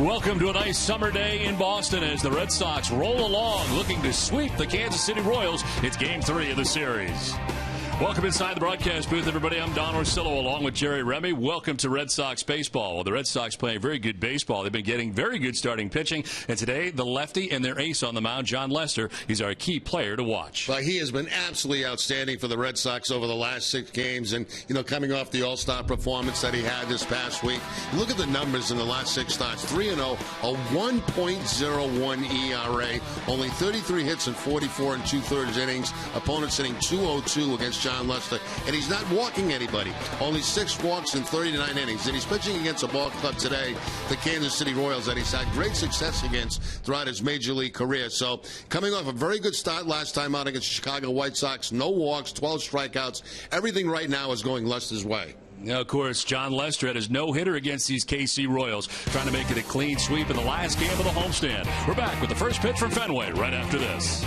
Welcome to a nice summer day in Boston as the Red Sox roll along looking to sweep the Kansas City Royals. It's Game 3 of the series. Welcome inside the broadcast booth, everybody. I'm Don Orsillo along with Jerry Remy. Welcome to Red Sox baseball. Well, the Red Sox playing very good baseball. They've been getting very good starting pitching. And today, the lefty and their ace on the mound, Jon Lester, he's our key player to watch. Well, he has been absolutely outstanding for the Red Sox over the last 6 games. And, coming off the All-Star performance that he had this past week, look at the numbers in the last 6 starts. 3-0, a 1.01 ERA, only 33 hits in 44 and 2/3 innings. Opponents hitting 202 against Jon Lester, and he's not walking anybody. Only 6 walks in 39 innings, and he's pitching against a ball club today, the Kansas City Royals, that he's had great success against throughout his major league career. So coming off a very good start last time out against the Chicago White Sox, no walks, 12 strikeouts. Everything right now is going Lester's way. Now, of course, Jon Lester had his no-hitter against these KC Royals, trying to make it a clean sweep in the last game of the homestand. We're back with the first pitch from Fenway right after this.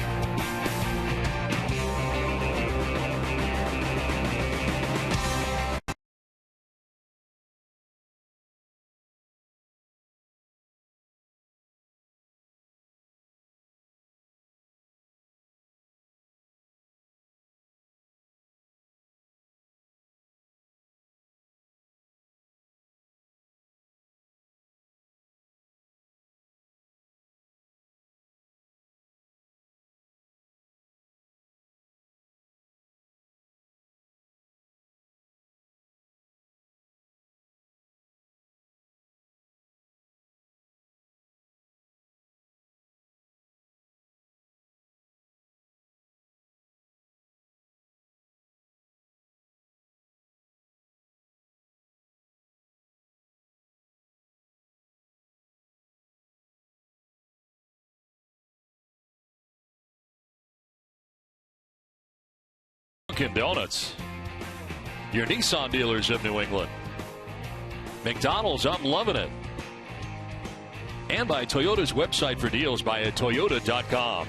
Dunkin' Donuts, your Nissan dealers of New England. McDonald's, I'm loving it. And by Toyota's website for deals by Toyota.com.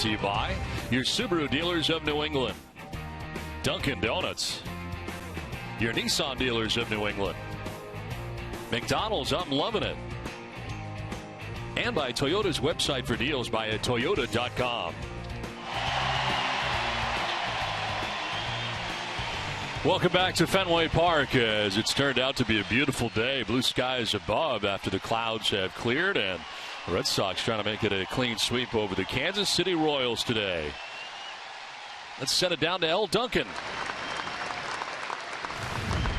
brought to you by your Subaru dealers of New England, Dunkin' Donuts, your Nissan dealers of New England, McDonald's, I'm loving it, and by Toyota's website for deals by Toyota.com. Welcome back to Fenway Park, as it's turned out to be a beautiful day. Blue skies above after the clouds have cleared, and the Red Sox trying to make it a clean sweep over the Kansas City Royals today. Let's send it down to L. Duncan.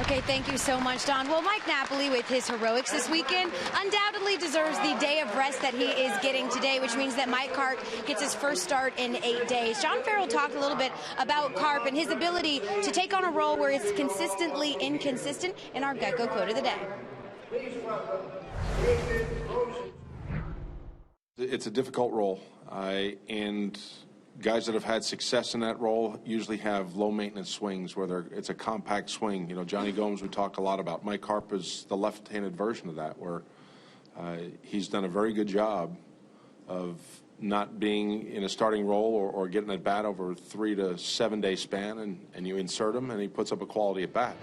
Okay, thank you so much, Don. Well, Mike Napoli, with his heroics this weekend, undoubtedly deserves the day of rest that he is getting today, which means that Mike Carp gets his first start in 8 days. John Farrell talked a little bit about Carp and his ability to take on a role where it's consistently inconsistent in our Gecko quote of the day. It's a difficult role, and guys that have had success in that role usually have low-maintenance swings, where it's a compact swing. You know, Johnny Gomes we talk a lot about. Mike Carp is the left-handed version of that, where he's done a very good job of not being in a starting role or getting at bat over a 3 to 7 day span, and you insert him, and he puts up a quality at bat.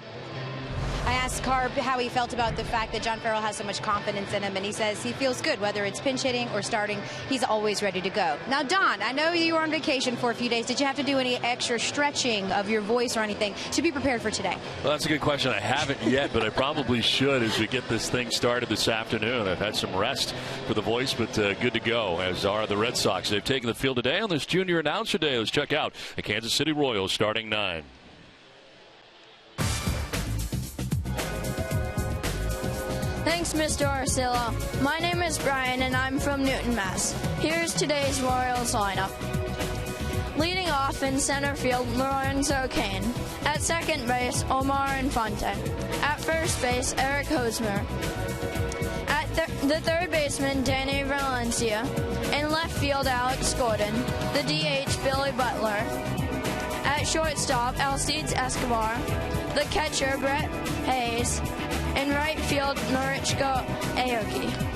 I asked Carp how he felt about the fact that John Farrell has so much confidence in him, and he says he feels good, whether it's pinch hitting or starting, he's always ready to go. Now, Don, I know you were on vacation for a few days. Did you have to do any extra stretching of your voice or anything to be prepared for today? Well, that's a good question. I haven't yet, but I probably should as we get this thing started this afternoon. I've had some rest for the voice, but good to go, as are the Red Sox. They've taken the field today on this Junior Announcer Day. Let's check out the Kansas City Royals starting 9. Thanks, Mr. Arcillo. My name is Brian, and I'm from Newton, Mass. Here's today's Royals lineup. Leading off in center field, Lorenzo Cain. At second base, Omar Infante. At first base, Eric Hosmer. At the third baseman, Danny Valencia. In left field, Alex Gordon. The DH, Billy Butler. At shortstop, Alcides Escobar. The catcher, Brett Hayes. In right field, Norichiko Aoki.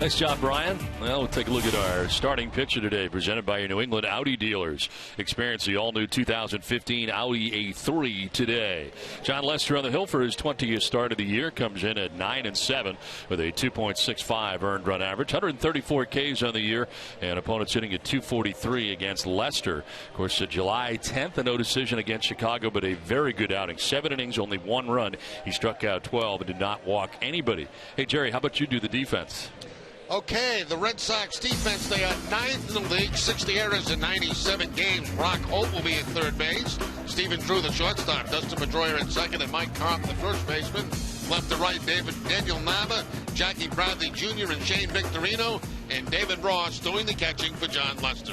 Nice job, Brian. Well, we'll take a look at our starting pitcher today, presented by your New England Audi dealers. Experience the all-new 2015 Audi A3 today. John Lester on the hill for his 20th start of the year. Comes in at 9-7 with a 2.65 earned run average. 134 Ks on the year, and opponents hitting at 243 against Lester. Of course, July 10th, a no decision against Chicago, but a very good outing. 7 innings, only 1 run. He struck out 12 and did not walk anybody. Hey, Jerry, how about you do the defense? Okay, the Red Sox defense, they are 9th in the league, 60 errors in 97 games. Brock Holt will be at third base. Stephen Drew, the shortstop. Dustin Pedroia at second, and Mike Carp, the first baseman. Left to right, Daniel Nava, Jackie Bradley Jr., and Shane Victorino, and David Ross doing the catching for John Lester.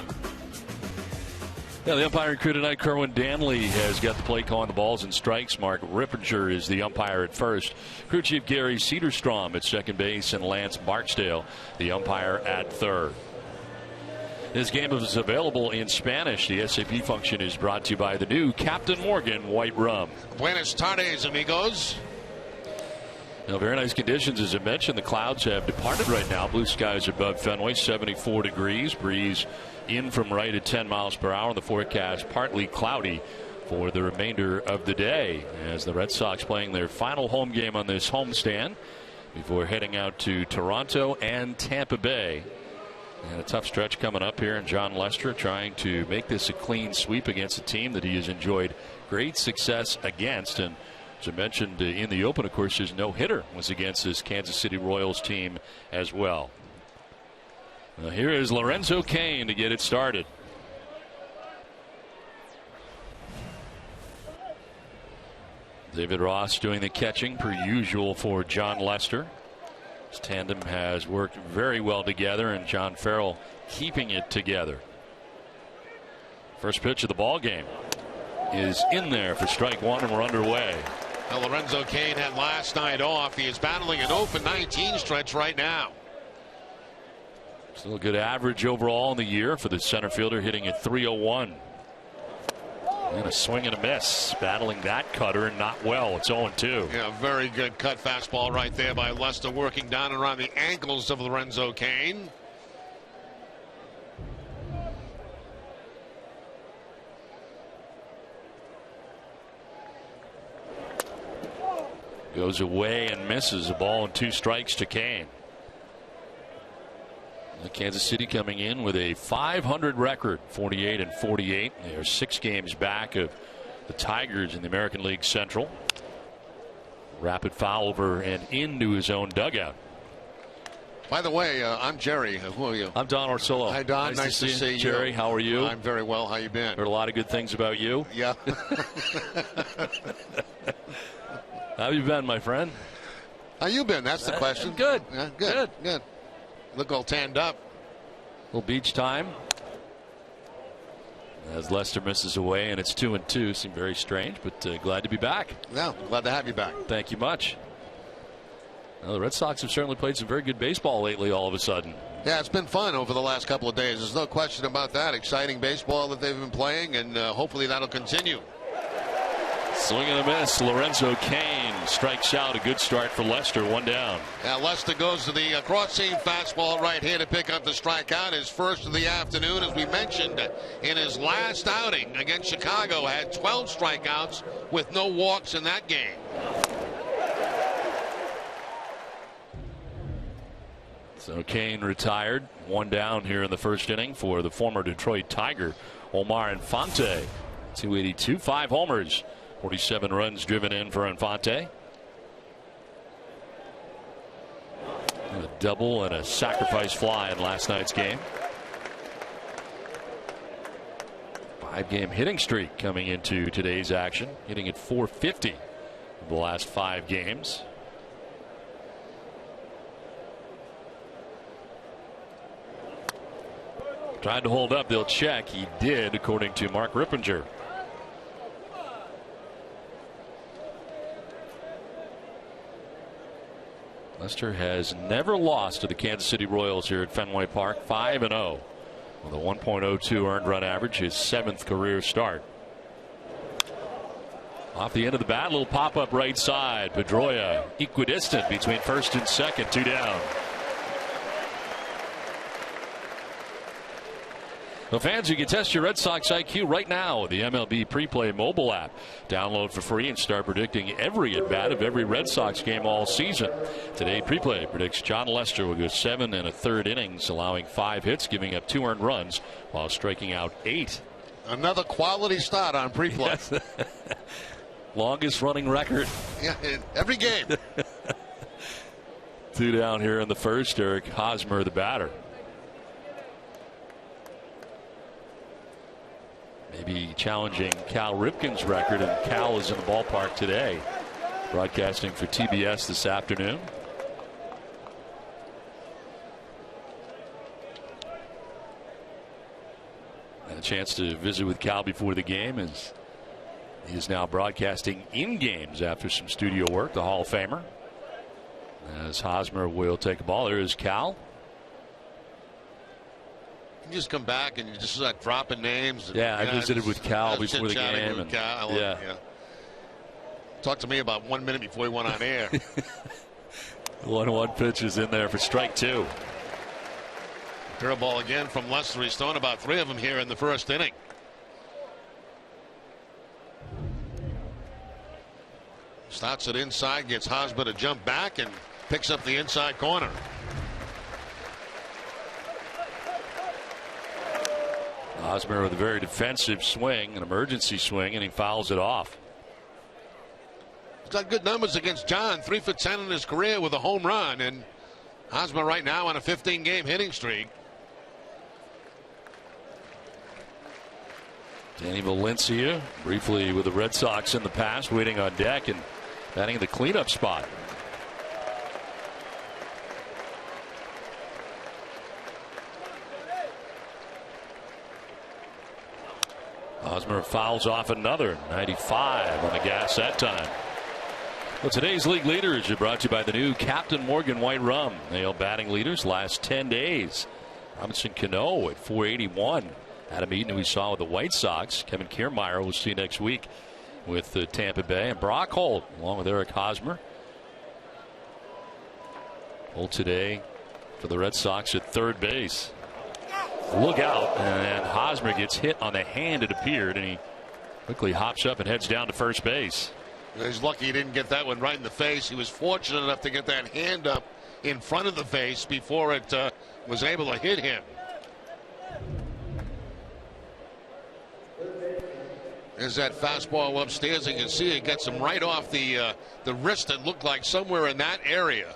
Yeah, the umpiring crew tonight, Kerwin Danley has got the play calling the balls and strikes. Mark Rippinger is the umpire at first. Crew chief Gary Cedarstrom at second base, and Lance Barksdale, the umpire, at third. This game is available in Spanish. The SAP function is brought to you by the new Captain Morgan White Rum. Buenas tardes, amigos. Now, very nice conditions, as I mentioned. The clouds have departed right now. Blue skies above Fenway, 74 degrees. Breeze in from right at 10 miles per hour. The forecast partly cloudy for the remainder of the day, as the Red Sox playing their final home game on this homestand before heading out to Toronto and Tampa Bay. And a tough stretch coming up here, and John Lester trying to make this a clean sweep against a team that he has enjoyed great success against. And as I mentioned in the open, of course, his no-hitter was against this Kansas City Royals team as well. Now, here is Lorenzo Cain to get it started. David Ross doing the catching, per usual for John Lester. This tandem has worked very well together, and John Farrell keeping it together. First pitch of the ball game is in there for strike one, and we're underway. Now, Lorenzo Cain had last night off. He is battling an 0-19 stretch right now. Still a good average overall in the year for the center fielder, hitting at .301. And a swing and a miss, battling that cutter, and not well. It's 0-2. Yeah, very good cut fastball right there by Lester, working down and around the ankles of Lorenzo Cain. Goes away and misses. A ball and 2 strikes to Kane. Kansas City coming in with a .500 record, 48-48. They are 6 games back of the Tigers in the American League Central. Rapid foul over and into his own dugout. By the way, I'm Jerry. Who are you? I'm Don Orsillo. Hi, Don. Nice to see you. Jerry, how are you? I'm very well. How you been? Heard a lot of good things about you. Yeah. How you been, my friend? How you been? That's the question. Good. Yeah, good. Look all tanned up. A little beach time. As Lester misses away, and it's 2-2. Seemed very strange, but glad to be back. Yeah, glad to have you back. Thank you much. Well, the Red Sox have certainly played some very good baseball lately all of a sudden. Yeah, it's been fun over the last couple of days. There's no question about that. Exciting baseball that they've been playing, and hopefully that'll continue. Swing and a miss. Lorenzo Cain strikes out. A good start for Lester. 1 down. Now Lester goes to the cross-seam fastball right here to pick up the strikeout. His first of the afternoon, as we mentioned, in his last outing against Chicago, had 12 strikeouts with no walks in that game. So Cain retired. 1 down here in the first inning for the former Detroit Tiger, Omar Infante. 282, 5 homers. 47 runs driven in for Infante. A double and a sacrifice fly in last night's game. 5-game hitting streak coming into today's action. Hitting at .450 in the last 5 games. Tried to hold up. They'll check. He did, according to Mark Rippinger. Lester has never lost to the Kansas City Royals here at Fenway Park. 5-0 with a 1.02 earned run average, his 7th career start. Off the end of the bat, a little pop up right side. Pedroia equidistant between first and second, 2 down. Well, fans, you can test your Red Sox IQ right now with the MLB Preplay mobile app. Download for free and start predicting every at-bat of every Red Sox game all season. Today, Preplay predicts John Lester will go 7 1/3 innings, allowing 5 hits, giving up 2 earned runs, while striking out 8. Another quality start on Preplay. Yes. Longest running record. Yeah, every game. 2 down here in the first. Eric Hosmer, the batter. Maybe challenging Cal Ripken's record, and Cal is in the ballpark today, broadcasting for TBS this afternoon. Had a chance to visit with Cal before the game, as he is now broadcasting in games after some studio work, the Hall of Famer. As Hosmer will take a ball. There is Cal. You just come back and you just start dropping names. Yeah, I visited with Cal before the game. With Cal. Yeah. Talk to me about 1 minute before he went on air. 1-1 pitch is in there for strike 2. Curveball again from Lester. He's thrown about 3 of them here in the first inning. Starts it inside, gets Hosmer to jump back and picks up the inside corner. Hosmer with a very defensive swing, an emergency swing, and he fouls it off. He's got good numbers against John. 3 for 10 in his career with a home run, and Hosmer right now on a 15-game hitting streak. Danny Valencia briefly with the Red Sox in the past, waiting on deck and batting in the cleanup spot. Hosmer fouls off another. 95 on the gas that time. Well, today's league leaders are brought to you by the new Captain Morgan White Rum. They are batting leaders last 10 days. Robinson Cano at 481. Adam Eaton, who we saw with the White Sox. Kevin Kiermaier we'll see next week with Tampa Bay. And Brock Holt along with Eric Hosmer. Holt today for the Red Sox at third base. Look out, and Hosmer gets hit on the hand, it appeared, and he quickly hops up and heads down to first base. He's lucky he didn't get that one right in the face. He was fortunate enough to get that hand up in front of the face before it was able to hit him. There's that fastball upstairs. You can see it gets him right off the wrist. It looked like somewhere in that area,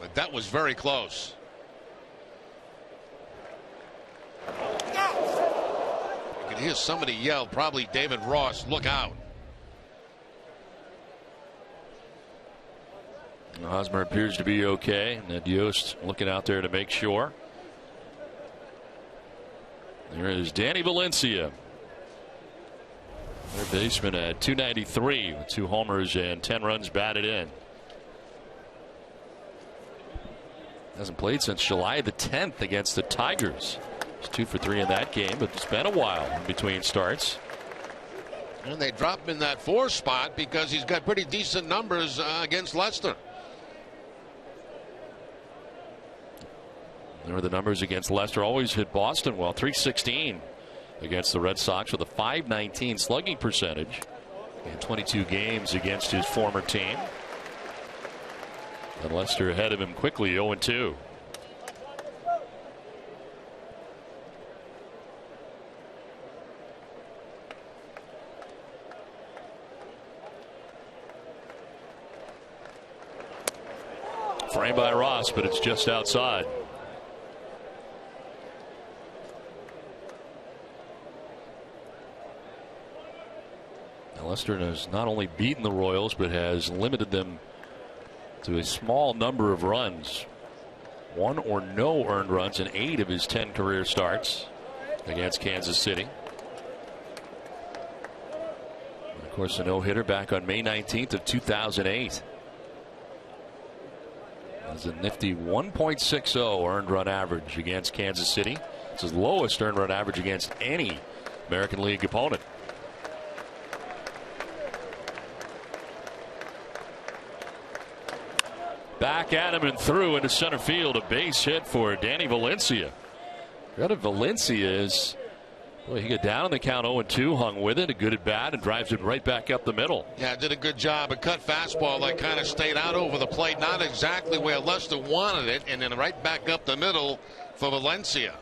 but that was very close. You can hear somebody yell, probably David Ross, "Look out." Hosmer appears to be okay. And Yost looking out there to make sure. There is Danny Valencia. Their baseman at 293 with 2 homers and 10 runs batted in. Hasn't played since July the 10th against the Tigers. He's 2 for 3 in that game, but it's been a while in between starts. And they dropped him in that 4 spot because he's got pretty decent numbers against Leicester. There are the numbers against Leicester. Always hit Boston well. 316 against the Red Sox with a .519 slugging percentage in 22 games against his former team. And Leicester ahead of him quickly, 0-2. Framed by Ross, but it's just outside. Leicester has not only beaten the Royals, but has limited them to a small number of runs. 1 or no earned runs in 8 of his 10 career starts against Kansas City. And of course, a no-hitter back on May 19th of 2008. That's a nifty 1.60 earned run average against Kansas City. It's his lowest earned run average against any American League opponent. Back at him and through into center field. A base hit for Danny Valencia. What Valencia is. Boy, he got down on the count 0-2, hung with it, a good at bat, and drives it right back up the middle. Yeah, did a good job. A cut fastball that kind of stayed out over the plate, not exactly where Leicester wanted it, and then right back up the middle for Valencia.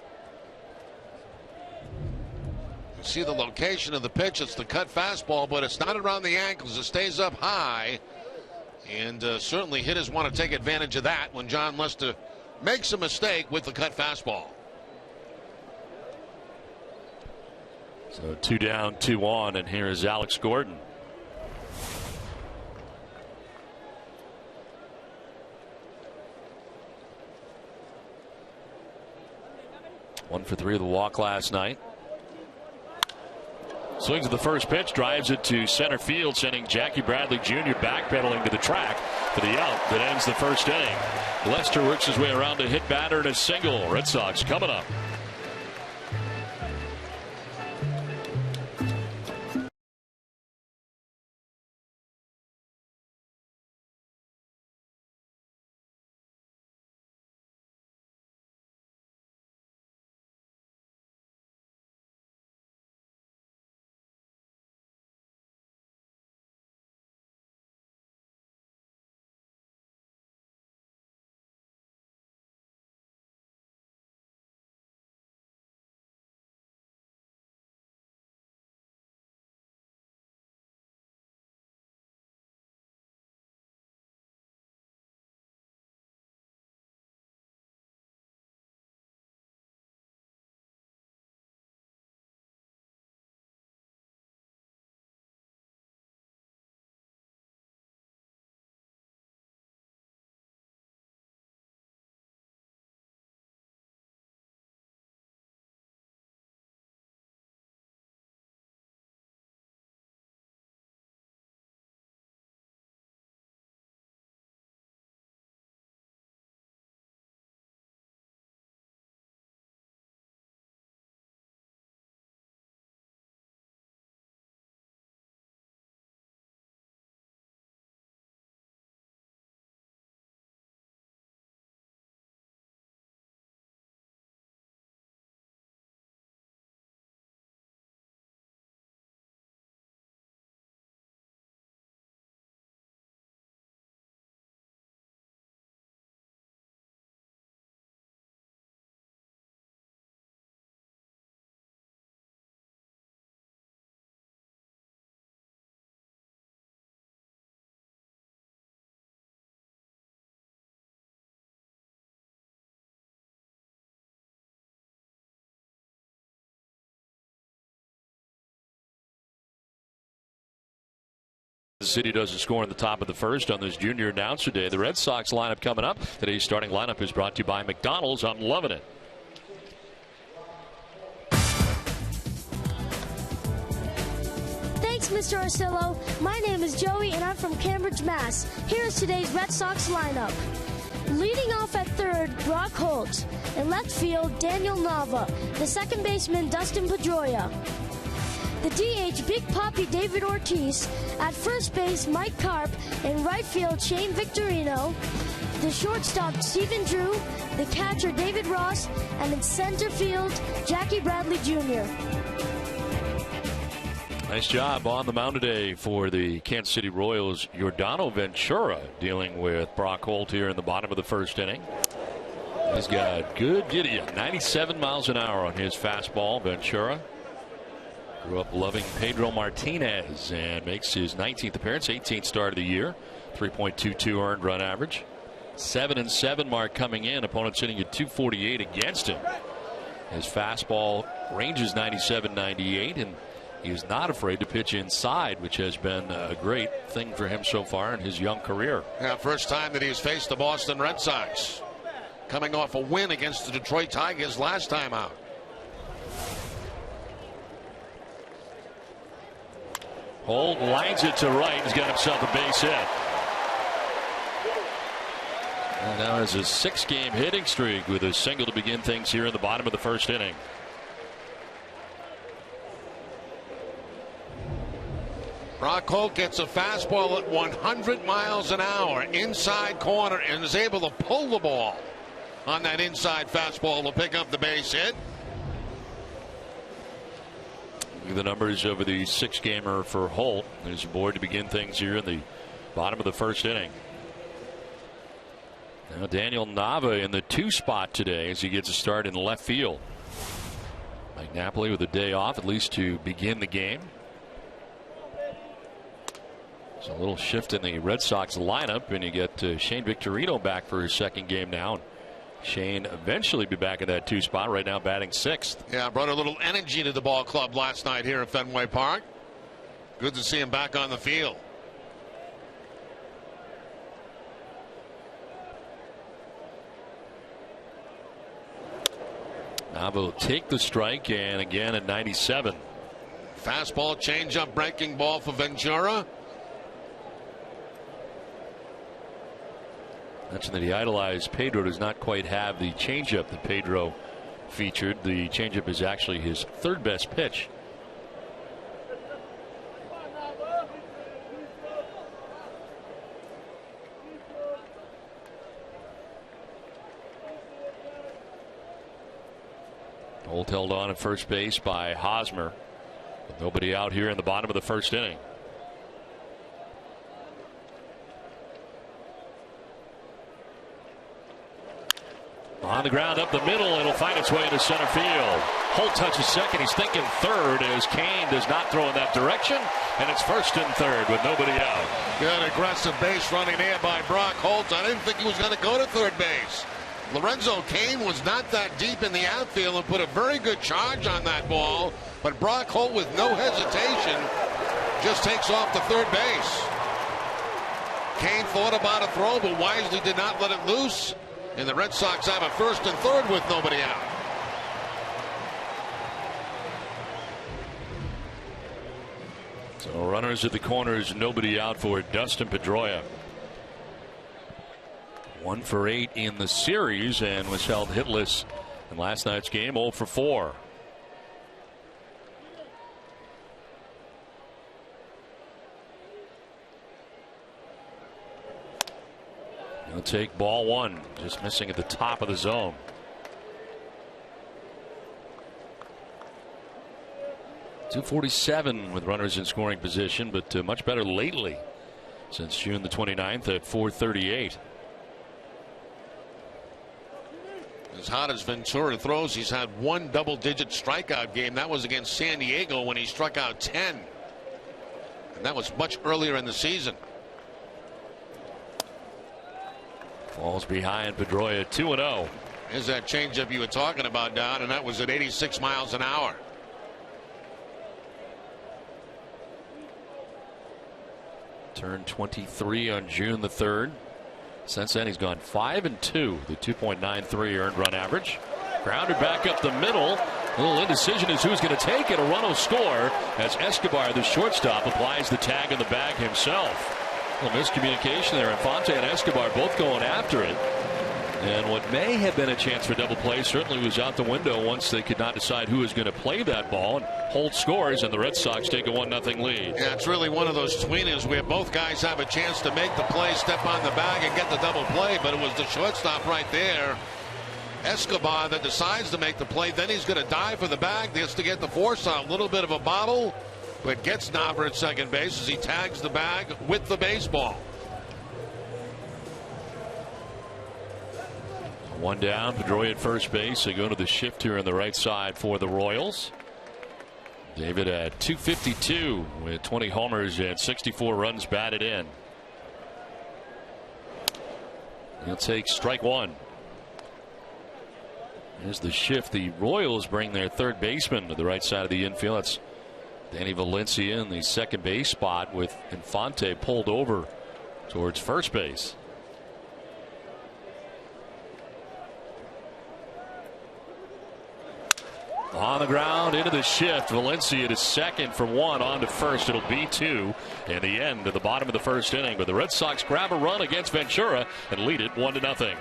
You see the location of the pitch. It's the cut fastball, but it's not around the ankles. It stays up high. And certainly hitters want to take advantage of that when John Lester makes a mistake with the cut fastball. So 2 down, 2 on, and here is Alex Gordon. One for 3 of the walk last night. Swings at the first pitch, drives it to center field, sending Jackie Bradley Jr. backpedaling to the track for the out that ends the first inning. Lester works his way around to hit batter and a single. Red Sox coming up. The city doesn't score in the top of the first on this junior announcer day. The Red Sox lineup coming up. Today's starting lineup is brought to you by McDonald's. I'm loving it. Thanks, Mr. Arcillo. My name is Joey, and I'm from Cambridge, Mass. Here's today's Red Sox lineup. Leading off at third, Brock Holt. In left field, Daniel Nava. The second baseman, Dustin Pedroia. The DH, Big Papi David Ortiz. At first base, Mike Carp. In right field, Shane Victorino. The shortstop, Stephen Drew. The catcher, David Ross. And in center field, Jackie Bradley Jr. Nice job on the mound today for the Kansas City Royals. Yordano Ventura dealing with Brock Holt here in the bottom of the first inning. He's got good giddy-up, 97 miles an hour on his fastball. Ventura grew up loving Pedro Martinez and makes his 19th appearance, 18th start of the year. 3.22 earned run average. 7-7 mark coming in. Opponent sitting at 248 against him. His fastball ranges 97-98, and he is not afraid to pitch inside, which has been a great thing for him so far in his young career. Yeah, first time that he's faced the Boston Red Sox, coming off a win against the Detroit Tigers last time out. Holt lines it to right. He's got himself a base hit. And now has a 6-game hitting streak with a single to begin things here in the bottom of the first inning. Brock Holt gets a fastball at 100 miles an hour inside corner and is able to pull the ball on that inside fastball to pick up the base hit. The numbers over the 6-gamer for Holt. There's aboard to begin things here in the bottom of the first inning. Now Daniel Nava in the 2 spot today as he gets a start in left field. Mike Napoli with a day off, at least to begin the game. There's a little shift in the Red Sox lineup, and you get Shane Victorino back for his second game now. Shane eventually be back in that 2 spot. Right now batting 6th. Yeah, brought a little energy to the ball club last night here at Fenway Park. Good to see him back on the field. Nava will take the strike, and again at 97. Fastball, changeup, breaking ball for Ventura. Mentioned that he idolized Pedro. Does not quite have the changeup that Pedro featured. The changeup is actually his 3rd best pitch. Holt held on at first base by Hosmer. With nobody out here in the bottom of the first inning. On the ground up the middle, it'll find its way into center field. Holt touches second. He's thinking third as Kane does not throw in that direction. And it's first and third with nobody out. Good aggressive base running there by Brock Holt. I didn't think he was going to go to third base. Lorenzo Kane was not that deep in the outfield and put a very good charge on that ball. But Brock Holt, with no hesitation, just takes off to third base. Kane thought about a throw, but wisely did not let it loose. And the Red Sox have a first and third with nobody out. So runners at the corners, nobody out for Dustin Pedroia. 1 for 8 in the series and was held hitless in last night's game. 0 for 4. He'll take ball 1, just missing at the top of the zone. .247 with runners in scoring position, but much better lately since June the 29th at .438. As hot as Ventura throws, he's had 1 double-digit strikeout game. That was against San Diego when he struck out 10. And that was much earlier in the season. Falls behind Pedroia 2-0. There's that changeup you were talking about, Don, and that was at 86 miles an hour. Turned 23 on June the 3rd. Since then, he's gone 5-2, the 2.93 earned run average. Grounded back up the middle. A little indecision as who's going to take it. A run will score as Escobar, the shortstop, applies the tag in the bag himself. A little miscommunication there. Infante and Escobar both going after it. And what may have been a chance for double play certainly was out the window once they could not decide who was going to play that ball. And Holt scores, and the Red Sox take a 1-0 lead. Yeah, it's really one of those tweeners where both guys have a chance to make the play, step on the bag, and get the double play. But it was the shortstop right there, Escobar, that decides to make the play. Then he's going to dive for the bag. He has to get the force out. A little bit of a bobble, but gets Nava at second base as he tags the bag with the baseball. One down, Pedroia at first base. They go to the shift here on the right side for the Royals. David at 252 with 20 homers and 64 runs batted in. He'll take strike one. Here's the shift. The Royals bring their third baseman to the right side of the infield. That's Danny Valencia in the second base spot with Infante pulled over towards first base. On the ground into the shift. Valencia to second for one, on to first. It'll be two in the end of the bottom of the first inning. But the Red Sox grab a run against Ventura and lead it 1-0.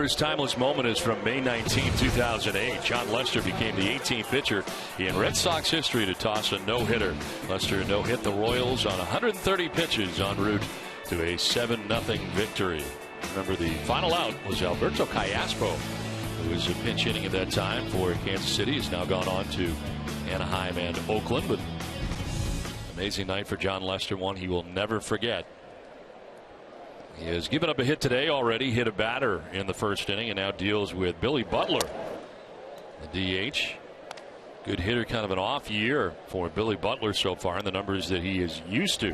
His timeless moment is from May 19, 2008. John Lester became the 18th pitcher in Red Sox history to toss a no-hitter. Lester no-hit the Royals on 130 pitches en route to a 7-0 victory. Remember, the final out was Alberto Callaspo, who was a pinch hitting at that time for Kansas City. He's now gone on to Anaheim and Oakland. But amazing night for John Lester, one he will never forget. He has given up a hit today already, hit a batter in the first inning, and now deals with Billy Butler, the DH. Good hitter, kind of an off year for Billy Butler so far, and the numbers that he is used to.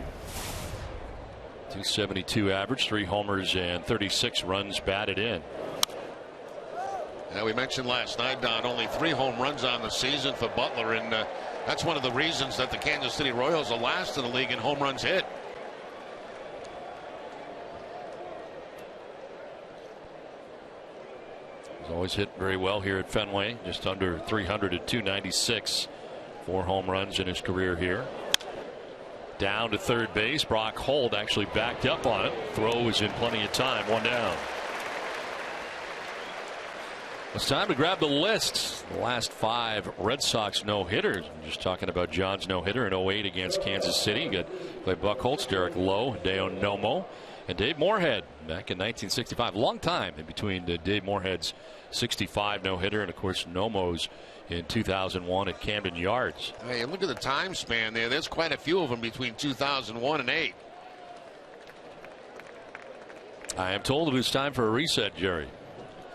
272 average, 3 homers and 36 runs batted in. Yeah, we mentioned last night, Don, only 3 home runs on the season for Butler, and that's one of the reasons that the Kansas City Royals are last in the league in home runs hit. Always hit very well here at Fenway, just under 300 at 296. 4 home runs in his career here. Down to third base. Brock Holt actually backed up on it. Throw was in plenty of time. 1 down. It's time to grab the list. The last 5 Red Sox no-hitters. I'm just talking about John's no-hitter in 08 against Kansas City. You got played Buck Holtz, Derek Lowe, Deo Nomo, and Dave Moorhead back in 1965. Long time in between Dave Moorhead's 65 no-hitter and, of course, Nomo's in 2001 at Camden Yards. Hey, look at the time span there. There's quite a few of them between 2001 and 8. I am told it is time for a reset, Jerry.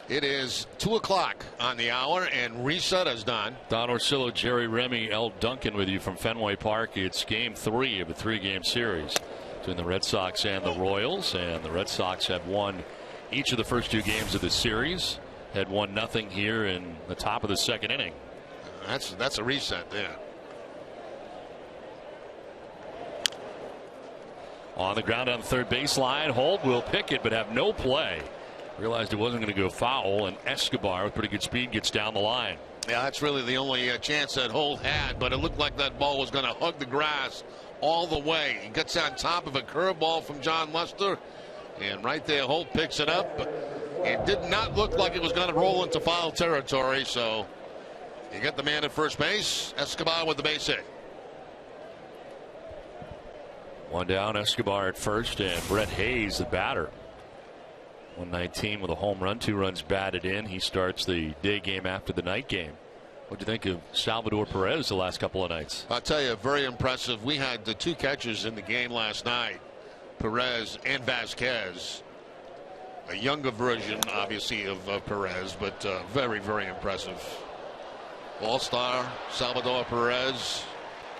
It is 2 o'clock on the hour, and reset is done. Don Orsillo, Jerry Remy, L. Duncan with you from Fenway Park. It's game 3 of a 3-game series between the Red Sox and the Royals, and the Red Sox have won each of the first 2 games of the series. Had 1-0 here in the top of the 2nd inning. That's a reset there. On the ground on the third baseline, Holt will pick it but have no play. Realized it wasn't going to go foul, and Escobar with pretty good speed gets down the line. Yeah, that's really the only chance that Holt had, but it looked like that ball was going to hug the grass all the way. He gets on top of a curveball from John Lester, and right there Holt picks it up. It did not look like it was going to roll into foul territory, so you get the man at first base. Escobar with the base hit. 1 down, Escobar at first, and Brett Hayes, the batter. 119 with a home run, 2 runs batted in. He starts the day game after the night game. What do you think of Salvador Perez the last couple of nights? I'll tell you, very impressive. We had the 2 catchers in the game last night, Perez and Vasquez. A younger version, obviously, of Perez, but very, very impressive. All-star Salvador Perez,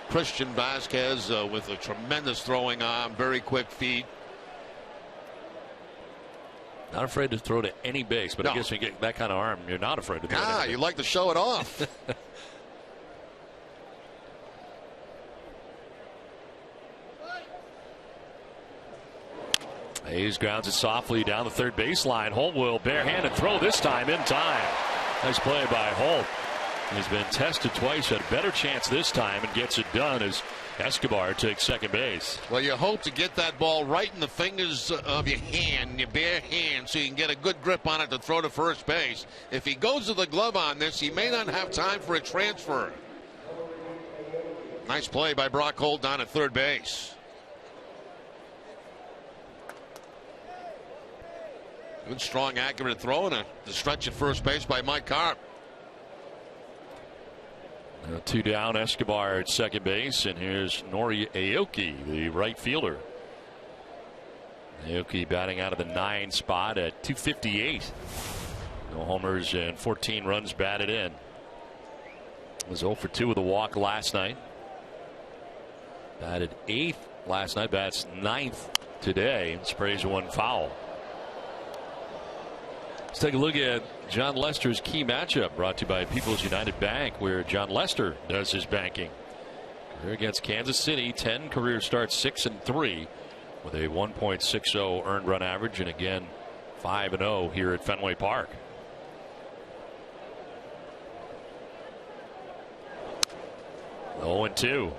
Christian Vasquez with a tremendous throwing arm, very quick feet. Not afraid to throw to any base, but no. I guess when you get that kind of arm, you're not afraid to throw to anything. You like to show it off. Hayes grounds it softly down the third baseline. Holt will barehanded throw this time in time. Nice play by Holt. He's been tested twice, had a better chance this time, and gets it done as Escobar takes second base. Well, you hope to get that ball right in the fingers of your hand, your bare hand, so you can get a good grip on it to throw to first base. If he goes to the glove on this, he may not have time for a transfer. Nice play by Brock Holt down at third base. Good, strong, accurate throw, and the stretch at first base by Mike Carp. 2 down, Escobar at second base, and here's Nori Aoki, the right fielder. Aoki batting out of the 9 spot at 258. No homers and 14 runs batted in. Was 0 for 2 with a walk last night. Batted 8th last night, bats 9th today, and sprays 1 foul. Let's take a look at John Lester's key matchup, brought to you by People's United Bank, where John Lester does his banking. Career against Kansas City, 10 career starts, 6-3, with a 1.60 earned run average, and again 5-0 here at Fenway Park. Oh, 0-2.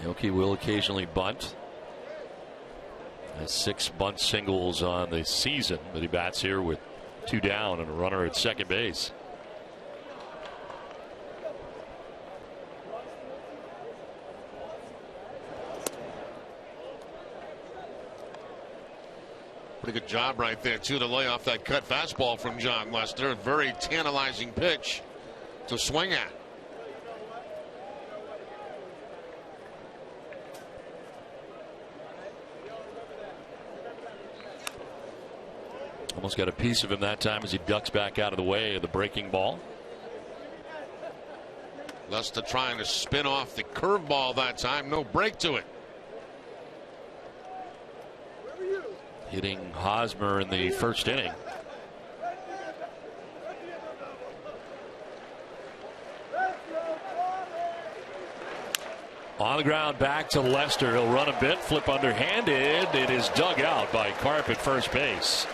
Aoki will occasionally bunt. Has 6 bunt singles on the season, but he bats here with 2 down and a runner at second base. Pretty good job right there, too, to lay off that cut fastball from John Lester. A very tantalizing pitch to swing at. Almost got a piece of him that time as he ducks back out of the way of the breaking ball. Lester trying to spin off the curveball that time. No break to it. Hitting Hosmer in the first inning. On the ground, back to Lester. He'll run a bit, flip underhanded. It is dug out by Carp at first base.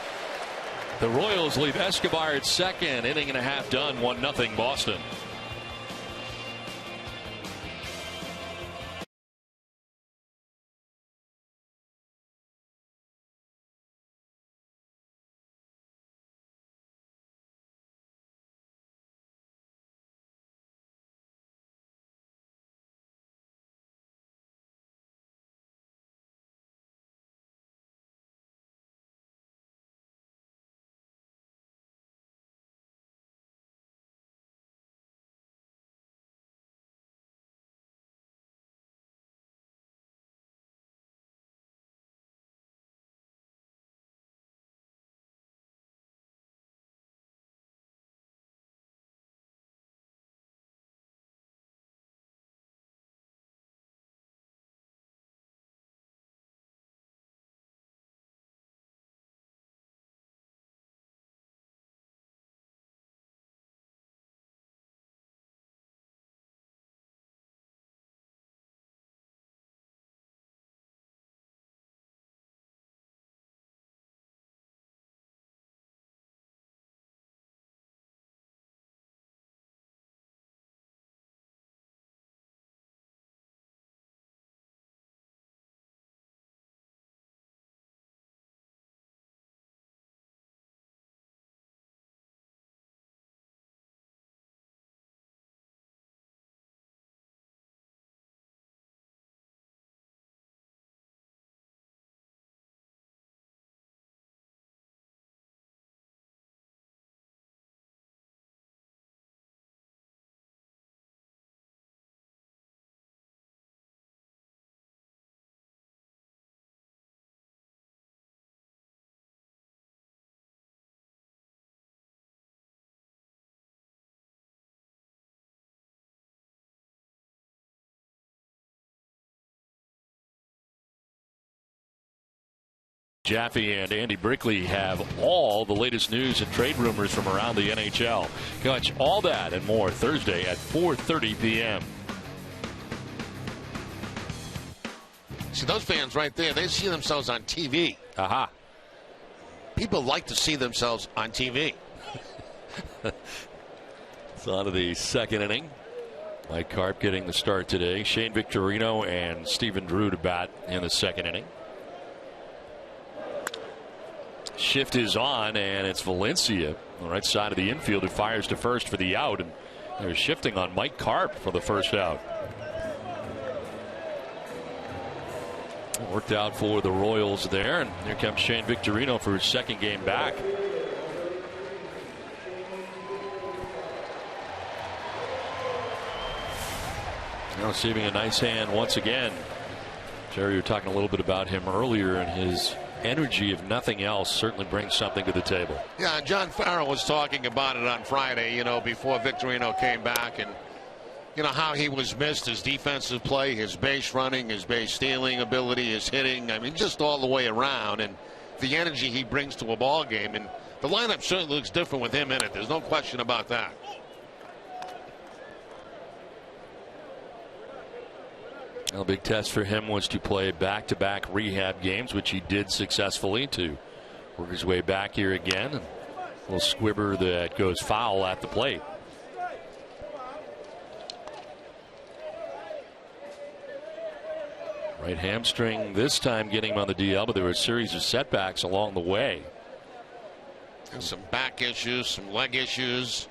The Royals leave Escobar at second. Inning and a half done. 1-0 Boston. Jaffe and Andy Brickley have all the latest news and trade rumors from around the NHL. Catch all that and more Thursday at 4:30 p.m. See, those fans right there, they see themselves on TV. Aha. People like to see themselves on TV. It's on to the second inning. Mike Carp getting the start today. Shane Victorino and Stephen Drew to bat in the second inning. Shift is on, and it's Valencia on the right side of the infield who fires to first for the out. And they're shifting on Mike Carp for the first out. It worked out for the Royals there, and here comes Shane Victorino for his second game back. Now receiving a nice hand once again. Jerry, you were talking a little bit about him earlier, and his energy, if nothing else, certainly brings something to the table. Yeah, John Farrell was talking about it on Friday, before Victorino came back, and, how he was missed, his defensive play, his base running, his base stealing ability, his hitting, just all the way around, and the energy he brings to a ball game. And the lineup certainly looks different with him in it. There's no question about that. A big test for him was to play back-to-back rehab games, which he did successfully, to work his way back here again. And a little squibber that goes foul at the plate. Right hamstring this time getting him on the DL, but there were a series of setbacks along the way. And some back issues, some leg issues.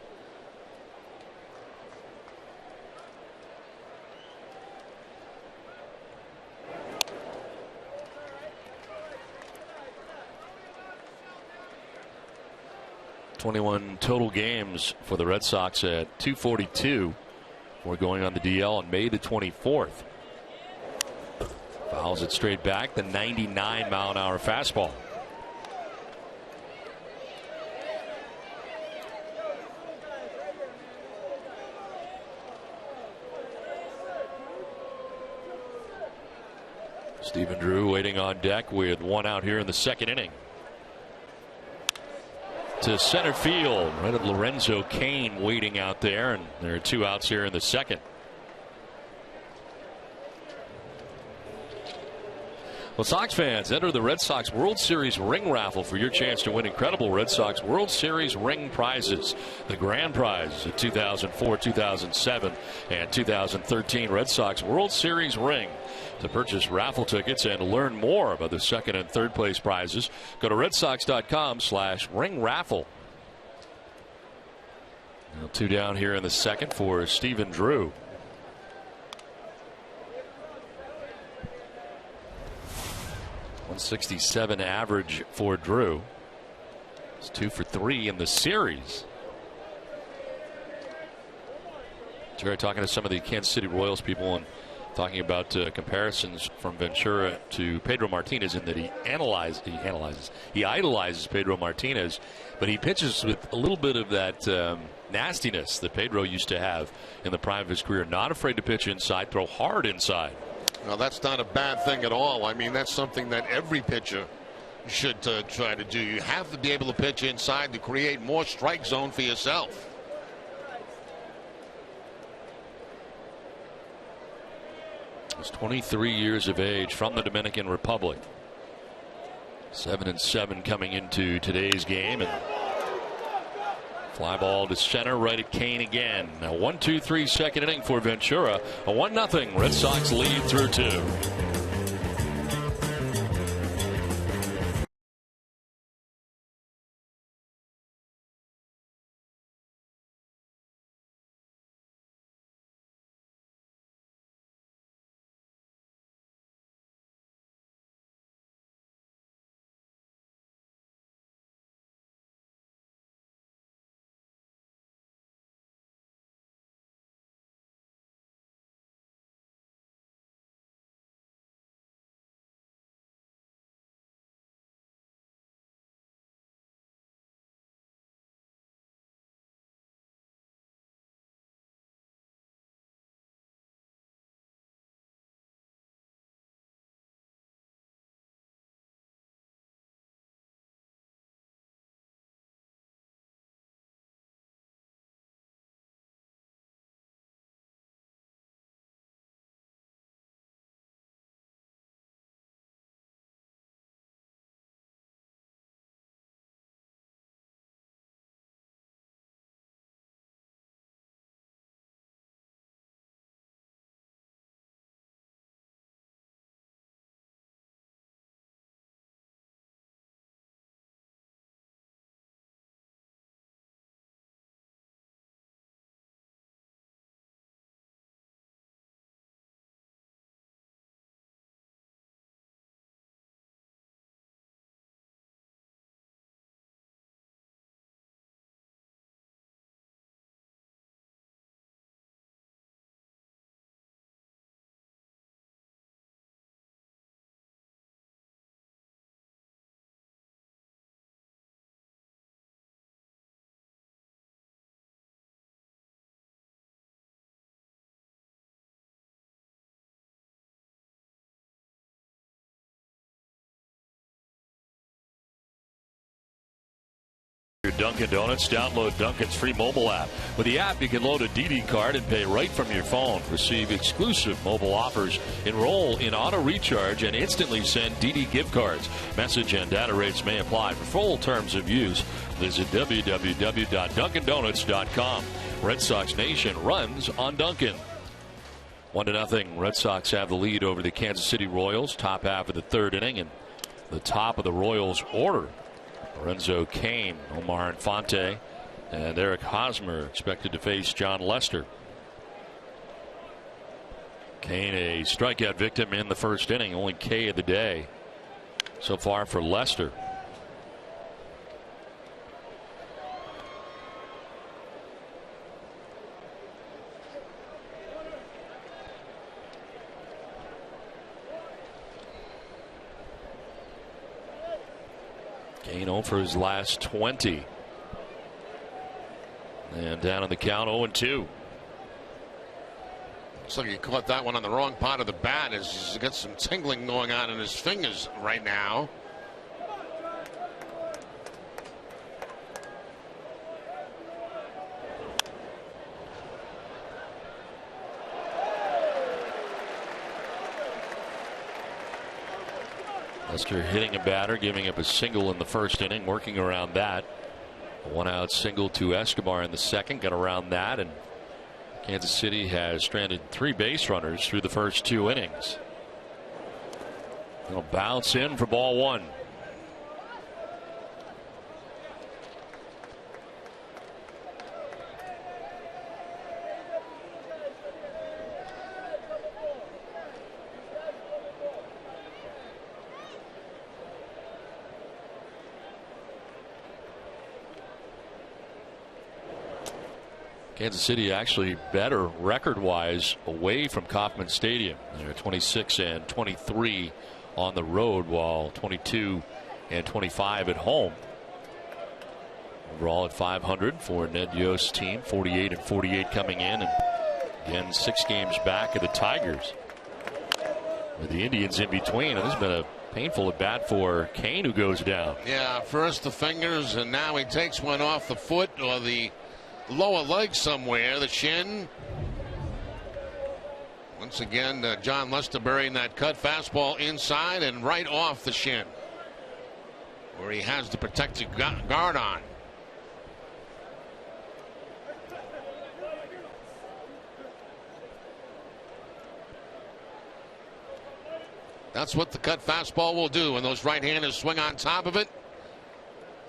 .21 total games for the Red Sox at 242. We're going on the DL on May the 24th. Fouls it straight back, the 99-mile-an-hour fastball. Stephen Drew waiting on deck with one out here in the second inning. To center field, right at Lorenzo Cain waiting out there, and there are two outs here in the second. Well, Sox fans, enter the Red Sox World Series ring raffle for your chance to win incredible Red Sox World Series ring prizes. The grand prize, the 2004, 2007, and 2013 Red Sox World Series ring. To purchase raffle tickets and learn more about the second and third place prizes, go to redsox.com/ring raffle. Now two down here in the second for Stephen Drew. .167 average for Drew. It's 2 for 3 in the series. Jerry talking to some of the Kansas City Royals people and talking about comparisons from Ventura to Pedro Martinez, in that he idolizes Pedro Martinez, but he pitches with a little bit of that nastiness that Pedro used to have in the prime of his career. Not afraid to pitch inside, throw hard inside. Well, that's not a bad thing at all. That's something that every pitcher should try to do. You have to be able to pitch inside to create more strike zone for yourself. He's 23 years of age, from the Dominican Republic. 7-7 coming into today's game, and fly ball to center, right at Cain again. Now 1-2-3 second inning for Ventura. A 1-0 Red Sox lead through 2. Dunkin' Donuts. Download Dunkin's free mobile app. With the app, you can load a DD card and pay right from your phone. Receive exclusive mobile offers. Enroll in auto recharge and instantly send DD gift cards. Message and data rates may apply. For full terms of use, visit www.dunkindonuts.com. Red Sox Nation runs on Dunkin'. 1-0. Red Sox have the lead over the Kansas City Royals. Top half of the third inning, and the top of the Royals order: Lorenzo Cain, Omar Infante, and Eric Hosmer expected to face John Lester. Cain, a strikeout victim in the first inning, only K of the day so far for Lester. Cain 0 for his last 20. And down on the count, 0-2. Looks like he caught that one on the wrong part of the bat. He's got some tingling going on in his fingers right now. Lester hitting a batter, giving up a single in the first inning, working around that. A 1-out single to Escobar in the second, got around that, and Kansas City has stranded 3 base runners through the first 2 innings. It'll bounce in for ball 1. Kansas City actually better record-wise away from Kauffman Stadium. They're 26-23 on the road, while 22-25 at home. Overall at 500 for Ned Yost's team, 48-48 coming in, and again 6 games back of the Tigers, with the Indians in between. And this has been a painful at bat for Cain, who goes down. Yeah, first the fingers, and now he takes one off the foot or the lower leg somewhere, the shin. Once again, John Lester burying that cut fastball inside and right off the shin, where he has the protective guard on. That's what the cut fastball will do when those right-handers swing on top of it.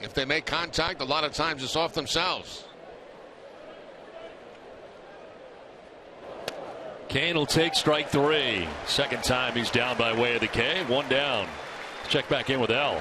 If they make contact, a lot of times it's off themselves. Cain will take strike 3. Second time he's down by way of the K. 1 down. Let's check back in with L.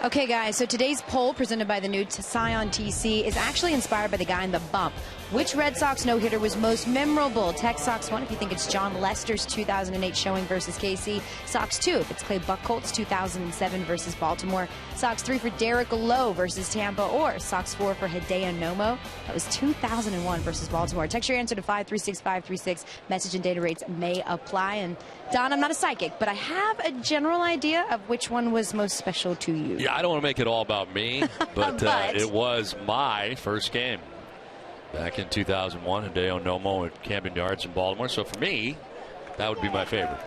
Okay, guys, so today's poll presented by the new Scion TC is actually inspired by the guy in the bump. Which Red Sox no-hitter was most memorable? Text Sox 1 if you think it's John Lester's 2008 showing versus KC. Sox 2 if it's Clay Buchholz's 2007 versus Baltimore. Sox 3 for Derek Lowe versus Tampa. Or Sox 4 for Hideo Nomo. That was 2001 versus Baltimore. Text your answer to 536-536. Message and data rates may apply. And Don, I'm not a psychic, but I have a general idea of which one was most special to you. Yeah, I don't want to make it all about me, but it was my first game. Back in 2001, Hideo Nomo at Camden Yards in Baltimore. So for me, that would be my favorite.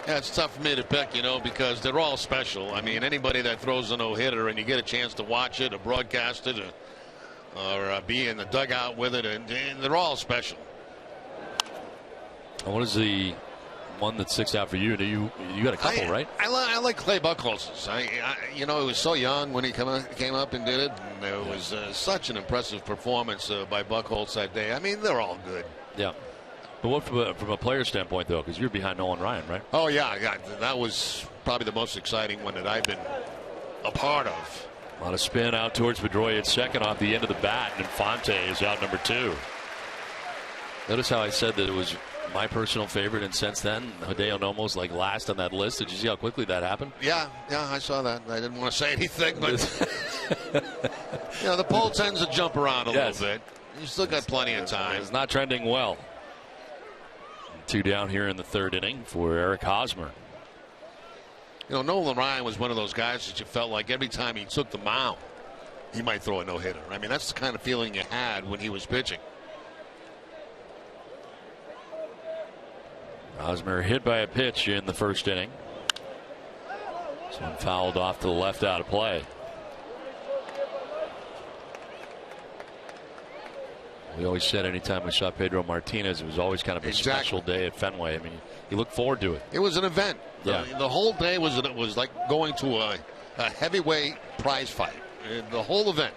Yeah, it's tough for me to pick, because they're all special. I mean, anybody that throws a no-hitter and you get a chance to watch it or broadcast it or be in the dugout with it, and they're all special. What is the one that sticks out for you? You got a couple, right? I like Clay Buchholz's. He was so young when he came up and did it. And it was such an impressive performance by Buchholz that day. I mean, they're all good. Yeah. But what from a player standpoint, though, because you're behind Nolan Ryan, right? Oh, yeah. That was probably the most exciting one that I've been a part of. A lot of spin out towards Pedroia at second off the end of the bat, and Infante is out number 2. Notice how I said that it was my personal favorite, and since then Hideo Nomo's like last on that list. Did you see how quickly that happened? Yeah, I saw that. I didn't want to say anything, but the poll tends to jump around a little bit. You still got plenty of time. It's not trending well. 2 down here in the third inning for Eric Hosmer. Nolan Ryan was one of those guys that you felt like every time he took the mound, he might throw a no-hitter. I mean, that's the kind of feeling you had when he was pitching. Hosmer hit by a pitch in the first inning. This one fouled off to the left, out of play. We always said anytime we saw Pedro Martinez, it was always kind of a special day at Fenway. I mean, you look forward to it. It was an event. Yeah. The whole day was like going to a heavyweight prize fight. The whole event.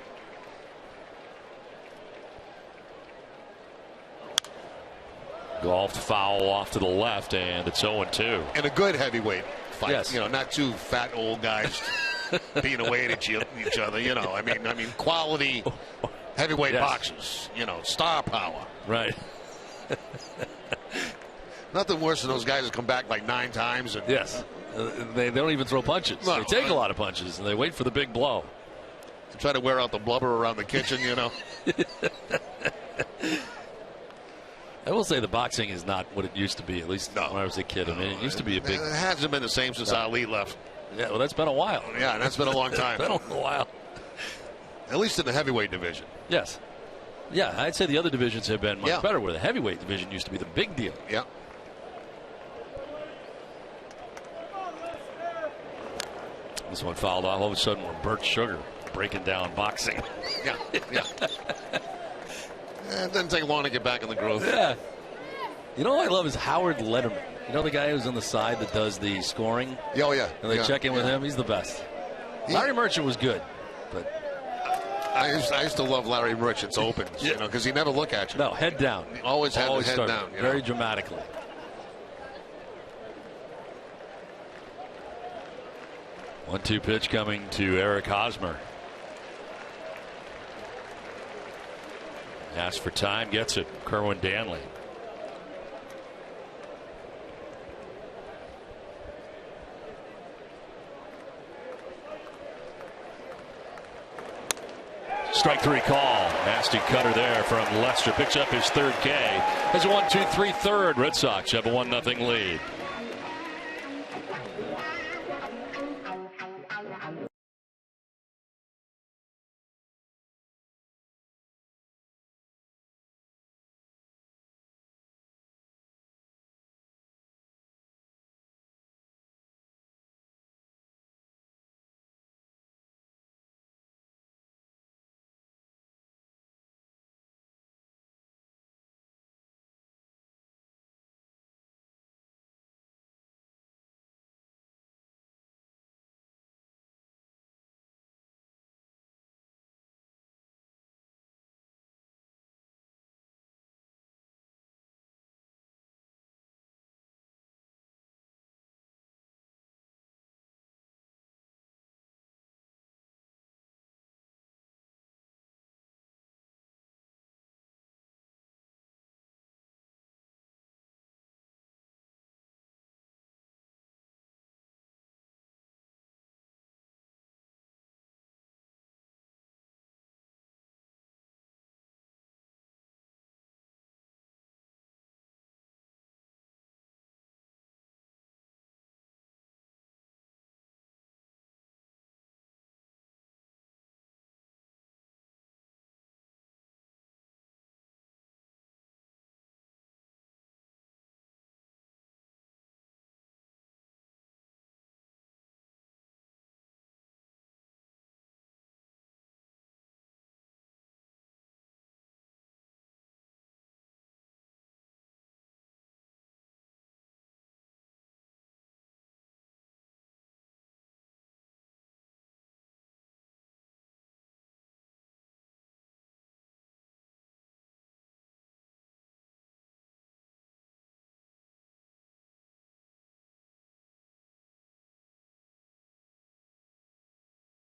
Golf foul off to the left, and it's 0-2. And a good heavyweight fight. Yes. You know, not two fat old guys beating away at each other. You know, I mean, quality heavyweight boxers. You know, star power. Right. Nothing worse than those guys that come back like 9 times. And, yes. They don't even throw punches. No, they take a lot of punches, and they wait for the big blow. Try to wear out the blubber around the kitchen, you know. I will say the boxing is not what it used to be, at least when I was a kid. I mean, it used to be a big... It hasn't been the same since Ali left. Yeah, well, that's been a while. Yeah, that's been a long time. Been a while. At least in the heavyweight division. Yes. Yeah, I'd say the other divisions have been much better, where the heavyweight division used to be the big deal. Yeah. This one fouled off. All of a sudden, we're Bert Sugar breaking down boxing. Yeah. It doesn't take long to get back in the groove. Yeah. You know what I love is Howard Letterman. You know the guy who's on the side that does the scoring? Oh, yeah. And they check in with him? He's the best. Larry Merchant was good, but... I used to love Larry Merchant's opens, you know, because he never look at you. No, head down. Always had the head down. Very dramatically. One-two pitch coming to Eric Hosmer. Asks for time, gets it. Kerwin Danley. Strike 3 call. Nasty cutter there from Lester. Picks up his third K. Has a 1-2-3 third. Red Sox have a 1-0 lead.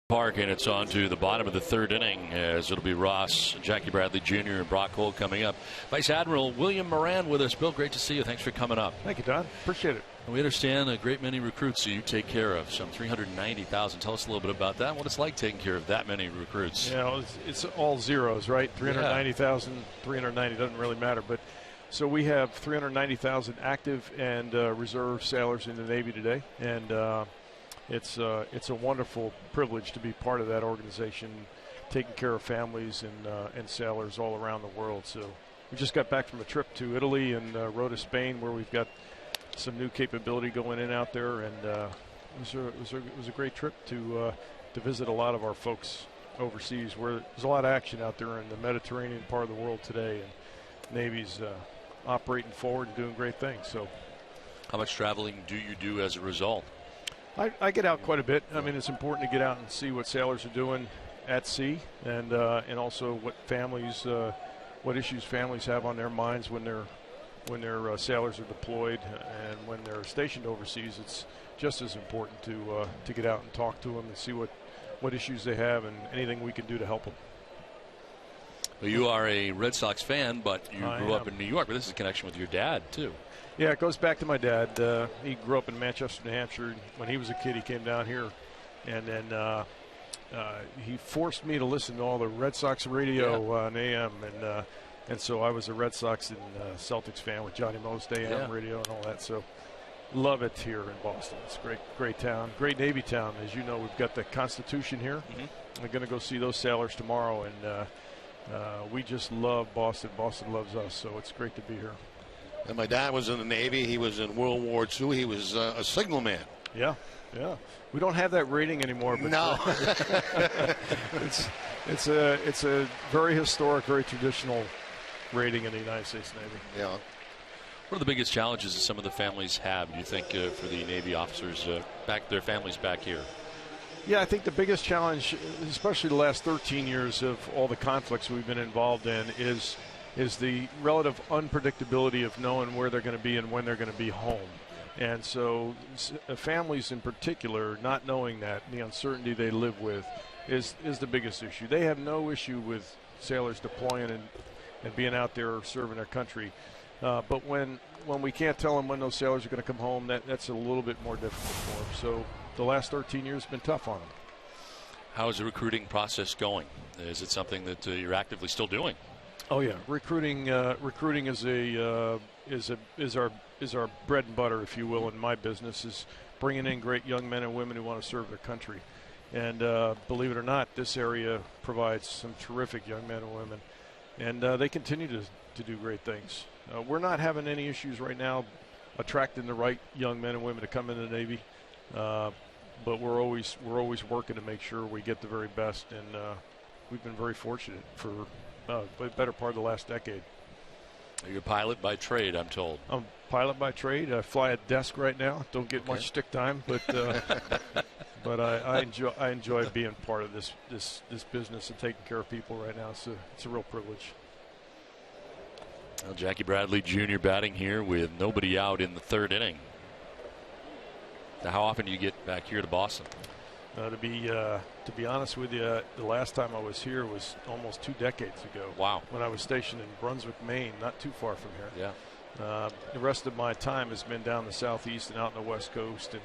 Park, and it's on to the bottom of the third inning, as it'll be Ross, Jackie Bradley Jr., and Brock Holt coming up. Vice Admiral William Moran with us. Bill, great to see you. Thanks for coming up. Thank you, Don. Appreciate it. We understand a great many recruits that you take care of, some 390,000. Tell us a little bit about that, what it's like taking care of that many recruits. You know, it's all zeros, right? 390,000, 390 doesn't really matter. But so we have 390,000 active and reserve sailors in the Navy today, and it's a wonderful privilege to be part of that organization. taking care of families and sailors all around the world. So we just got back from a trip to Italy and rode to Spain, where we've got some new capability going in out there, and it was a great trip to visit a lot of our folks overseas, where there's a lot of action out there in the Mediterranean part of the world today, and Navy's operating forward and doing great things. So, how much traveling do you do as a result? I get out quite a bit. I mean, it's important to get out and see what sailors are doing at sea, and also what issues families have on their minds when their sailors are deployed, and when they're stationed overseas. It's just as important to get out and talk to them and see what issues they have and anything we can do to help them. Well, you are a Red Sox fan, but you grew up in New York. But this is a connection with your dad too. Yeah, it goes back to my dad. He grew up in Manchester, New Hampshire. When he was a kid, he came down here, and then he forced me to listen to all the Red Sox radio on AM, and so I was a Red Sox and Celtics fan with Johnny Most AM radio and all that. So love it here in Boston. It's a great town, great Navy town. As you know, we've got the Constitution here. We're going to go see those sailors tomorrow, and we just love Boston. Boston loves us, so it's great to be here. And my dad was in the Navy. He was in World War II. He was a signalman. Yeah. We don't have that rating anymore. But no. it's a very historic, very traditional rating in the United States Navy. Yeah. What are the biggest challenges that some of the families have, do you think, for the Navy officers, their families back here? Yeah, I think the biggest challenge, especially the last 13 years of all the conflicts we've been involved in, is the relative unpredictability of knowing where they're going to be and when they're going to be home. And so families in particular, not knowing that, the uncertainty they live with is the biggest issue. They have no issue with sailors deploying and being out there serving their country. But when we can't tell them when those sailors are going to come home, that's a little bit more difficult for them. So the last 13 years have been tough on them. How is the recruiting process going? Is it something that you're actively still doing? Oh yeah, recruiting is our bread and butter, if you will, in my business, is bringing in great young men and women who want to serve their country. And believe it or not, this area provides some terrific young men and women, and they continue to do great things. We're not having any issues right now attracting the right young men and women to come into the Navy, but we're always working to make sure we get the very best, and we've been very fortunate for the better part of the last decade. You're a pilot by trade, I'm told. I'm a pilot by trade. I fly a desk right now. Don't get much stick time, but but I enjoy being part of this business and taking care of people right now. It's a real privilege. Well, Jackie Bradley Jr. batting here with nobody out in the third inning. Now, how often do you get back here to Boston? To be honest with you, the last time I was here was almost 2 decades ago. Wow. When I was stationed in Brunswick, Maine, not too far from here. Yeah. The rest of my time has been down the southeast and out in the west coast and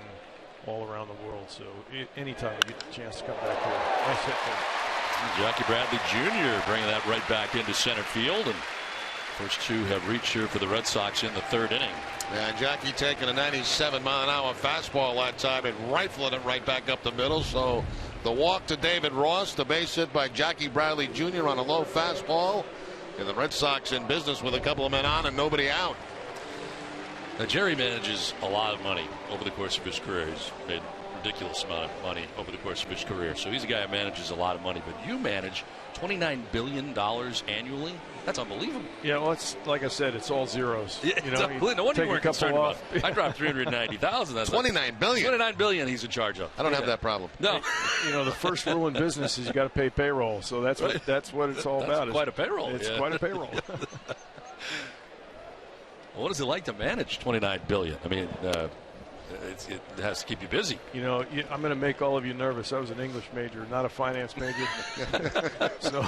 all around the world. So anytime I get the chance to come back here, nice hit there. Jackie Bradley Jr. bringing that right back into center field, and first two have reached here for the Red Sox in the third inning. And Jackie taking a 97-mile-an-hour fastball that time and rifling it right back up the middle. So the walk to David Ross, the base hit by Jackie Bradley Jr. on a low fastball. And the Red Sox in business with a couple of men on and nobody out. Now, Jerry manages a lot of money over the course of his career. He's made a ridiculous amount of money over the course of his career. So he's a guy who manages a lot of money. But you manage $29 billion annually. That's unbelievable. Yeah, well, it's like I said, it's all zeros. Yeah, you know, no wonder you weren't concerned about it. I dropped $390,000. That's $29 billion. $29 billion he's in charge of. I don't have that problem. No. You know, the first rule in business is you got to pay payroll. So that's what it's all about. Quite a payroll. It's quite a payroll. What is it like to manage $29 billion? I mean, it has to keep you busy. You know, I'm going to make all of you nervous. I was an English major, not a finance major. So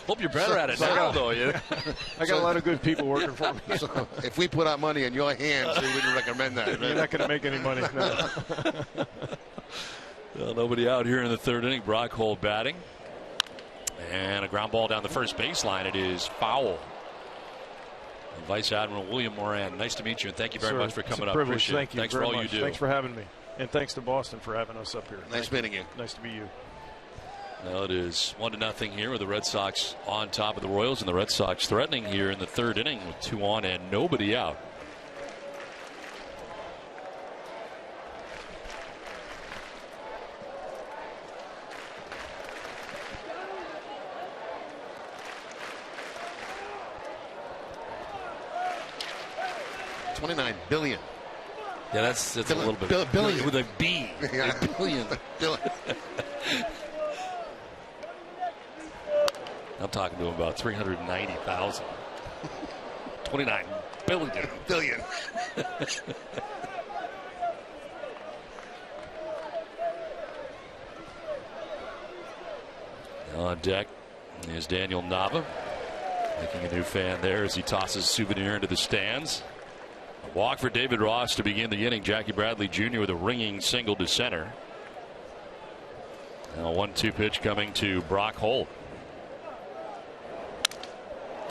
hope you're better at it now, though. I got a lot of good people working for me. So if we put our money in your hands, we wouldn't recommend that. You're not going to make any money. No. Well, nobody out here in the third inning. Brock Holt batting. And a ground ball down the first baseline. It is foul. Vice Admiral William Moran, nice to meet you, and thank you very much for coming up. Appreciate Thank it. you. Thanks for all you do. Thanks for having me, and thanks to Boston for having us up here. Nice meeting you. Nice to meet you. Well, it is 1-0 here with the Red Sox on top of the Royals, and the Red Sox threatening here in the third inning with 2 on and nobody out. $29 billion. Yeah, that's a little bit. Billion. With a B. Yeah. A billion. I'm talking to him about 390,000. 29 billion. Billion. On deck is Daniel Nava, making a new fan there as he tosses Souvenir into the stands. A walk for David Ross to begin the inning. Jackie Bradley Jr. with a ringing single to center. Now 1-2 pitch coming to Brock Holt.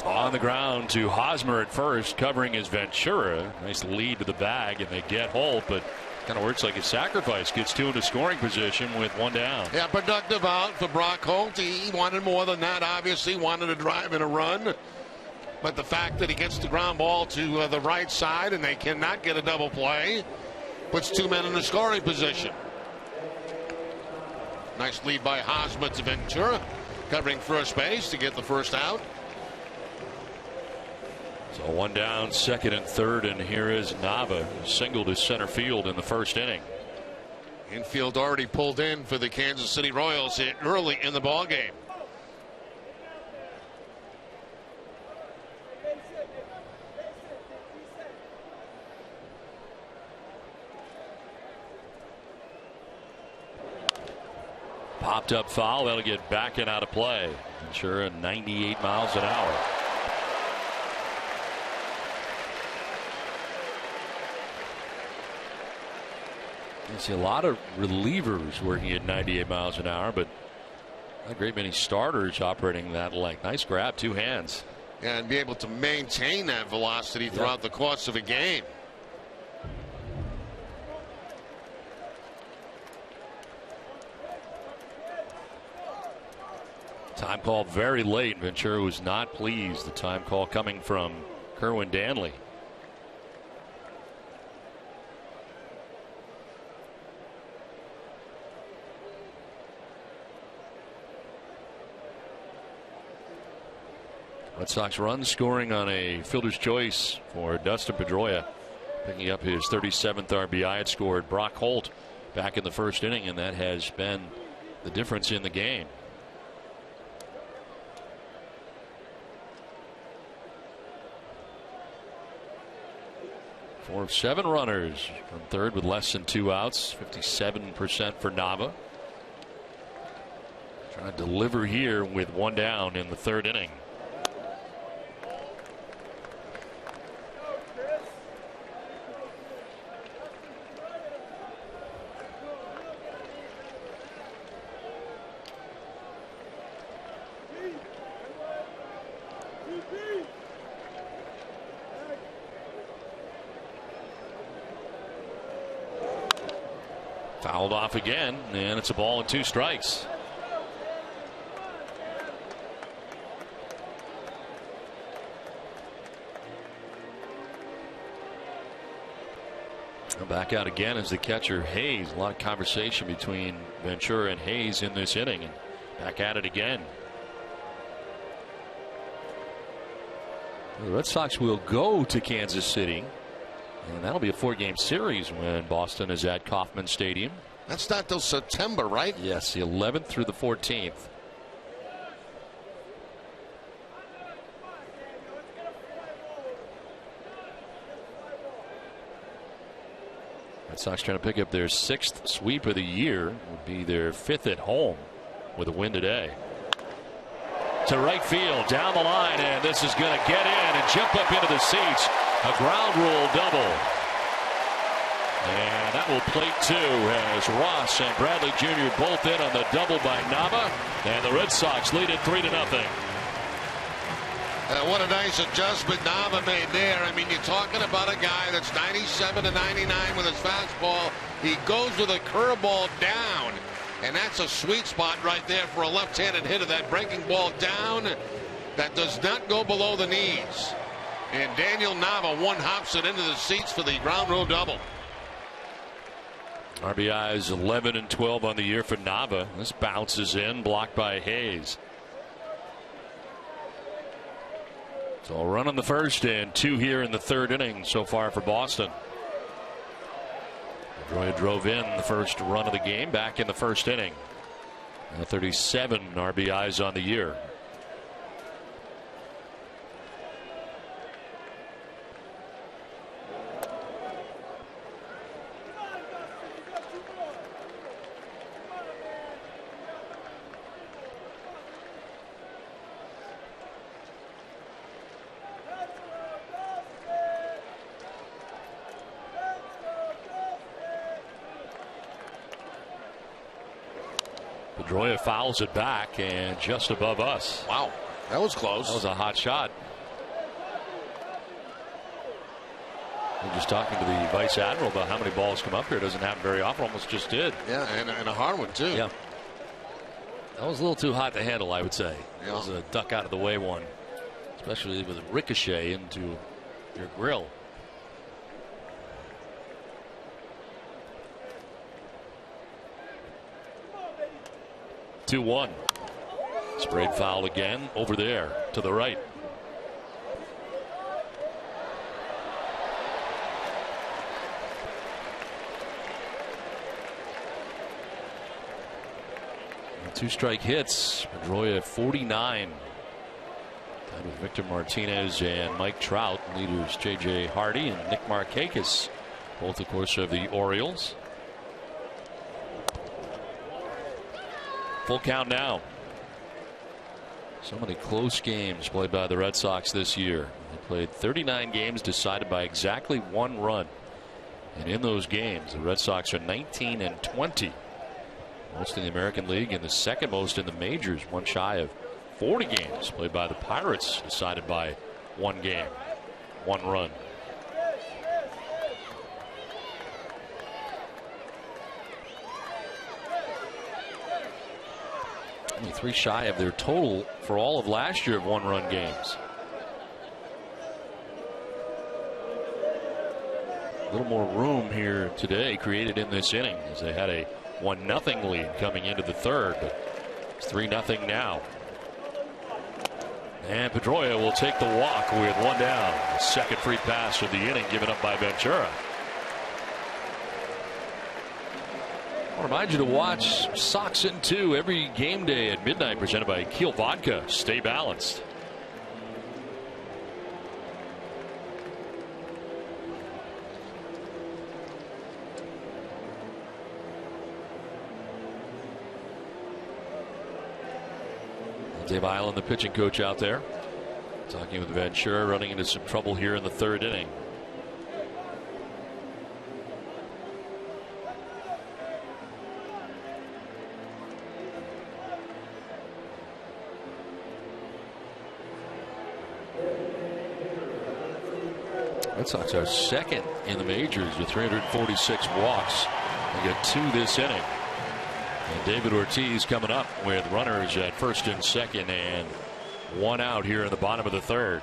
On the ground to Hosmer at first, covering his Ventura. Nice lead to the bag, and they get Holt, but kind of works like a sacrifice. Gets 2 into scoring position with 1 down. Yeah, productive out for Brock Holt. He wanted more than that, obviously. Wanted to drive in a run. But the fact that he gets the ground ball to the right side and they cannot get a double play puts 2 men in the scoring position. Nice lead by Hosmer to Ventura, covering first base to get the first out. So 1 down, second and third, and here is Nava, single to center field in the first inning. Infield already pulled in for the Kansas City Royals early in the ballgame. Popped up foul. That'll get back and out of play. Sure, 98 miles an hour. You see a lot of relievers working at 98 miles an hour, but not a great many starters operating that like. Nice grab, 2 hands. And be able to maintain that velocity throughout the course of a game. Time call very late. Ventura was not pleased. The time call coming from Kerwin Danley. Red Sox run scoring on a fielder's choice for Dustin Pedroia, picking up his 37th RBI. It scored Brock Holt back in the first inning, and that has been the difference in the game. Four of 7 runners from third with less than 2 outs. 57% for Nava. Trying to deliver here with 1 down in the third inning. Fouled off again, and it's a ball and 2 strikes. Back out again as the catcher Hayes. A lot of conversation between Ventura and Hayes in this inning, and back at it again. The Red Sox will go to Kansas City, and that'll be a 4-game series when Boston is at Kauffman Stadium. That's not till September, right? Yes, the 11th through the 14th. Red Sox trying to pick up their 6th sweep of the year. Would be their 5th at home with a win today. To right field, down the line, and this is going to get in and jump up into the seats. A ground rule double. And that will plate 2 as Ross and Bradley Jr. both in on the double by Nava. And the Red Sox lead it 3-0. What a nice adjustment Nava made there. I mean, you're talking about a guy that's 97 to 99 with his fastball. He goes with a curveball down. And that's a sweet spot right there for a left-handed hitter. That breaking ball down, that does not go below the knees. And Daniel Nava one-hops it into the seats for the ground rule double. RBIs 11 and 12 on the year for Nava. This bounces in, blocked by Hayes. So a run in the first and 2 here in the third inning so far for Boston. Pedroia drove in the first run of the game back in the first inning. Now 37 RBIs on the year. Pedroia fouls it back and just above us. Wow, that was close. That was a hot shot. We're just talking to the Vice Admiral about how many balls come up here. It doesn't happen very often. Almost just did. Yeah, and a hard one, too. Yeah. That was a little too hot to handle, I would say. Yeah. It was a duck out of the way one, especially with a ricochet into your grill. Two-one. Sprayed foul again over there to the right. And 2 strike hits. Pedroia 49. Tied with Victor Martinez and Mike Trout. Leaders J.J. Hardy and Nick Markakis. Both, of course, of the Orioles. Full count now. So many close games played by the Red Sox this year. They played 39 games decided by exactly 1 run. And in those games, the Red Sox are 19 and 20. Most in the American League and the second most in the majors. 1 shy of 40 games played by the Pirates decided by 1 game, 1 run. 3 shy of their total for all of last year of 1-run games. A little more room here today created in this inning as they had a 1-0 lead coming into the third, but it's 3-0 now. And Pedroia will take the walk with 1 down. The second free pass of the inning given up by Ventura. I remind you to watch Sox in 2 every game day at midnight, presented by Kiel Vodka. Stay balanced. Dave Island, the pitching coach, out there talking with Ventura, running into some trouble here in the third inning. Red Sox are second in the majors with 346 walks. They get 2 this inning. And David Ortiz coming up with runners at first and second and 1 out here in the bottom of the third.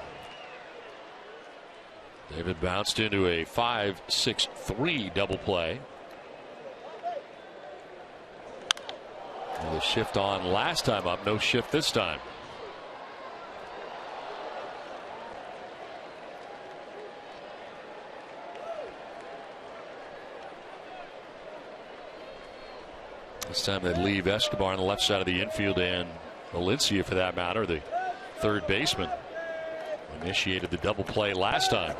David bounced into a 5-6-3 double play. Well, the shift on last time up, no shift this time. This time they leave Escobar on the left side of the infield, and Valencia, for that matter, the third baseman, initiated the double play last time.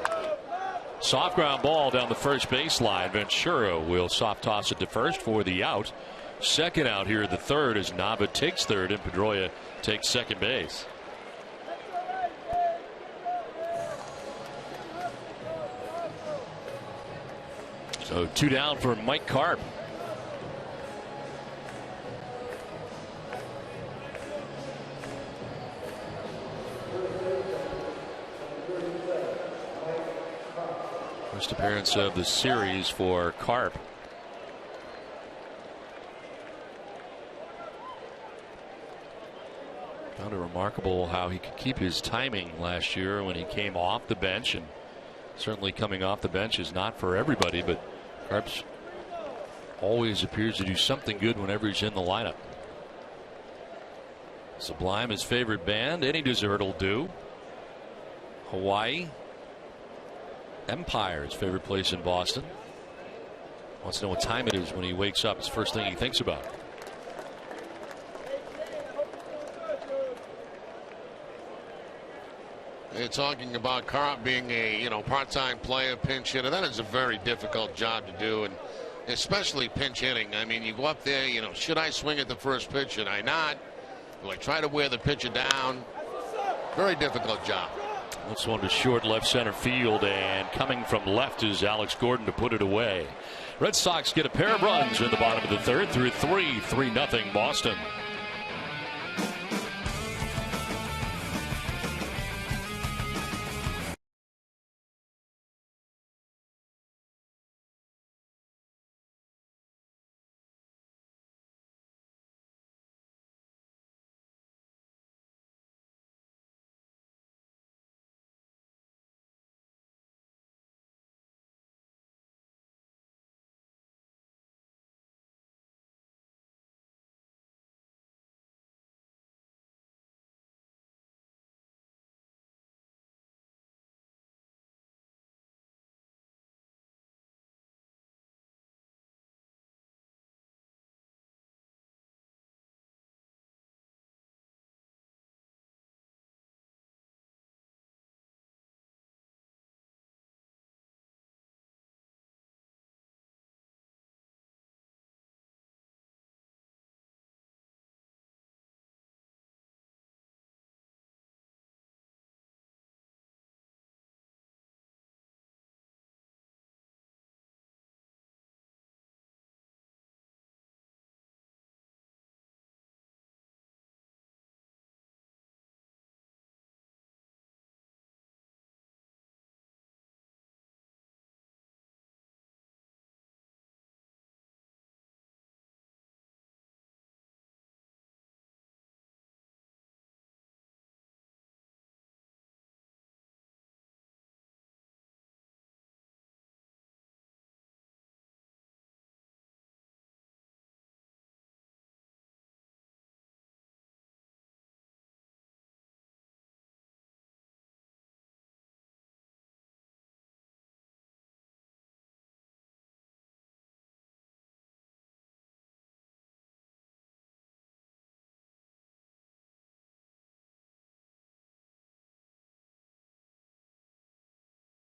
Soft ground ball down the first baseline. Ventura will soft toss it to first for the out. Second out here at the third as Nava takes third and Pedroia takes second base. So 2 down for Mike Karp. First appearance of the series for Karp. Remarkable how he could keep his timing last year when he came off the bench, and certainly coming off the bench is not for everybody, but Carps always appears to do something good whenever he's in the lineup. Sublime, his favorite band. Any dessert will do. Hawaii. Empire, his favorite place in Boston. Wants to know what time it is when he wakes up. It's the first thing he thinks about. They're talking about Carp being a part-time player, pinch hitter. That is a very difficult job to do, and especially pinch hitting. I mean, you go up there, should I swing at the first pitch? Should I not? Do I try to wear the pitcher down? Very difficult job. This one to short left center field, and coming from left is Alex Gordon to put it away. Red Sox get a pair of runs in the bottom of the third through 3-0 Boston.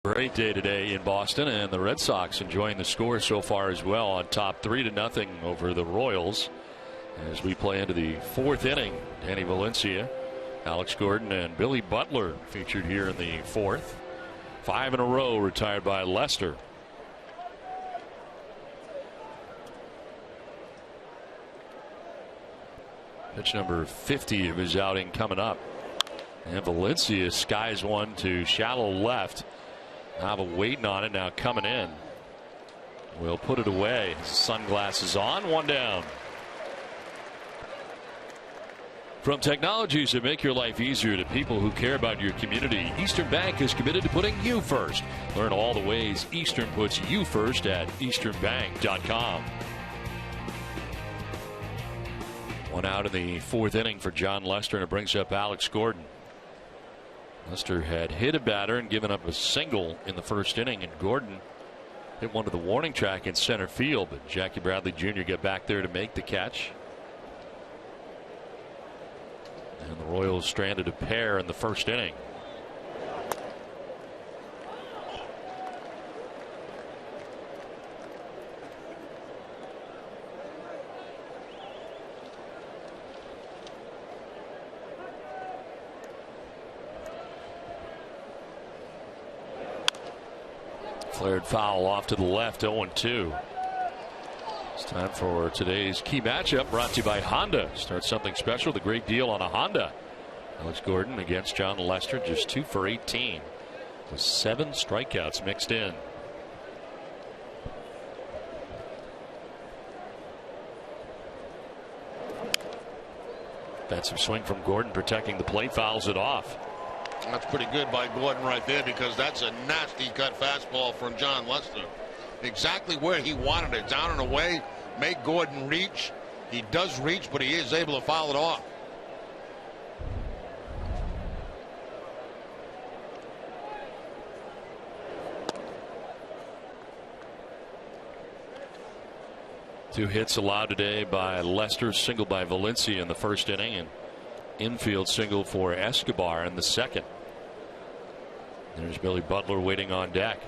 Great day today in Boston, and the Red Sox enjoying the score so far as well, on top 3-0 over the Royals as we play into the fourth inning. Danny Valencia, Alex Gordon, and Billy Butler featured here in the fourth. 5 in a row retired by Lester. Pitch number 50 of his outing coming up, and Valencia skies one to shallow left. Nava waiting on it, now coming in. Will put it away. Sunglasses on, one down. From technologies that make your life easier to people who care about your community, Eastern Bank is committed to putting you first. Learn all the ways Eastern puts you first at easternbank.com. One out in the fourth inning for John Lester, and it brings up Alex Gordon. Lester had hit a batter and given up a single in the first inning, and Gordon hit one to the warning track in center field, but Jackie Bradley Jr. got back there to make the catch. And the Royals stranded a pair in the first inning. Flared foul off to the left, 0-2. It's time for today's key matchup, brought to you by Honda. Start something special, the great deal on a Honda. Alex Gordon against John Lester, just 2 for 18 with 7 strikeouts mixed in. Defensive swing from Gordon, protecting the plate, fouls it off. That's pretty good by Gordon right there, because that's a nasty cut fastball from John Lester. Exactly where he wanted it, down and away. Make Gordon reach. He does reach, but he is able to foul it off. Two hits allowed today by Lester, single by Valencia in the first inning, and infield single for Escobar in the second. There's Billy Butler waiting on deck.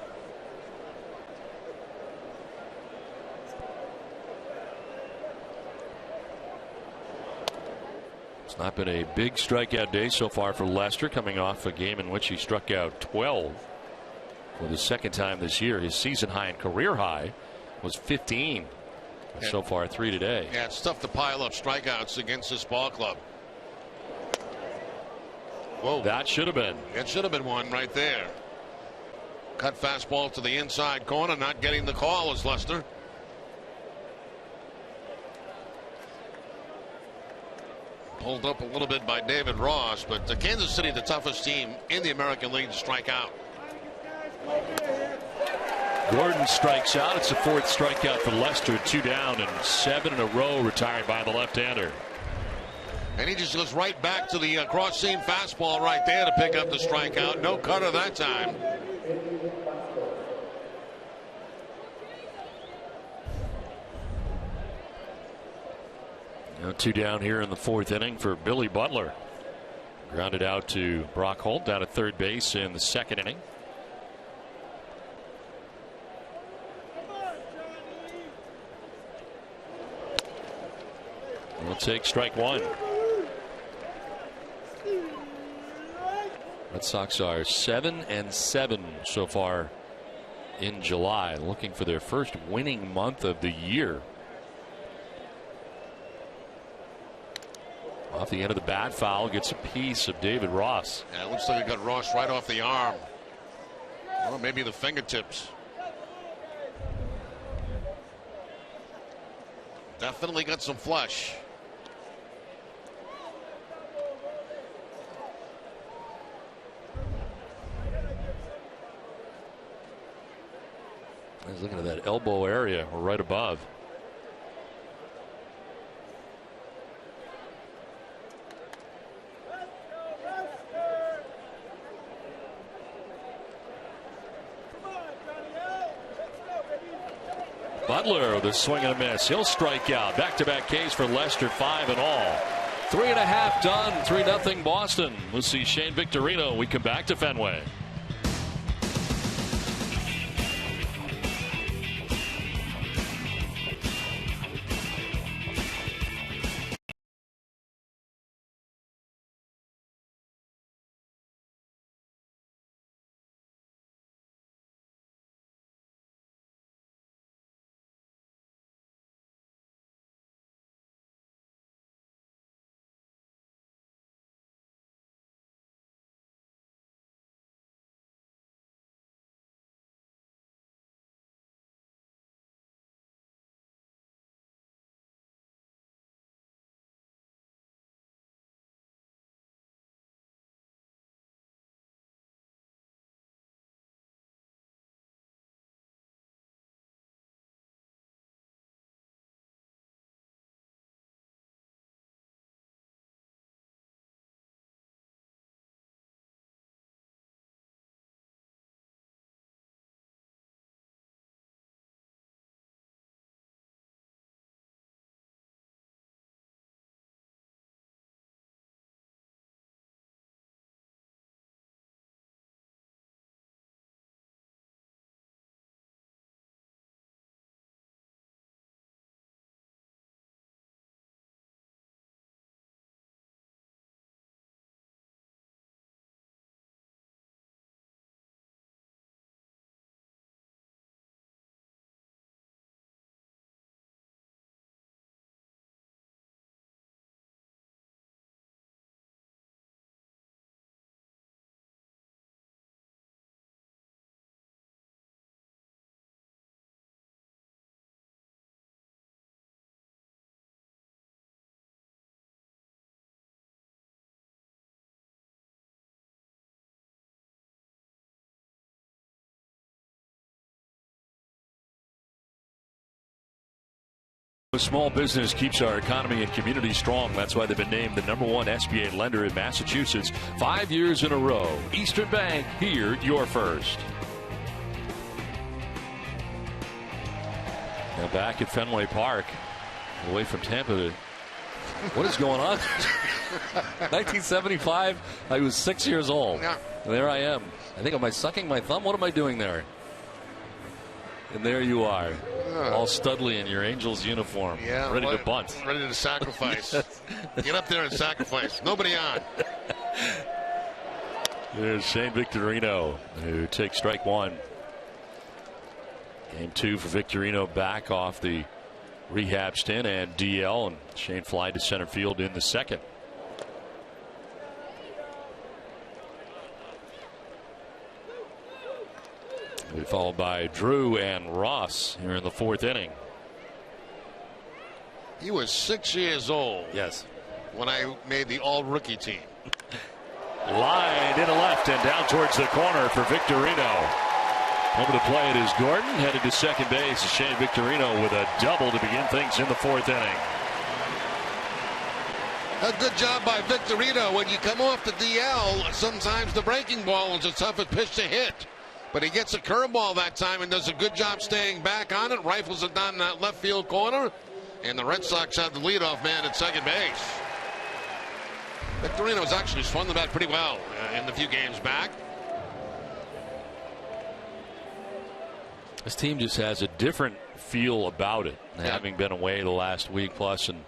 It's not been a big strikeout day so far for Lester, coming off a game in which he struck out 12 for the second time this year. His season high and career high was 15. So far, 3 today. Yeah, it's tough to pile up strikeouts against this ball club. Whoa. That should have been. It should have been one right there. Cut fastball to the inside corner, not getting the call as Lester. Pulled up a little bit by David Ross, but Kansas City, the toughest team in the American League to strike out. Gordon strikes out. It's the 4th strikeout for Lester. 2 down and 7 in a row retired by the left-hander. And he just goes right back to the cross-seam fastball right there to pick up the strikeout. No cutter that time. Now 2 down here in the 4th inning for Billy Butler. Grounded out to Brock Holt down at third base in the 2nd inning. We'll take strike 1. Red Sox are 7-7 so far in July, looking for their first winning month of the year. Off the end of the bat, foul gets a piece of David Ross. Yeah, it looks like it got Ross right off the arm. Or maybe the fingertips. Definitely got some flush. I was looking at that elbow area right above. Butler with a swing and a miss. He'll strike out. Back-to-back Ks for Lester, 5 in all. 3.5 done. 3-0 Boston. We'll see Shane Victorino when we come back to Fenway. Small business keeps our economy and community strong. That's why they've been named the #1 SBA lender in Massachusetts 5 years in a row. Eastern Bank, here, you're first. Now back at Fenway Park, away from Tampa. What is going on? 1975, I was 6 years old. Yeah. There I am. I think, am I sucking my thumb? What am I doing there? And there you are, all studly in your Angels uniform, ready to bunt. Ready to sacrifice. Get up there and sacrifice. Nobody on. There's Shane Victorino, who takes strike one. Game 2 for Victorino, back off the rehab stint and DL, and Shane flied to center field in the second. Followed by Drew and Ross here in the 4th inning. He was 6 years old. Yes. When I made the all-rookie team. Line into left and down towards the corner for Victorino. Over to play it is Gordon, headed to second base. Shane Victorino with a double to begin things in the 4th inning. A good job by Victorino. When you come off the DL, sometimes the breaking ball is the toughest pitch to hit. But he gets a curveball that time and does a good job staying back on it. Rifles it down that left field corner. And the Red Sox have the leadoff man at second base. Victorino's actually swung the bat pretty well in the few games back. This team just has a different feel about it. Having been away the last week plus and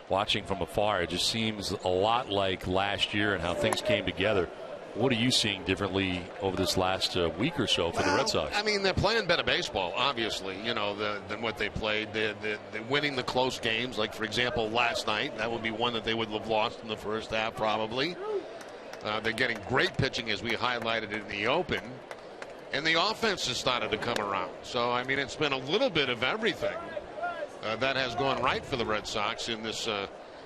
watching from afar, it just seems a lot like last year and how things came together. What are you seeing differently over this last week or so for the Red Sox? I mean, they're playing better baseball, obviously, than what they played. They're winning the close games. Like, for example, last night, that would be one that they would have lost in the first half, probably. They're getting great pitching, as we highlighted in the open. And the offense has started to come around. So, I mean, it's been a little bit of everything that has gone right for the Red Sox in this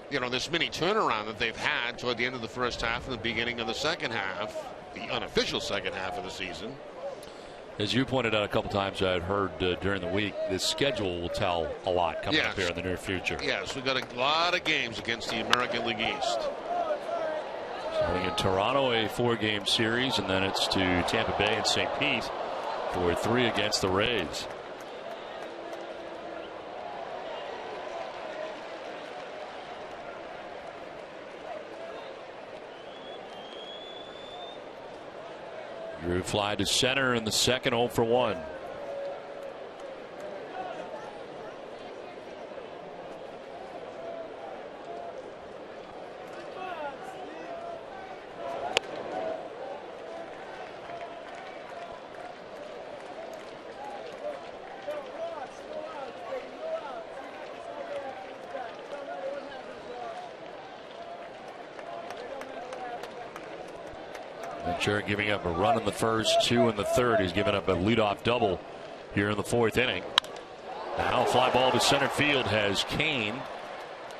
this mini turnaround that they've had toward the end of the first half and the beginning of the second half, the unofficial second half of the season. As you pointed out a couple times, I've heard during the week, the schedule will tell a lot coming up here in the near future. Yes, we've got a lot of games against the American League East. Starting in Toronto, a 4-game series, and then it's to Tampa Bay and St. Pete for 3 against the Rays. Drew fly to center in the second, 0 for 1. Ventura giving up a run in the first, 2 in the third. He's given up a leadoff double here in the 4th inning. Now fly ball to center field has Kane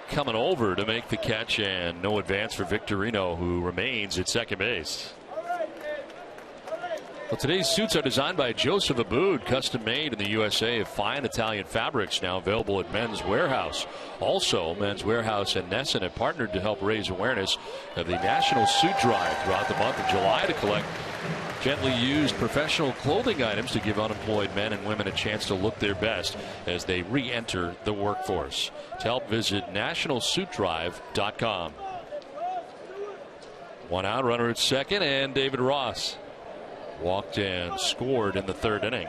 coming over to make the catch, and no advance for Victorino, who remains at second base. Well, today's suits are designed by Joseph Abood, custom made in the USA of fine Italian fabrics, now available at Men's Warehouse. Also, Men's Warehouse and Nesson have partnered to help raise awareness of the National Suit Drive throughout the month of July to collect gently used professional clothing items to give unemployed men and women a chance to look their best as they re-enter the workforce. To help, visit nationalsuitdrive.com. 1 out, runner at second, and David Ross walked and scored in the 3rd inning.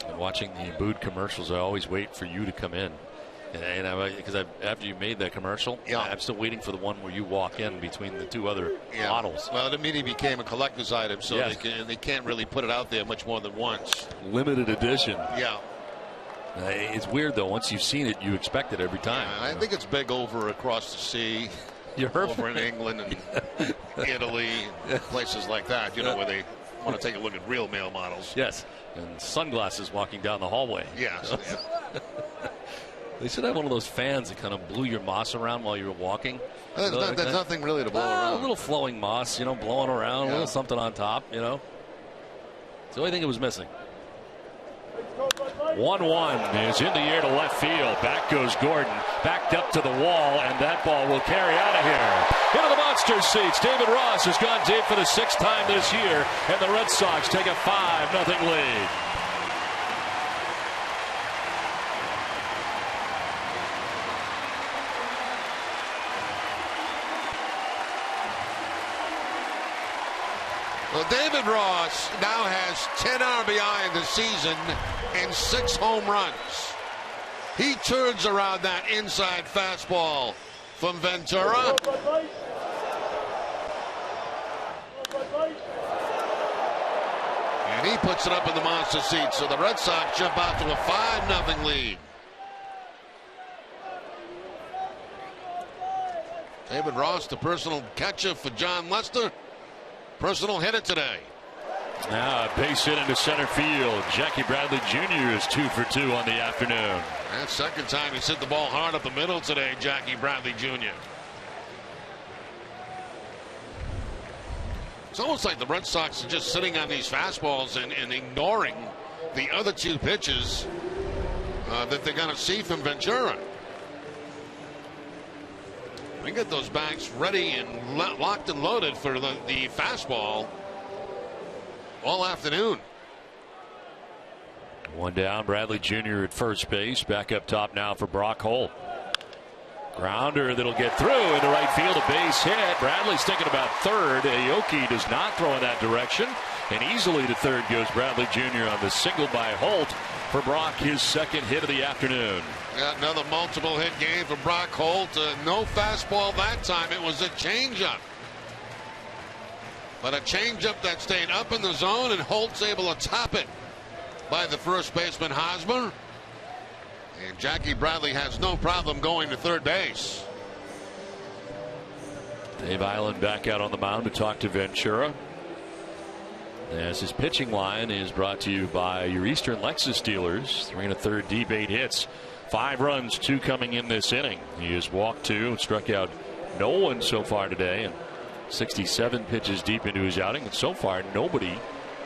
And watching the Abood commercials, I always wait for you to come in. And because after you made that commercial, I'm still waiting for the one where you walk in between the 2 other models. Well, it immediately became a collector's item, so they can't really put it out there much more than once. Limited edition. Yeah. It's weird, though. Once you've seen it, you expect it every time. Yeah, I think it's big over across the sea. Over in England and Italy, places like that, where they want to take a look at real male models. Yes, and sunglasses walking down the hallway. Yes. They should have one of those fans that kind of blew your moss around while you were walking. There's nothing really to blow around. A little flowing moss, blowing around, a little something on top, It's the only thing it was missing. 1-1 is in the air to left field. Back goes Gordon. Backed up to the wall, and that ball will carry out of here. Into the monster seats. David Ross has gone deep for the 6th time this year, and the Red Sox take a 5-0 lead. Well, David Ross now has 10 RBI in the season and 6 home runs. He turns around that inside fastball from Ventura. And he puts it up in the monster seat, so the Red Sox jump out to a 5-0 lead. David Ross, the personal catcher for John Lester. Personal hitter today. Now a base hit into center field. Jackie Bradley Jr. is 2 for 2 on the afternoon. That's second time he's hit the ball hard up the middle today, Jackie Bradley Jr. It's almost like the Red Sox are just sitting on these fastballs and ignoring the other 2 pitches that they're going to see from Ventura. They get those backs ready and locked and loaded for the fastball all afternoon. 1 down. Bradley Jr. at first base. Back up top now for Brock Holt. Grounder that'll get through into right field. A base hit. Bradley's thinking about third. Aoki does not throw in that direction. And easily to third goes Bradley Jr. on the single by Holt for Brock, his 2nd hit of the afternoon. Got another multiple hit game for Brock Holt. No fastball that time. It was a changeup. But a changeup that stayed up in the zone, and Holt's able to top it by the first baseman Hosmer. And Jackie Bradley has no problem going to third base. Dave Island back out on the mound to talk to Ventura. As his pitching line is brought to you by your Eastern Lexus dealers. 3 1/3 deep, 8 hits. 5 runs, 2 coming in this inning. He has walked 2 and struck out no one so far today, and 67 pitches deep into his outing, and so far nobody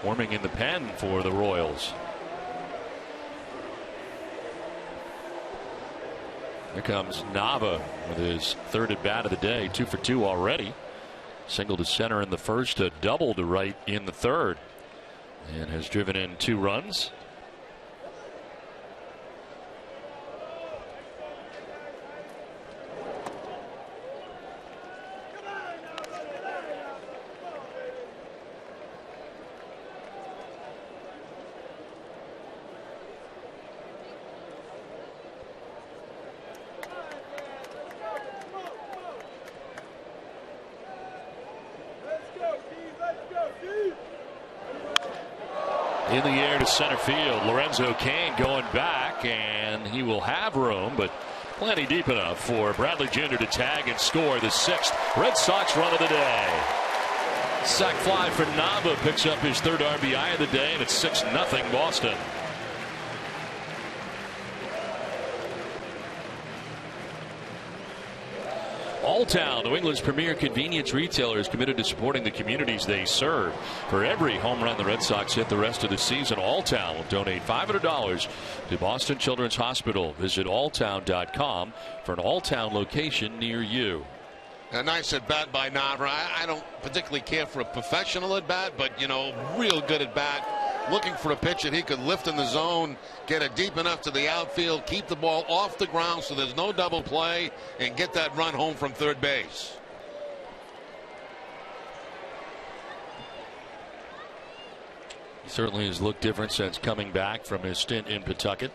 warming in the pen for the Royals. Here comes Nava with his 3rd at bat of the day. 2 for 2 already. Single to center in the first, a double to right in the third, and has driven in 2 runs. In the air to center field. Lorenzo Cain going back, and he will have room, but plenty deep enough for Bradley Jr. to tag and score the 6th Red Sox run of the day. Sac fly for Nava picks up his 3rd RBI of the day, and it's 6-0 Boston. Alltown, New England's premier convenience retailer, is committed to supporting the communities they serve. For every home run the Red Sox hit the rest of the season, Alltown will donate $500 to Boston Children's Hospital. Visit alltown.com for an Alltown location near you. A nice at bat by Nava. I don't particularly care for a professional at bat, but real good at bat. Looking for a pitch that he could lift in the zone, get it deep enough to the outfield, keep the ball off the ground so there's no double play, and get that run home from third base. He certainly has looked different since coming back from his stint in Pawtucket,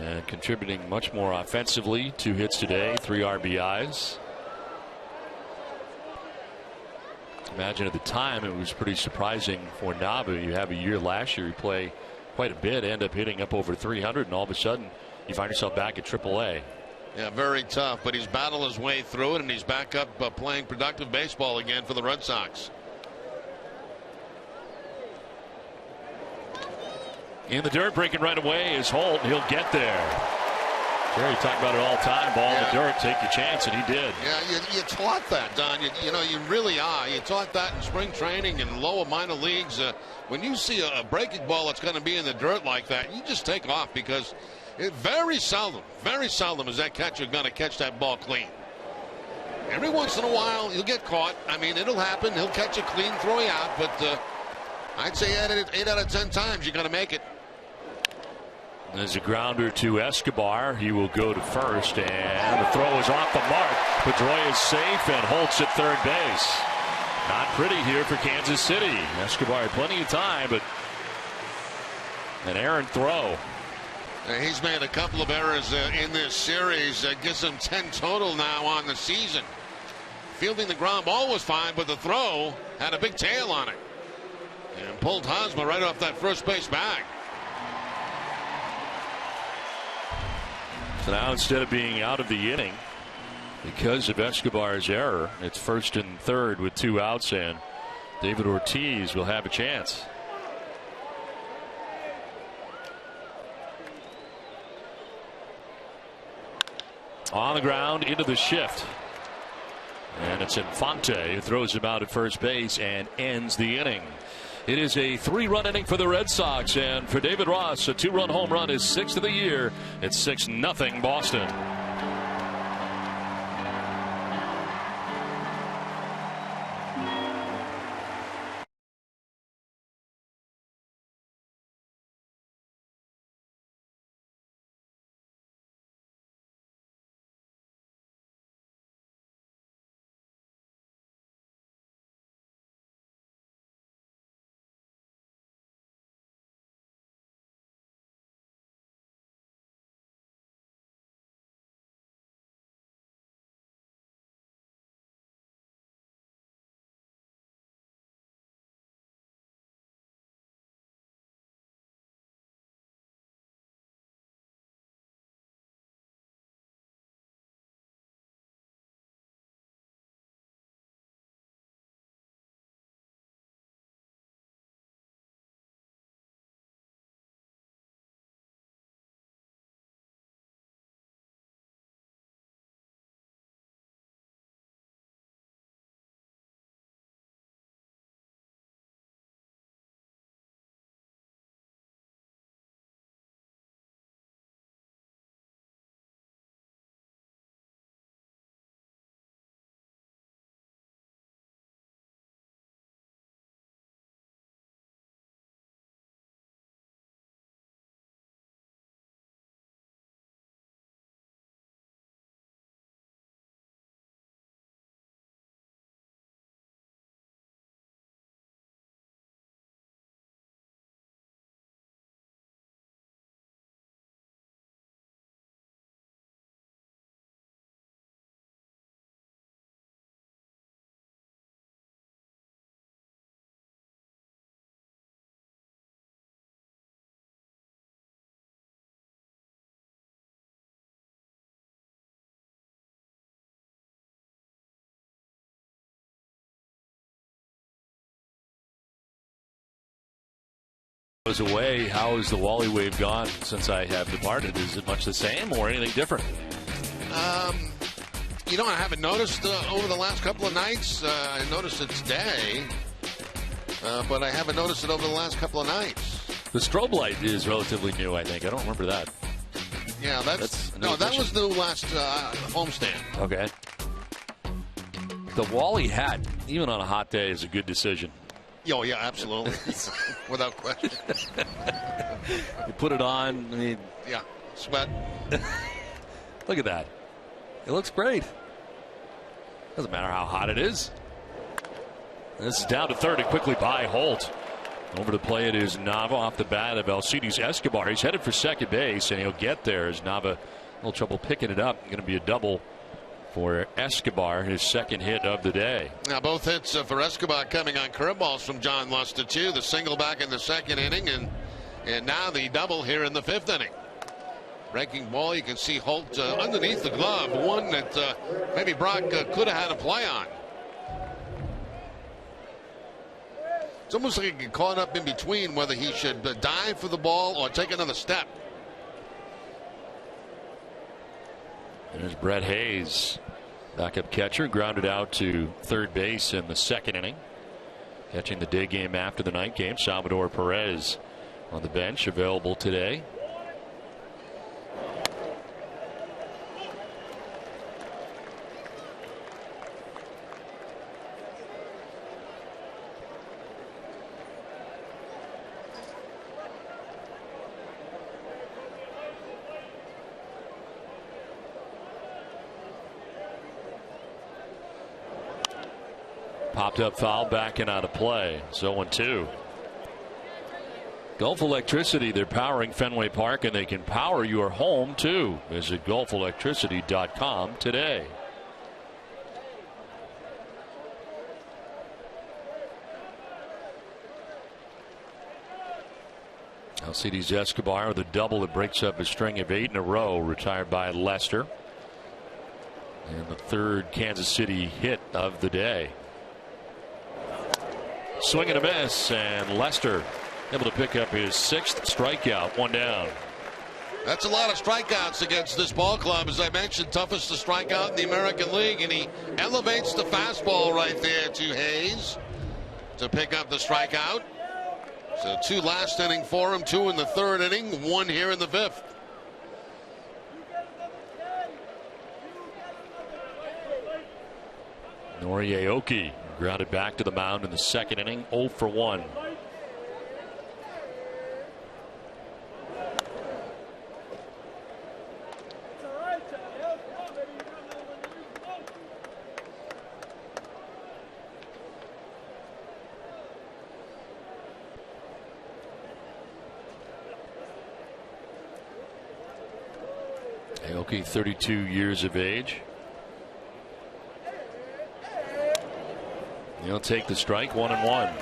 and contributing much more offensively. 2 hits today, 3 RBIs. Imagine at the time it was pretty surprising for Nava. You have a year last year, you play quite a bit, end up hitting up over 300, and all of a sudden you find yourself back at AAA. Yeah, very tough, but he's battled his way through it, and he's back up playing productive baseball again for the Red Sox. In the dirt, breaking right away is Holt. He'll get there. Jerry talked about it all the time. Ball in the dirt, take your chance, and he did. Yeah, you taught that, Don. You know, you really are. You taught that in spring training and lower minor leagues. When you see a breaking ball that's going to be in the dirt like that, you just take off, because very seldom is that catcher going to catch that ball clean. Every once in a while, he'll get caught. I mean, it'll happen. He'll catch it clean, throw you out. But I'd say 8 out of 10 times you're going to make it. There's a grounder to Escobar. He will go to first, and the throw is off the mark. Pedroia is safe, and Holtz at third base. Not pretty here for Kansas City. Escobar had plenty of time, but an errant throw. He's made a couple of errors in this series. Gives him 10 total now on the season. Fielding the ground ball was fine, but the throw had a big tail on it and pulled Hosmer right off that first base bag. So now, instead of being out of the inning because of Escobar's error, it's first and third with 2 outs, and David Ortiz will have a chance. On the ground into the shift, and it's Infante who throws him out at first base and ends the inning. It is a 3-run inning for the Red Sox, and for David Ross, a 2-run home run, his 6th of the year. It's 6-0 Boston. Away. How has the Wally wave gone since I have departed? Is it much the same or anything different? You know, I haven't noticed over the last couple of nights. I noticed it today, but I haven't noticed it over the last couple of nights. The strobe light is relatively new, I think. I don't remember that. Yeah, that was the last homestand. Okay. The Wally hat, even on a hot day, is a good decision. Oh, yeah, absolutely. Without question. You put it on, I mean... Yeah, sweat. Look at that. It looks great. Doesn't matter how hot it is. This is down to third and quickly by Holt. Over to play it is Nava off the bat of Alcides Escobar. He's headed for second base, and he'll get there as Nava, a little trouble picking it up. Going to be a double for Escobar, his second hit of the day. Now both hits for Escobar coming on curveballs from John Luster too. The single back in the second inning, and now the double here in the 5th inning. Breaking ball, you can see Holt underneath the glove, one that maybe Brock could have had a play on. It's almost like he get caught up in between whether he should dive for the ball or take another step. There's Brett Hayes, backup catcher, grounded out to third base in the second inning. Catching the day game after the night game. Salvador Perez on the bench, available today. Popped up foul, back and out of play. 0-2. Gulf Electricity, they're powering Fenway Park, and they can power your home too. Visit gulfelectricity.com today. Alcides Escobar with a double that breaks up a string of 8 in a row, retired by Lester. And the third Kansas City hit of the day. Swing and a miss, and Lester able to pick up his 6th strikeout. 1 down. That's a lot of strikeouts against this ball club. As I mentioned, toughest to strike out in the American League, and he elevates the fastball right there to Hayes to pick up the strikeout. So 2 last inning for him, 2 in the 3rd inning, 1 here in the 5th. Norioki grounded back to the mound in the 2nd inning, 0 for 1. Aoki, 32 years of age. He'll take the strike. 1-1.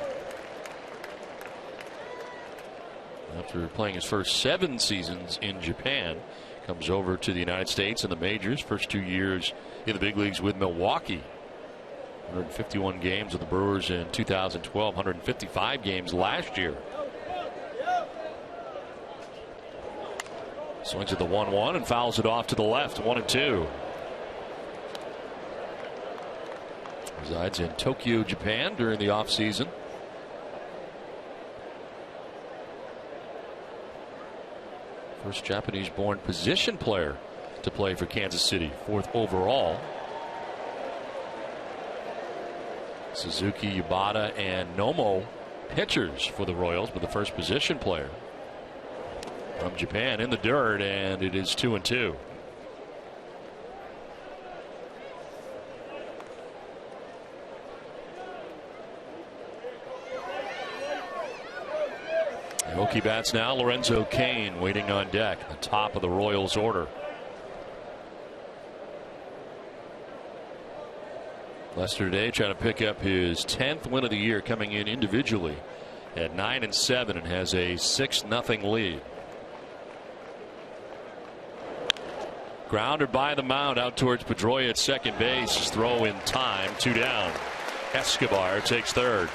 After playing his first 7 seasons in Japan, comes over to the United States in the majors. First 2 years in the big leagues with Milwaukee. 151 games with the Brewers in 2012. 155 games last year. Swings at the 1-1 and fouls it off to the left. 1-2. Resides in Tokyo, Japan during the offseason. First Japanese-born position player to play for Kansas City, 4th overall. Suzuki, Yubata, and Nomo pitchers for the Royals, but the first position player from Japan in the dirt, and it is 2-2. Aoki bats now. Lorenzo Cain waiting on deck, the top of the Royals order. Lester today trying to pick up his 10th win of the year, coming in individually at 9-7 and has a 6-0 lead. Grounded by the mound out towards Pedroia at second base. His throw in time. 2 down. Escobar takes third.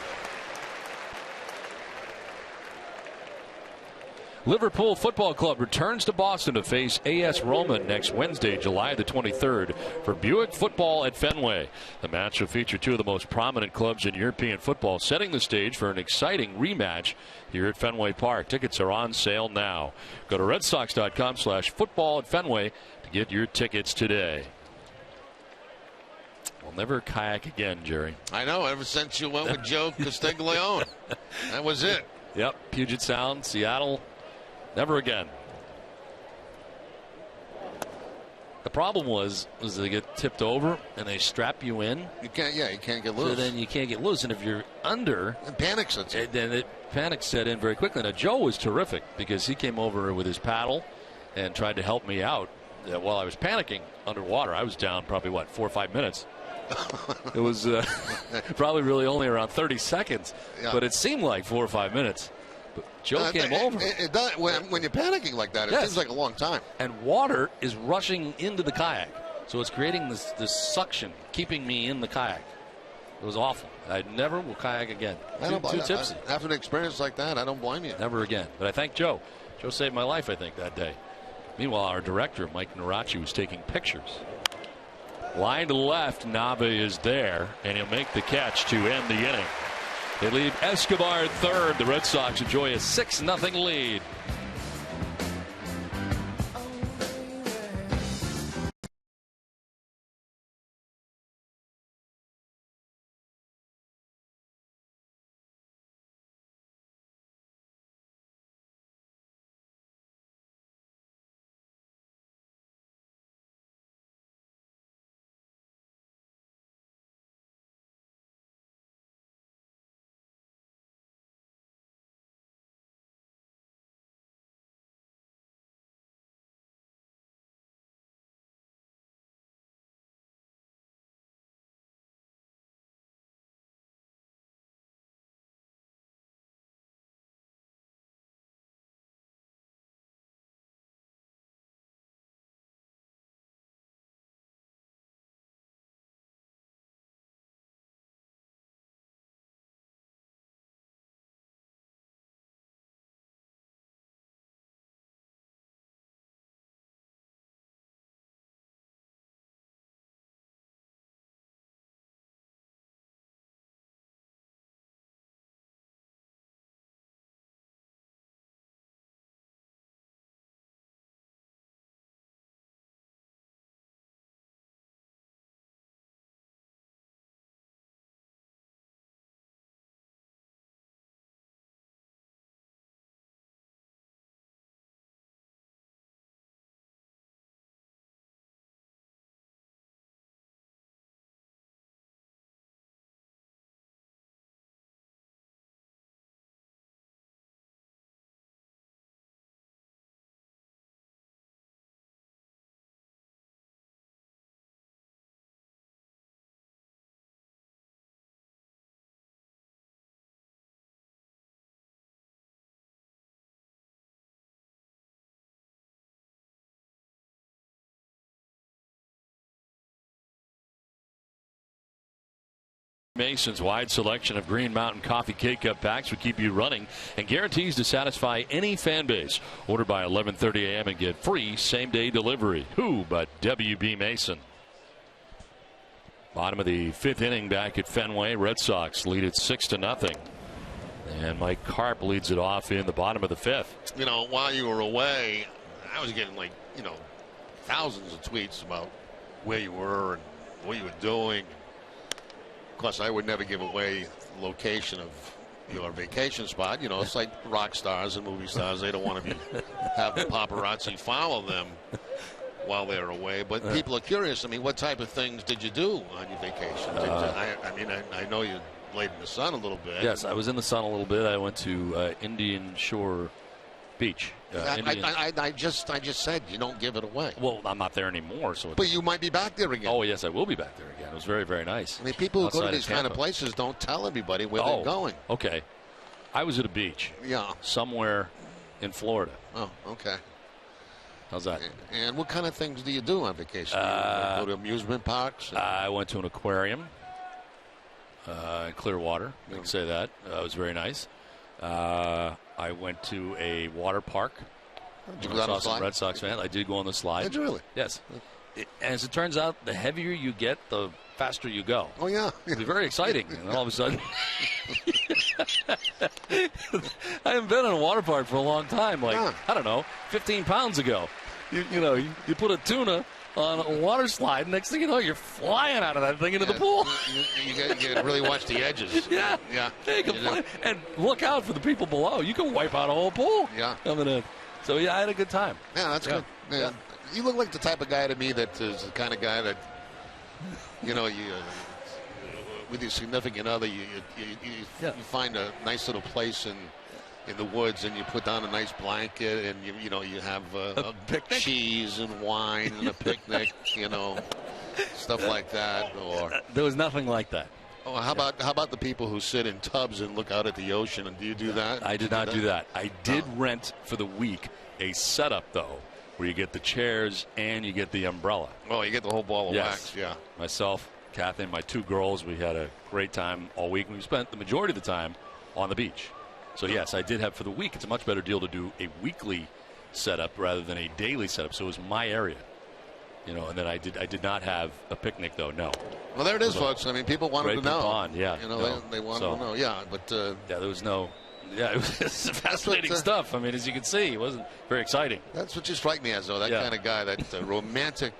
Liverpool Football Club returns to Boston to face AS Roma next Wednesday, July the 23rd, for Buick football at Fenway. The match will feature 2 of the most prominent clubs in European football, setting the stage for an exciting rematch here at Fenway Park. Tickets are on sale now. Go to redsox.com/football at Fenway to get your tickets today. We'll never kayak again, Jerry. I know, ever since you went with Joe Castiglione. That was it. Yep, Puget Sound, Seattle. Never again. The problem was they get tipped over and they strap you in. You can't get loose. So then you can't get loose, and if you're under, and panic sets in. Then panic set in very quickly. Now Joe was terrific because he came over with his paddle and tried to help me out while I was panicking underwater. I was down probably 4 or 5 minutes. It was probably really only around 30 seconds, but it seemed like 4 or 5 minutes. But Joe came over. It does, when you're panicking like that, it seems like a long time. And water is rushing into the kayak. So it's creating this suction, keeping me in the kayak. It was awful. I never will kayak again. Too tipsy. After an experience like that, I don't blame you. Never again. But I thank Joe. Joe saved my life, I think, that day. Meanwhile, our director, Mike Narachi, was taking pictures. Line to left, Nava is there, and he'll make the catch to end the inning. They leave Escobar at third. The Red Sox enjoy a 6-0 lead. Mason's wide selection of Green Mountain Coffee K-Cup packs would keep you running and guarantees to satisfy any fan base. Order by 11:30 a.m. and get free same-day delivery. Who but W.B. Mason? Bottom of the 5th inning back at Fenway. Red Sox lead it 6-0. And Mike Carp leads it off in the bottom of the 5th. You know, while you were away, I was getting thousands of tweets about where you were and what you were doing. Of course, I would never give away the location of your vacation spot. You know, it's like rock stars and movie stars. They don't want to have the paparazzi follow them while they're away. But people are curious. I mean, what type of things did you do on your vacation? I know you laid in the sun a little bit. Yes, I was in the sun a little bit. I went to Indian Shore Beach. I just said you don't give it away. Well, I'm not there anymore. But you might be back there again. Oh, yes, I will be back there again. It was very, very nice. I mean, people who go to these kind of places don't tell everybody where they're going. Okay. I was at a beach. Yeah. Somewhere in Florida. Oh, okay. How's that? And what kind of things do you do on vacation? Do you go to amusement parks? I went to an aquarium in Clearwater. I can say that. It was very nice. I went to a water park. Did you go on the slide? Red Sox fan. I did go on the slide. Did you really? Yes. As it turns out, the heavier you get, the faster you go. Oh, yeah. It's very exciting. And all of a sudden, I haven't been in a water park for a long time. I don't know, 15 pounds ago. You put a tuna on a water slide. Next thing you know, you're flying out of that thing into the pool. You got to really watch the edges. Yeah. Hey, and look out for the people below. You can wipe out a whole pool. Yeah. Coming in. So, I had a good time. Yeah, that's good. Yeah. You look like the type of guy to me that is the kind of guy that, you with your significant other, you find a nice little place in the woods, and you put down a nice blanket, and you have a cheese and wine and a picnic, stuff like that. Or there was nothing like that. Oh, how about the people who sit in tubs and look out at the ocean? And do you do that? I did not do that. I did rent for the week a setup though, where you get the chairs and you get the umbrella. Oh, you get the whole ball of wax. Yeah. Myself, Kathy, and my 2 girls, we had a great time all week. We spent the majority of the time on the beach. So, yes, I did have for the week. It's a much better deal to do a weekly setup rather than a daily setup, so it was my area. You know, and then I did not have a picnic though. No. Well, there it is, folks. I mean, people wanted to know. Pond, yeah. You know, no. they wanted to know. Yeah, but yeah, there was no. Yeah, it was fascinating stuff. I mean, as you can see, it wasn't very exciting. That's what you strike me as, though. That kind of guy, that romantic.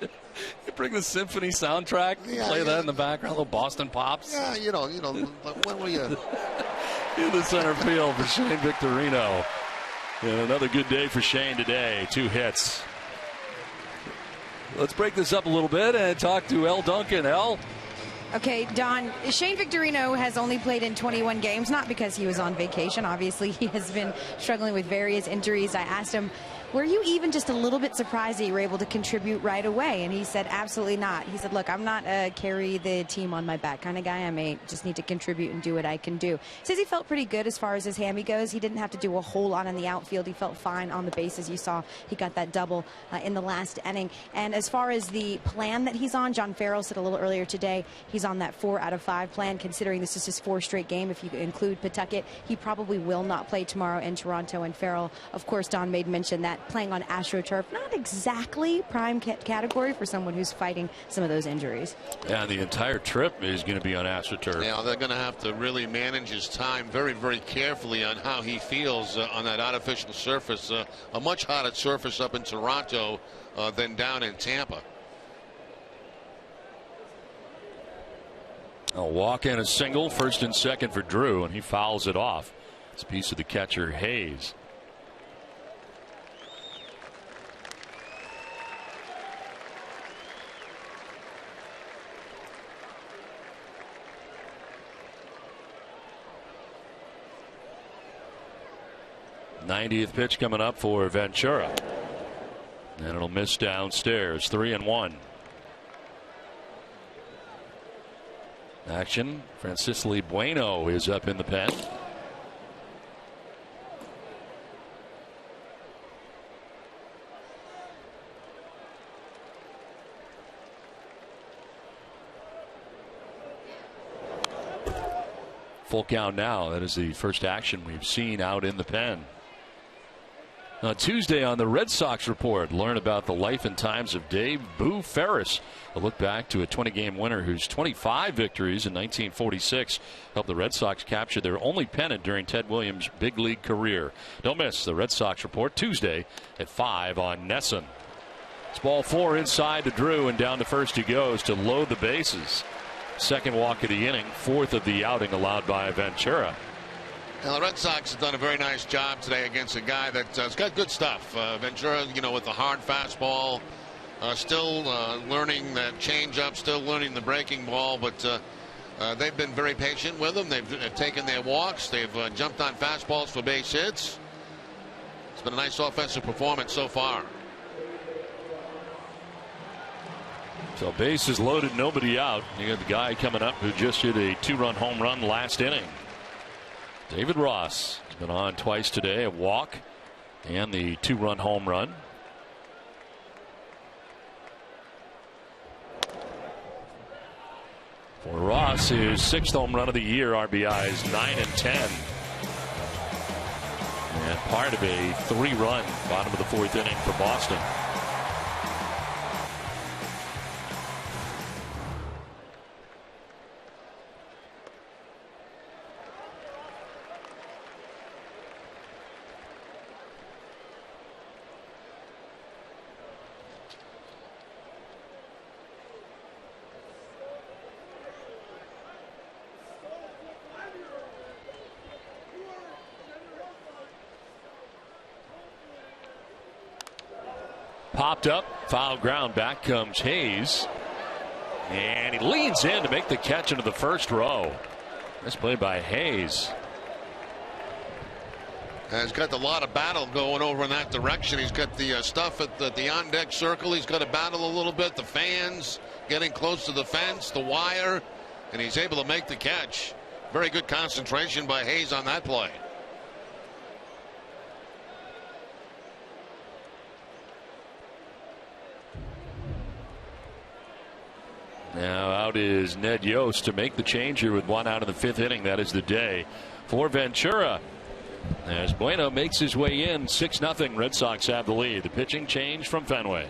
You bring the symphony soundtrack, play that in the background, little Boston Pops. Yeah, you know. When were you? In the center field for Shane Victorino. And another good day for Shane today. 2 hits. Let's break this up a little bit and talk to El Duncan. El? Okay, Don, Shane Victorino has only played in 21 games, not because he was on vacation. Obviously, he has been struggling with various injuries. I asked him, were you even just a little bit surprised that you were able to contribute right away? And he said, absolutely not. He said, look, I'm not a carry the team on my back kind of guy. I may just need to contribute and do what I can do. He says he felt pretty good as far as his hammy goes. He didn't have to do a whole lot on the outfield. He felt fine on the bases. You saw he got that double in the last inning. And as far as the plan that he's on, John Farrell said a little earlier today, he's on that 4 out of 5 plan, considering this is his 4th straight game. If you include Pawtucket, he probably will not play tomorrow in Toronto. And Farrell, of course, Don made mention that playing on AstroTurf, not exactly prime category for someone who's fighting some of those injuries. Yeah, the entire trip is going to be on AstroTurf. Yeah, they're going to have to really manage his time very, very carefully on how he feels on that artificial surface, a much hotter surface up in Toronto than down in Tampa. A walk and a single, first and second for Drew, and he fouls it off. It's a piece of the catcher, Hayes. '90th pitch coming up for Ventura. And it'll miss downstairs. 3-1. Action. Francisco Bueno is up in the pen. Full count now. That is the first action we've seen out in the pen. Tuesday on the Red Sox Report, learn about the life and times of Dave Boo Ferris. A look back to a 20-game winner whose 25 victories in 1946 helped the Red Sox capture their only pennant during Ted Williams' big league career. Don't miss the Red Sox Report Tuesday at 5 on NESN. It's ball 4 inside to Drew, and down to first he goes to load the bases. Second walk of the inning, 4th of the outing allowed by Ventura. Now, the Red Sox have done a very nice job today against a guy that's got good stuff. Ventura, with the hard fastball, still learning that changeup, still learning the breaking ball, but they've been very patient with him. They've taken their walks. They've jumped on fastballs for base hits. It's been a nice offensive performance so far. So bases loaded, nobody out. You got the guy coming up who just hit a 2-run home run last inning. David Ross has been on twice today, a walk and the 2-run home run. For Ross, his 6th home run of the year, RBIs 9 and 10. And part of a 3-run bottom of the 4th inning for Boston. Popped up, foul ground, back comes Hayes. And he leans in to make the catch into the first row. Nice play by Hayes. He's got a lot of battle going over in that direction. He's got the stuff at the on-deck circle. He's got to battle a little bit. The fans getting close to the fence, the wire, and he's able to make the catch. Very good concentration by Hayes on that play. Now out is Ned Yost to make the change here with 1 out in the 5th inning. That is the day for Ventura. as Bueno makes his way in. 6-0. Red Sox have the lead. The pitching change from Fenway.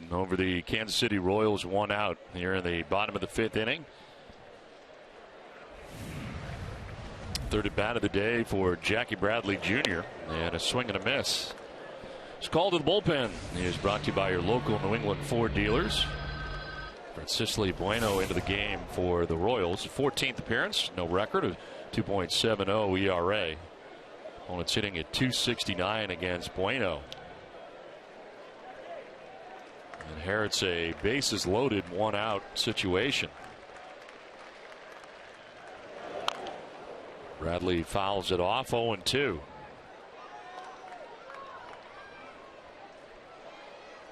Over the Kansas City Royals, 1 out here in the bottom of the 5th inning. Third at bat of the day for Jackie Bradley Jr. and a swing and a miss. It's called to the bullpen. He is brought to you by your local New England Ford dealers. Francisco Bueno into the game for the Royals. 14th appearance, no record, of 2.70 ERA. Opponent's hitting at .269 against Bueno. Inherits a bases loaded, 1 out situation. Bradley fouls it off, 0-2.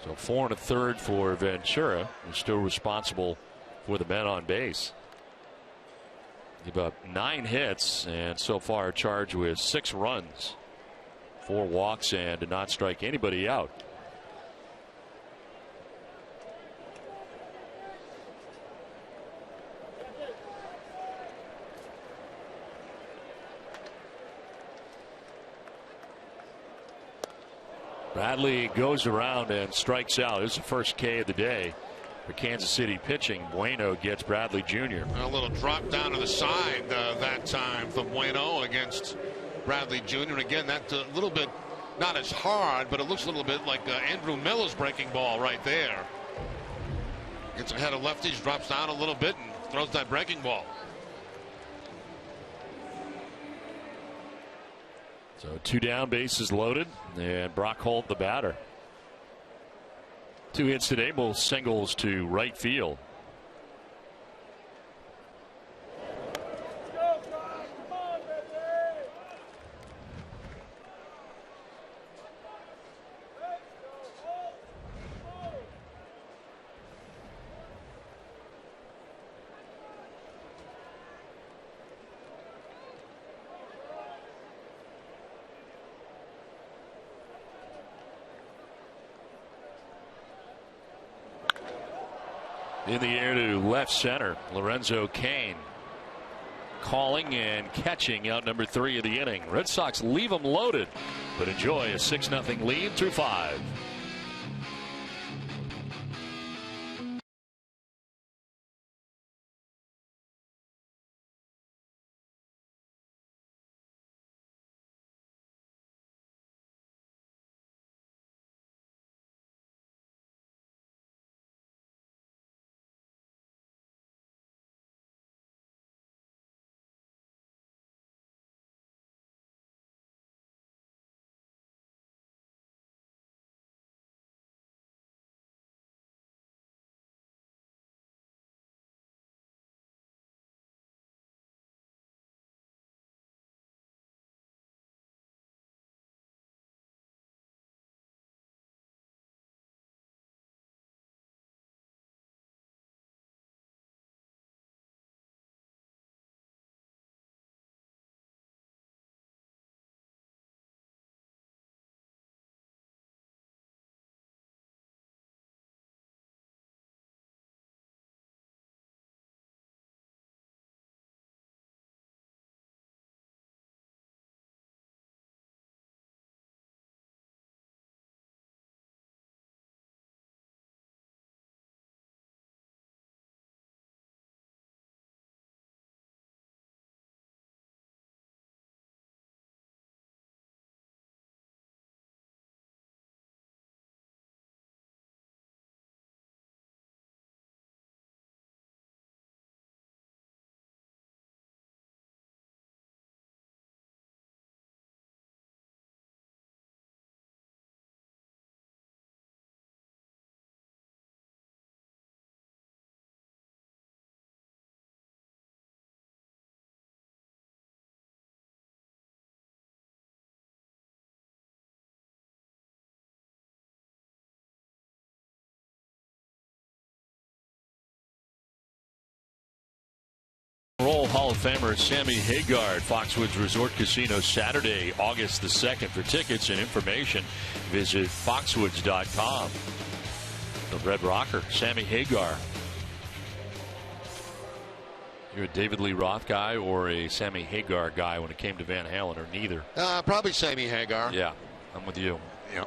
So 4 1/3 for Ventura, who's still responsible for the men on base. Give up 9 hits and so far charged with 6 runs, 4 walks, and did not strike anybody out. Bradley goes around and strikes out. This is the first K of the day for Kansas City pitching. Bueno gets Bradley Jr. A little drop down to the side that time for Bueno against Bradley Jr. And again, that's a little bit not as hard, but it looks a little bit like Andrew Miller's breaking ball right there. Gets ahead of lefties, drops down a little bit, and throws that breaking ball. So 2 down, bases loaded, and Brock Holt the batter. 2 hits today, both singles to right field. In the air to left center, Lorenzo Cain calling and catching out number 3 of the inning. Red Sox leave them loaded, but enjoy a 6-0 lead through 5. Hall of Famer Sammy Hagar at Foxwoods Resort Casino Saturday, August the 2nd. For tickets and information, visit foxwoods.com. The Red Rocker, Sammy Hagar. You're a David Lee Roth guy or a Sammy Hagar guy when it came to Van Halen, or neither? Probably Sammy Hagar. Yeah, I'm with you. Yeah.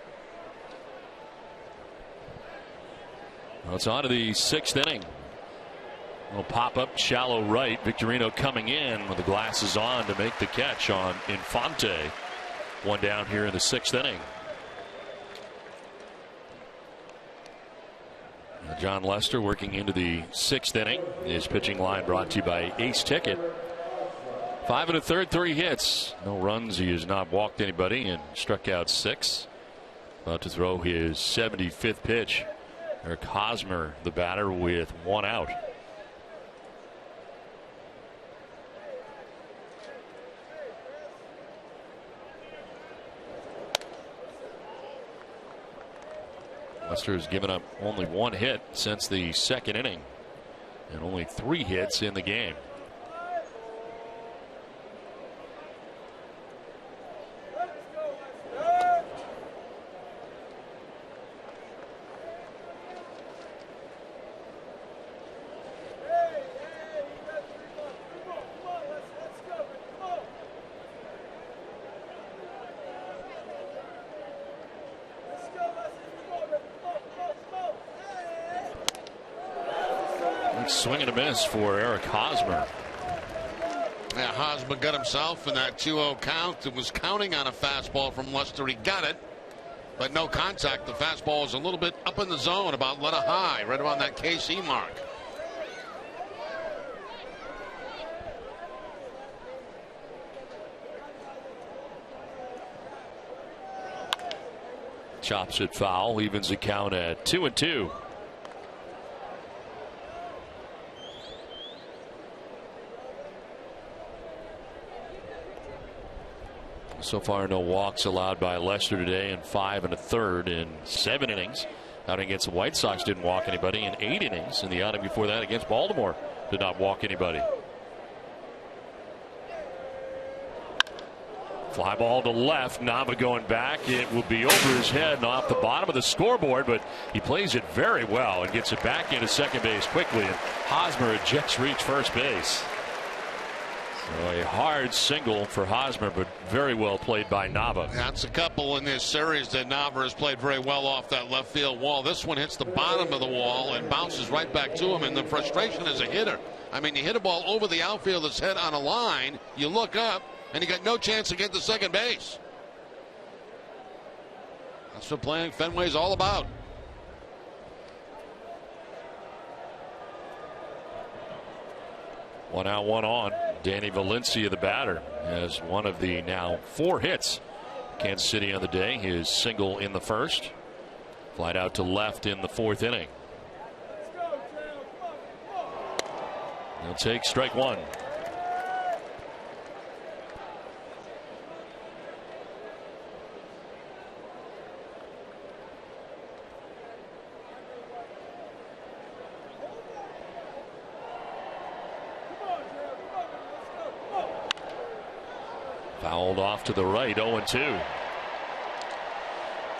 Well, it's on to the 6th inning. Little pop-up, shallow right. Victorino coming in with the glasses on to make the catch on Infante. One down here in the 6th inning. John Lester working into the 6th inning. His pitching line brought to you by Ace Ticket. 5 1/3, 3 hits. No runs. He has not walked anybody and struck out 6. About to throw his 75th pitch. Eric Hosmer, the batter, with 1 out. Lester has given up only 1 hit since the 2nd inning and only 3 hits in the game. Swing and a miss for Eric Hosmer. Yeah, Hosmer got himself in that 2-0 count. It was counting on a fastball from Lester. He got it, but no contact. The fastball was a little bit up in the zone, about letter high, right around that KC mark. Chops it foul, evens the count at 2-2. So far, no walks allowed by Lester today in 5 1/3 in 7 innings. Outing against the White Sox, didn't walk anybody in 8 innings. And the outing before that against Baltimore, did not walk anybody. Fly ball to left. Nava going back. It will be over his head and off the bottom of the scoreboard, but he plays it very well and gets it back into second base quickly. And Hosmer ejects reach first base. So a hard single for Hosmer, but very well played by Nava. That's a couple in this series that Nava has played very well off that left field wall. This one hits the bottom of the wall and bounces right back to him. And the frustration as a hitter, I mean, you hit a ball over the outfielder's head on a line, you look up, and you got no chance to get to second base. That's what playing Fenway is all about. One out, one on. Danny Valencia, the batter, has one of the now 4 hits. Kansas City on the day. His single in the first. Flied out to left in the 4th inning. He'll take strike 1. Fouled off to the right, 0-2.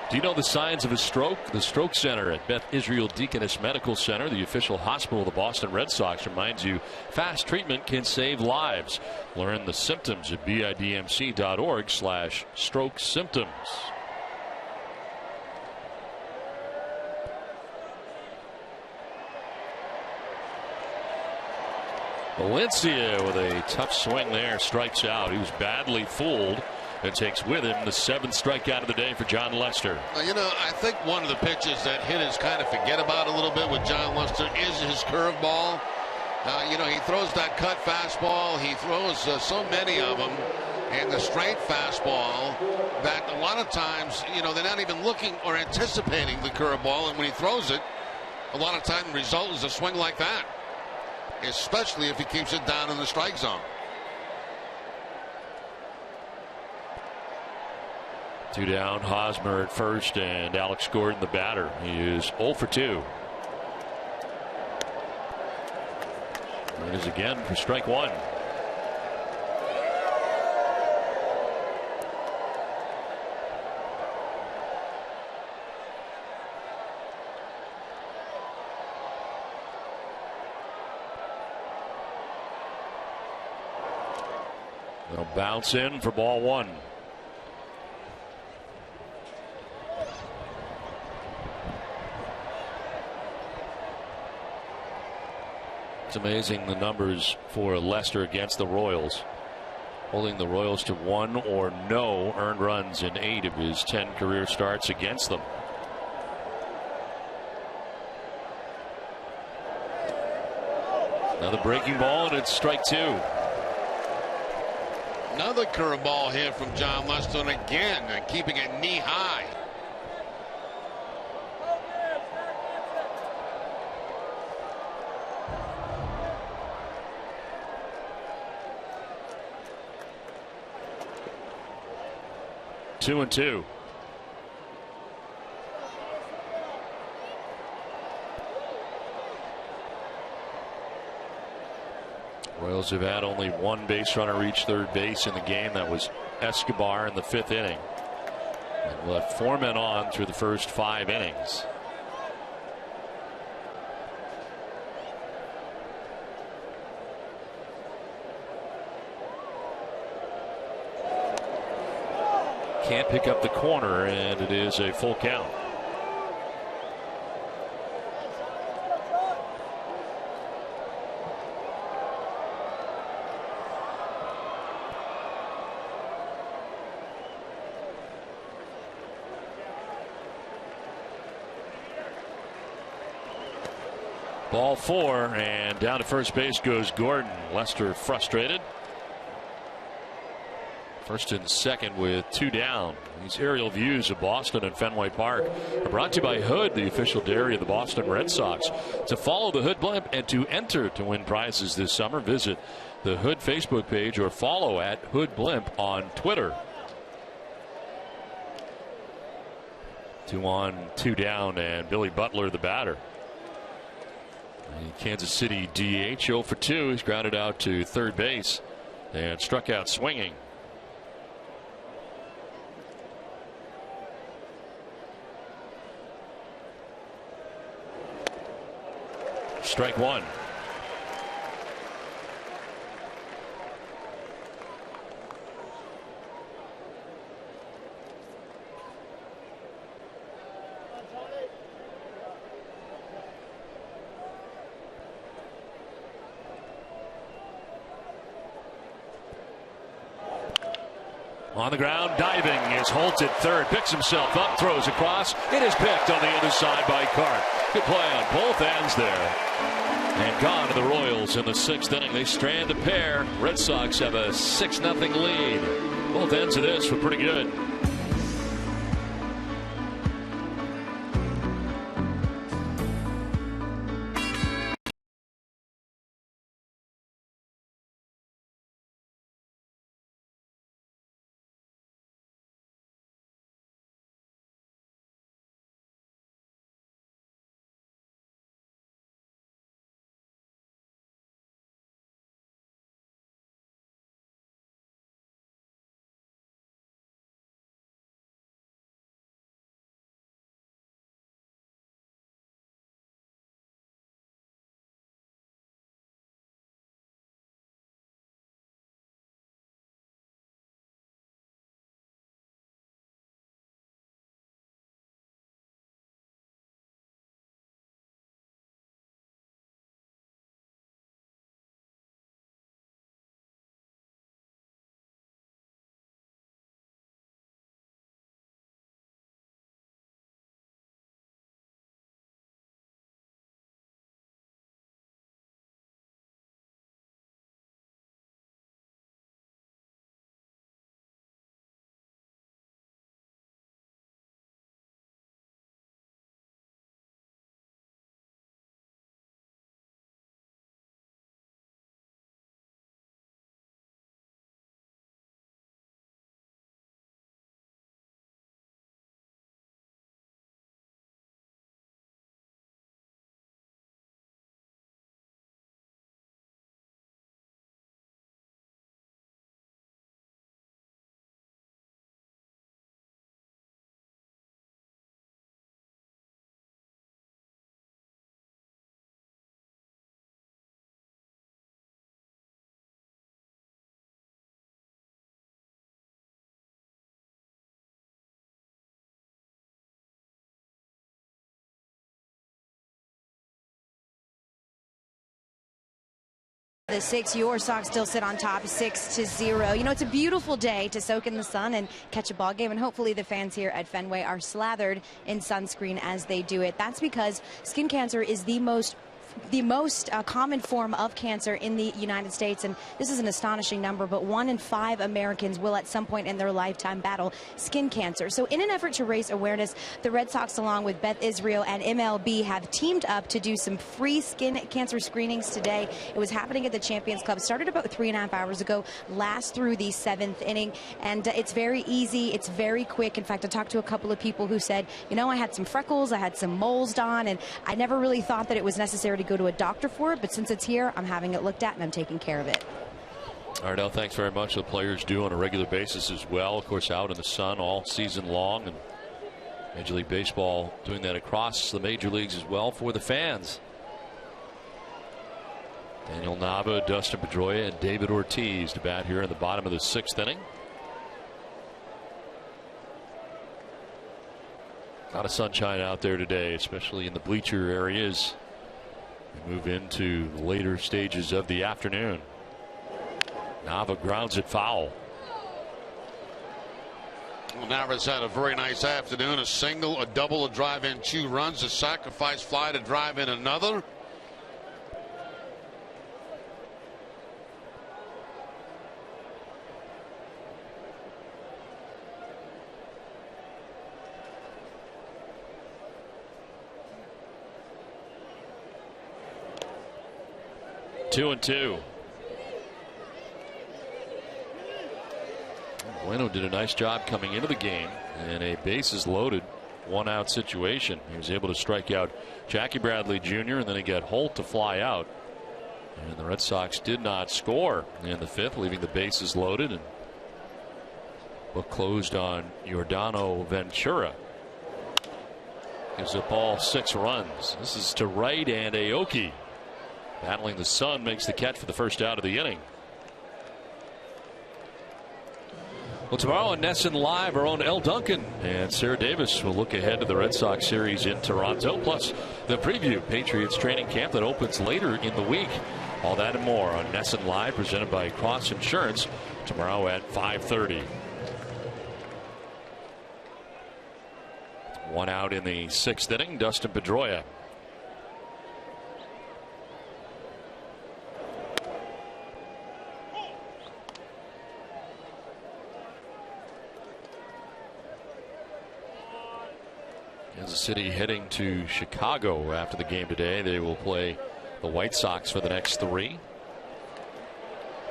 Do you know the signs of a stroke? The Stroke Center at Beth Israel Deaconess Medical Center, the official hospital of the Boston Red Sox, reminds you fast treatment can save lives. Learn the symptoms at bidmc.org/stroke symptoms. Valencia with a tough swing there, strikes out. He was badly fooled. It takes with him the 7th strikeout of the day for John Lester. You know, I think one of the pitches that hitters kind of forget about a little bit with John Lester is his curveball. You know, he throws that cut fastball. He throws so many of them. And the straight fastball that a lot of times, you know, they're not even looking or anticipating the curveball. And when he throws it, a lot of time the result is a swing like that. Especially if he keeps it down in the strike zone. 2 down, Hosmer at first, and Alex Gordon, the batter. He is 0 for 2. It is again for strike 1. They'll bounce in for ball one. It's amazing the numbers for Lester against the Royals. Holding the Royals to 1 or no earned runs in 8 of his 10 career starts against them. Another breaking ball, and it's strike 2. Another curveball here from John Lester, and again keeping it knee high. Two and two. Royals have had only one base runner reach third base in the game. That was Escobar in the 5th inning. And left 4 men on through the first 5 innings. Can't pick up the corner, and it is a full count. Ball 4, and down to first base goes Gordon. Lester frustrated. First and second with 2 down. These aerial views of Boston and Fenway Park are brought to you by Hood, the official dairy of the Boston Red Sox. To follow the Hood blimp and to enter to win prizes this summer, visit the Hood Facebook page or follow at Hood Blimp on Twitter. 2 on, 2 down, and Billy Butler, the batter. The Kansas City DH 0 for 2. He's grounded out to third base and struck out swinging. Strike 1. On the ground, diving is Holt at third, picks himself up, throws across. It is picked on the other side by Cart. Good play on both ends there. And gone to the Royals in the 6th inning. They strand a pair. Red Sox have a 6-0 lead. Both ends of this were pretty good. the 6. Your Sox still sit on top 6-0. You know, it's a beautiful day to soak in the sun and catch a ball game, and hopefully the fans here at Fenway are slathered in sunscreen as they do it. That's because skin cancer is the most common form of cancer in the United States, and this is an astonishing number, but 1 in 5 Americans will at some point in their lifetime battle skin cancer. So in an effort to raise awareness, the Red Sox, along with Beth Israel and MLB, have teamed up to do some free skin cancer screenings today. It was happening at the Champions Club, started about 3.5 hours ago, lasts through the 7th inning, and it's very easy, it's very quick. In fact, I talked to a couple of people who said, you know, I had some freckles, I had some moles, Don, and I never really thought that it was necessary to go to a doctor for it, but since it's here, I'm having it looked at and I'm taking care of it. Ardell, thanks very much. The players do on a regular basis as well, of course, out in the sun all season long, and Major League Baseball doing that across the major leagues as well for the fans. Daniel Nava, Dustin Pedroia, and David Ortiz to bat here in the bottom of the 6th inning. A lot of sunshine out there today, especially in the bleacher areas. We move into the later stages of the afternoon. Nava grounds it foul. Well, Nava's had a very nice afternoon. A single, a double, a drive in, 2 runs, a sacrifice fly to drive in another. Two and two. Bueno did a nice job coming into the game in a bases loaded 1-out situation. He was able to strike out Jackie Bradley Jr. and then he got Holt to fly out. And the Red Sox did not score in the 5th, leaving the bases loaded, and book closed on Yordano Ventura. Gives up all 6 runs. This is to right, and Aoki, battling the sun, makes the catch for the first out of the inning. Well, tomorrow on NESN Live, our own El Duncan and Sarah Davis will look ahead to the Red Sox series in Toronto, plus the preview Patriots training camp that opens later in the week. All that and more on NESN Live, presented by Cross Insurance, tomorrow at 5:30. 1 out in the 6th inning, Dustin Pedroia. Kansas City heading to Chicago after the game today. They will play the White Sox for the next 3.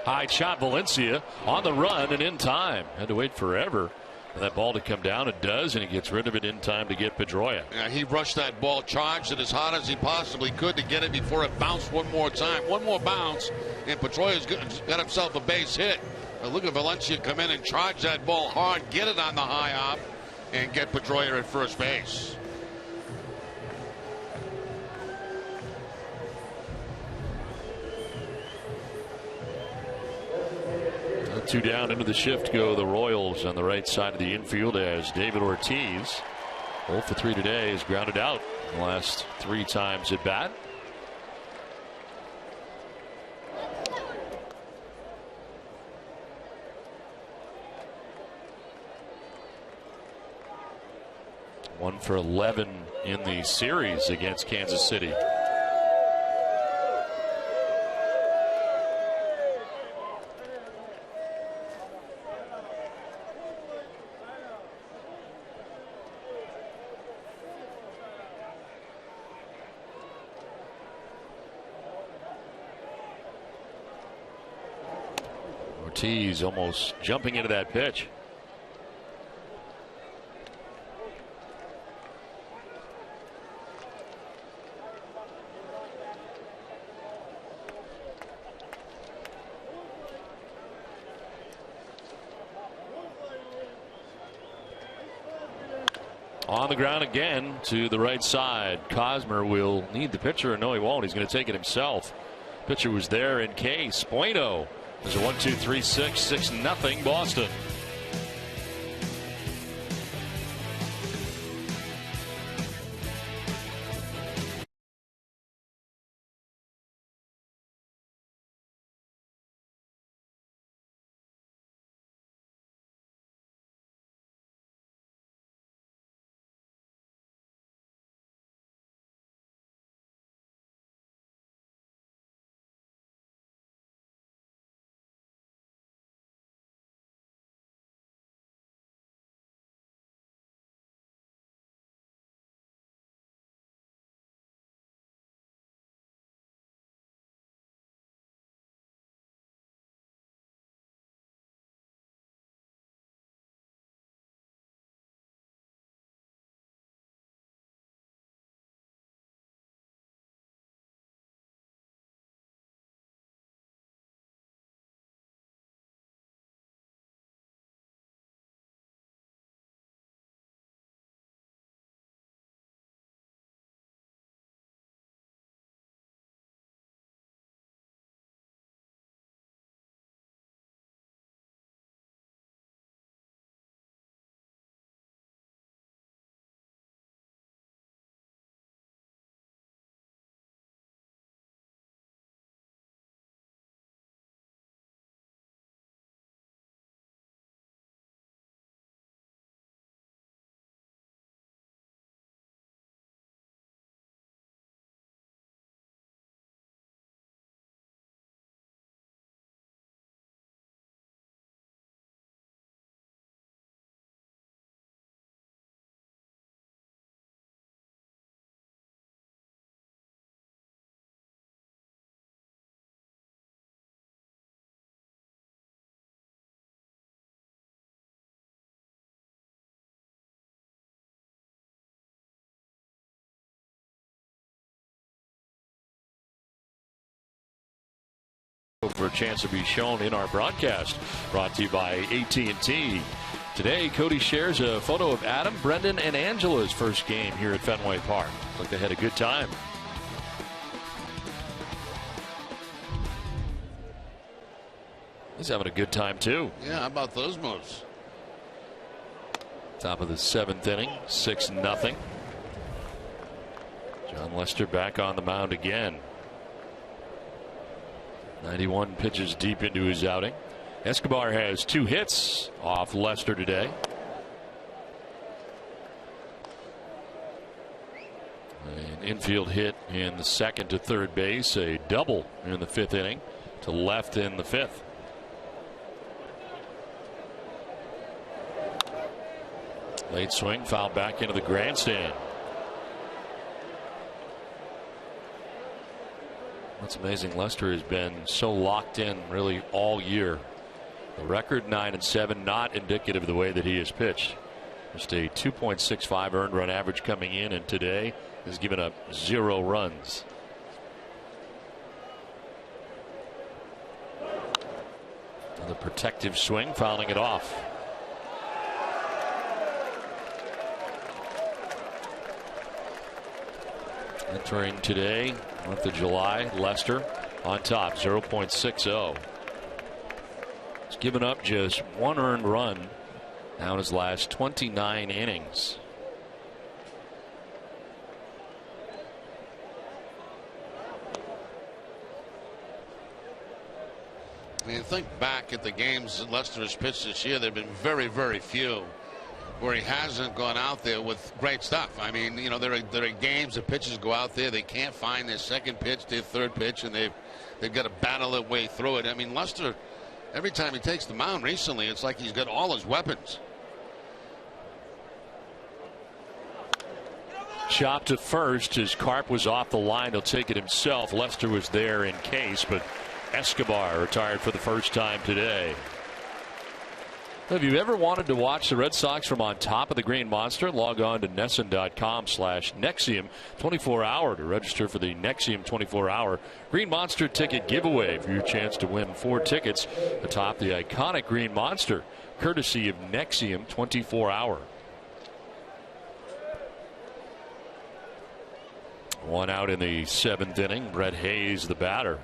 High shot, Valencia on the run and in time. Had to wait forever for that ball to come down. It does, and he gets rid of it in time to get Pedroia. Yeah, he rushed that ball, charged it as hard as he possibly could to get it before it bounced one more time. One more bounce, and Pedroia's got himself a base hit. Now look at Valencia come in and charge that ball hard, get it on the high hop, and get Pedroia at first base. 2 down into the shift go the Royals on the right side of the infield as David Ortiz, 0 for 3 today, is grounded out the last 3 times at bat. One for 11 in the series against Kansas City. Ortiz almost jumping into that pitch. On the ground again to the right side. Cosmer will need the pitcher. No, he won't. He's going to take it himself. Pitcher was there in case. Bueno. There's a 1-2-3-6, 6-0 Boston. for a chance to be shown in our broadcast. Brought to you by AT&T. Today, Cody shares a photo of Adam, Brendan, and Angela's first game here at Fenway Park. Looks like they had a good time. He's having a good time, too. Yeah, how about those moves? Top of the 7th inning, 6-0. John Lester back on the mound again. 91 pitches deep into his outing. Escobar has 2 hits off Lester today. An infield hit in the 2nd to 3rd base, a double in the 5th inning to left in the 5th. Late swing, foul back into the grandstand. That's amazing. Lester has been so locked in really all year. The record 9-7, not indicative of the way that he has pitched. Just a 2.65 earned run average coming in, and today has given up 0 runs. Another protective swing, fouling it off. Entering today, month of July, Lester on top, 0.60. He's given up just 1 earned run now in his last 29 innings. I mean, think back at the games Lester has pitched this year. There have been very, very few where he hasn't gone out there with great stuff. I mean, you know, there are games the pitchers go out there, they can't find their 2nd pitch, their 3rd pitch, and they've got to battle their way through it. I mean, Lester, every time he takes the mound recently, it's like he's got all his weapons. Chop to first as Carp was off the line. He'll take it himself. Lester was there in case, but Escobar retired for the first time today. Have you ever wanted to watch the Red Sox from on top of the Green Monster? Log on to NESN.com/Nexium 24-hour to register for the Nexium 24-hour Green Monster ticket giveaway for your chance to win 4 tickets atop the iconic Green Monster, courtesy of Nexium 24-hour. 1 out in the 7th inning. Brett Hayes, the batter.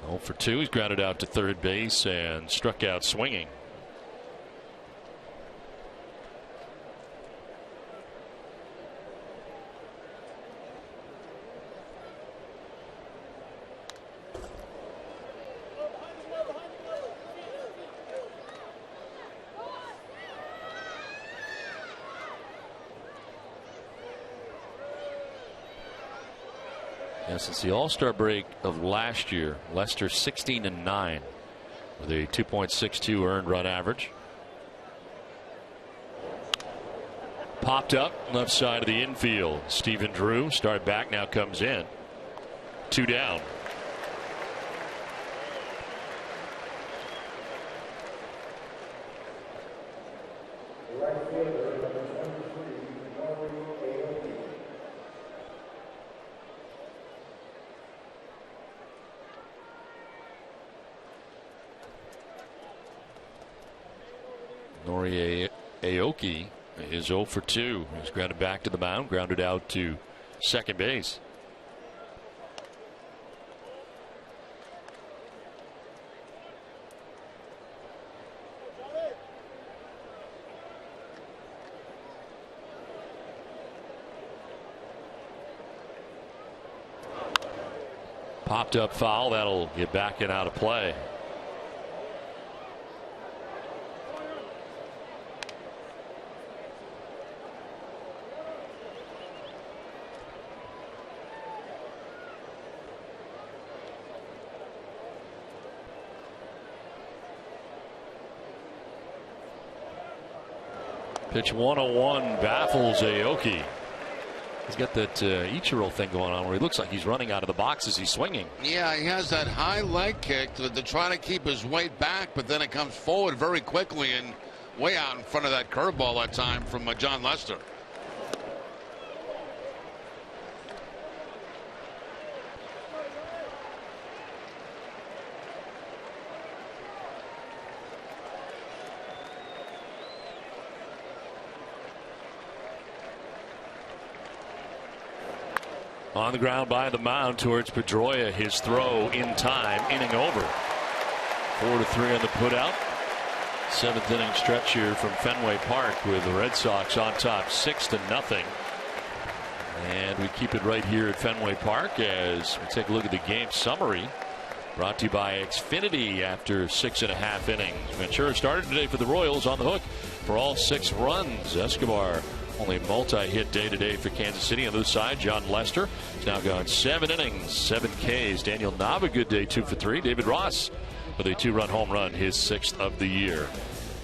0 for 2. He's grounded out to 3rd base and struck out swinging. Since the All-Star break of last year, Lester 16-9 with a 2.62 earned run average. Popped up left side of the infield. Stephen Drew started back, now comes in. 2 down. Aoki is 0 for 2. He's grounded back to the mound, grounded out to 2nd base. Popped up foul. That'll get back and out of play. Pitch 101 baffles Aoki. He's got that Ichiro thing going on where he looks like he's running out of the box as he's swinging. Yeah, he has that high leg kick to try to keep his weight back, but then it comes forward very quickly and way out in front of that curveball that time from John Lester. On the ground by the mound towards Pedroia. His throw in time. Inning over. 4-3 on the putout. 7th inning stretch here from Fenway Park with the Red Sox on top 6-0. And we keep it right here at Fenway Park as we take a look at the game summary. Brought to you by Xfinity after 6.5 innings. Ventura started today for the Royals on the hook for all 6 runs. Escobar only a multi-hit day today for Kansas City. On the other side, John Lester has now gone 7 innings, 7 Ks. Daniel Nava, good day, 2 for 3. David Ross with a 2-run home run, his 6th of the year.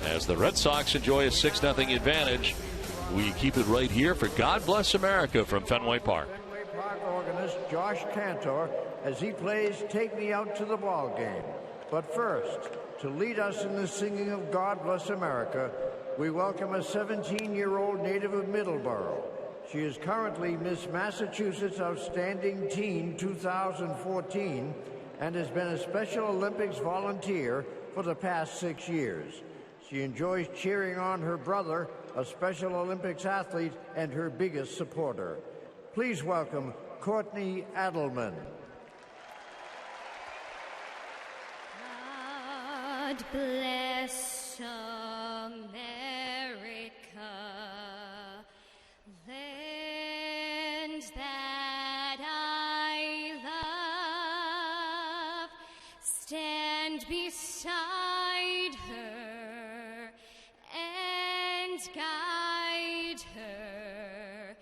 As the Red Sox enjoy a 6-0 advantage, we keep it right here for God Bless America from Fenway Park. Fenway Park organist Josh Cantor as he plays Take Me Out to the Ball Game. But first, to lead us in the singing of God Bless America, we welcome a 17-year-old native of Middleborough. She is currently Miss Massachusetts Outstanding Teen 2014 and has been a Special Olympics volunteer for the past 6 years. She enjoys cheering on her brother, a Special Olympics athlete and her biggest supporter. Please welcome Courtney Adelman. God bless America, land that I love. Stand beside her and guide her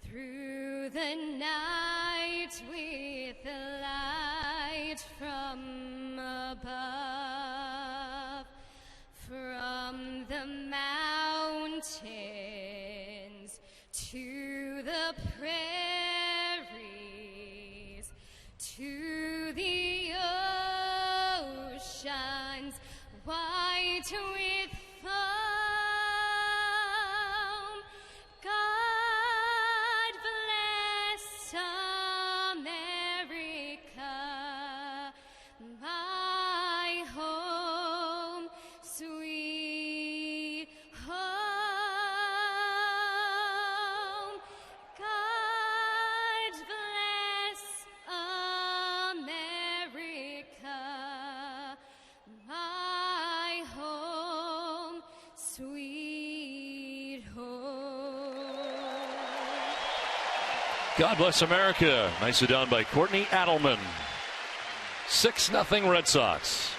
through the night with the light from above, from the mountains to the prairies to the oceans white with foam. God bless America, my home, sweet home. God bless America, my home, sweet home. God Bless America. Nicely done by Courtney Adelman. 6-0 Red Sox.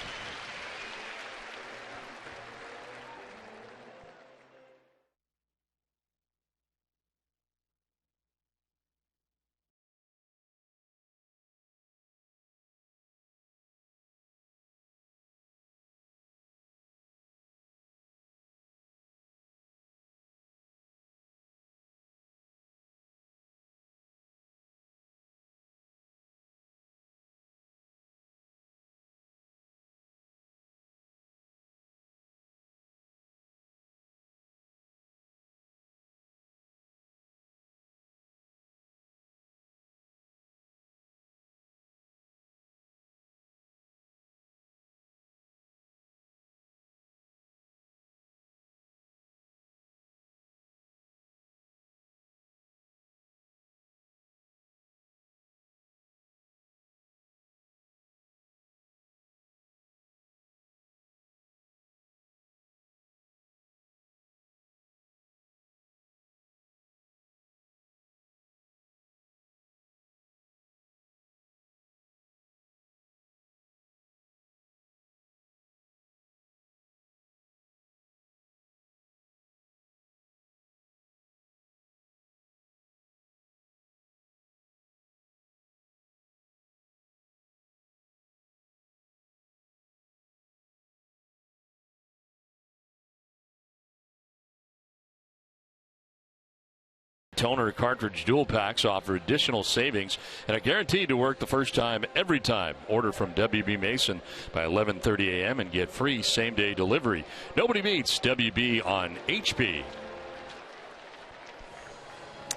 Toner cartridge dual packs offer additional savings and are guaranteed to work the first time every time. Order from WB Mason by 11:30 a.m. and get free same-day delivery. Nobody beats WB on HB.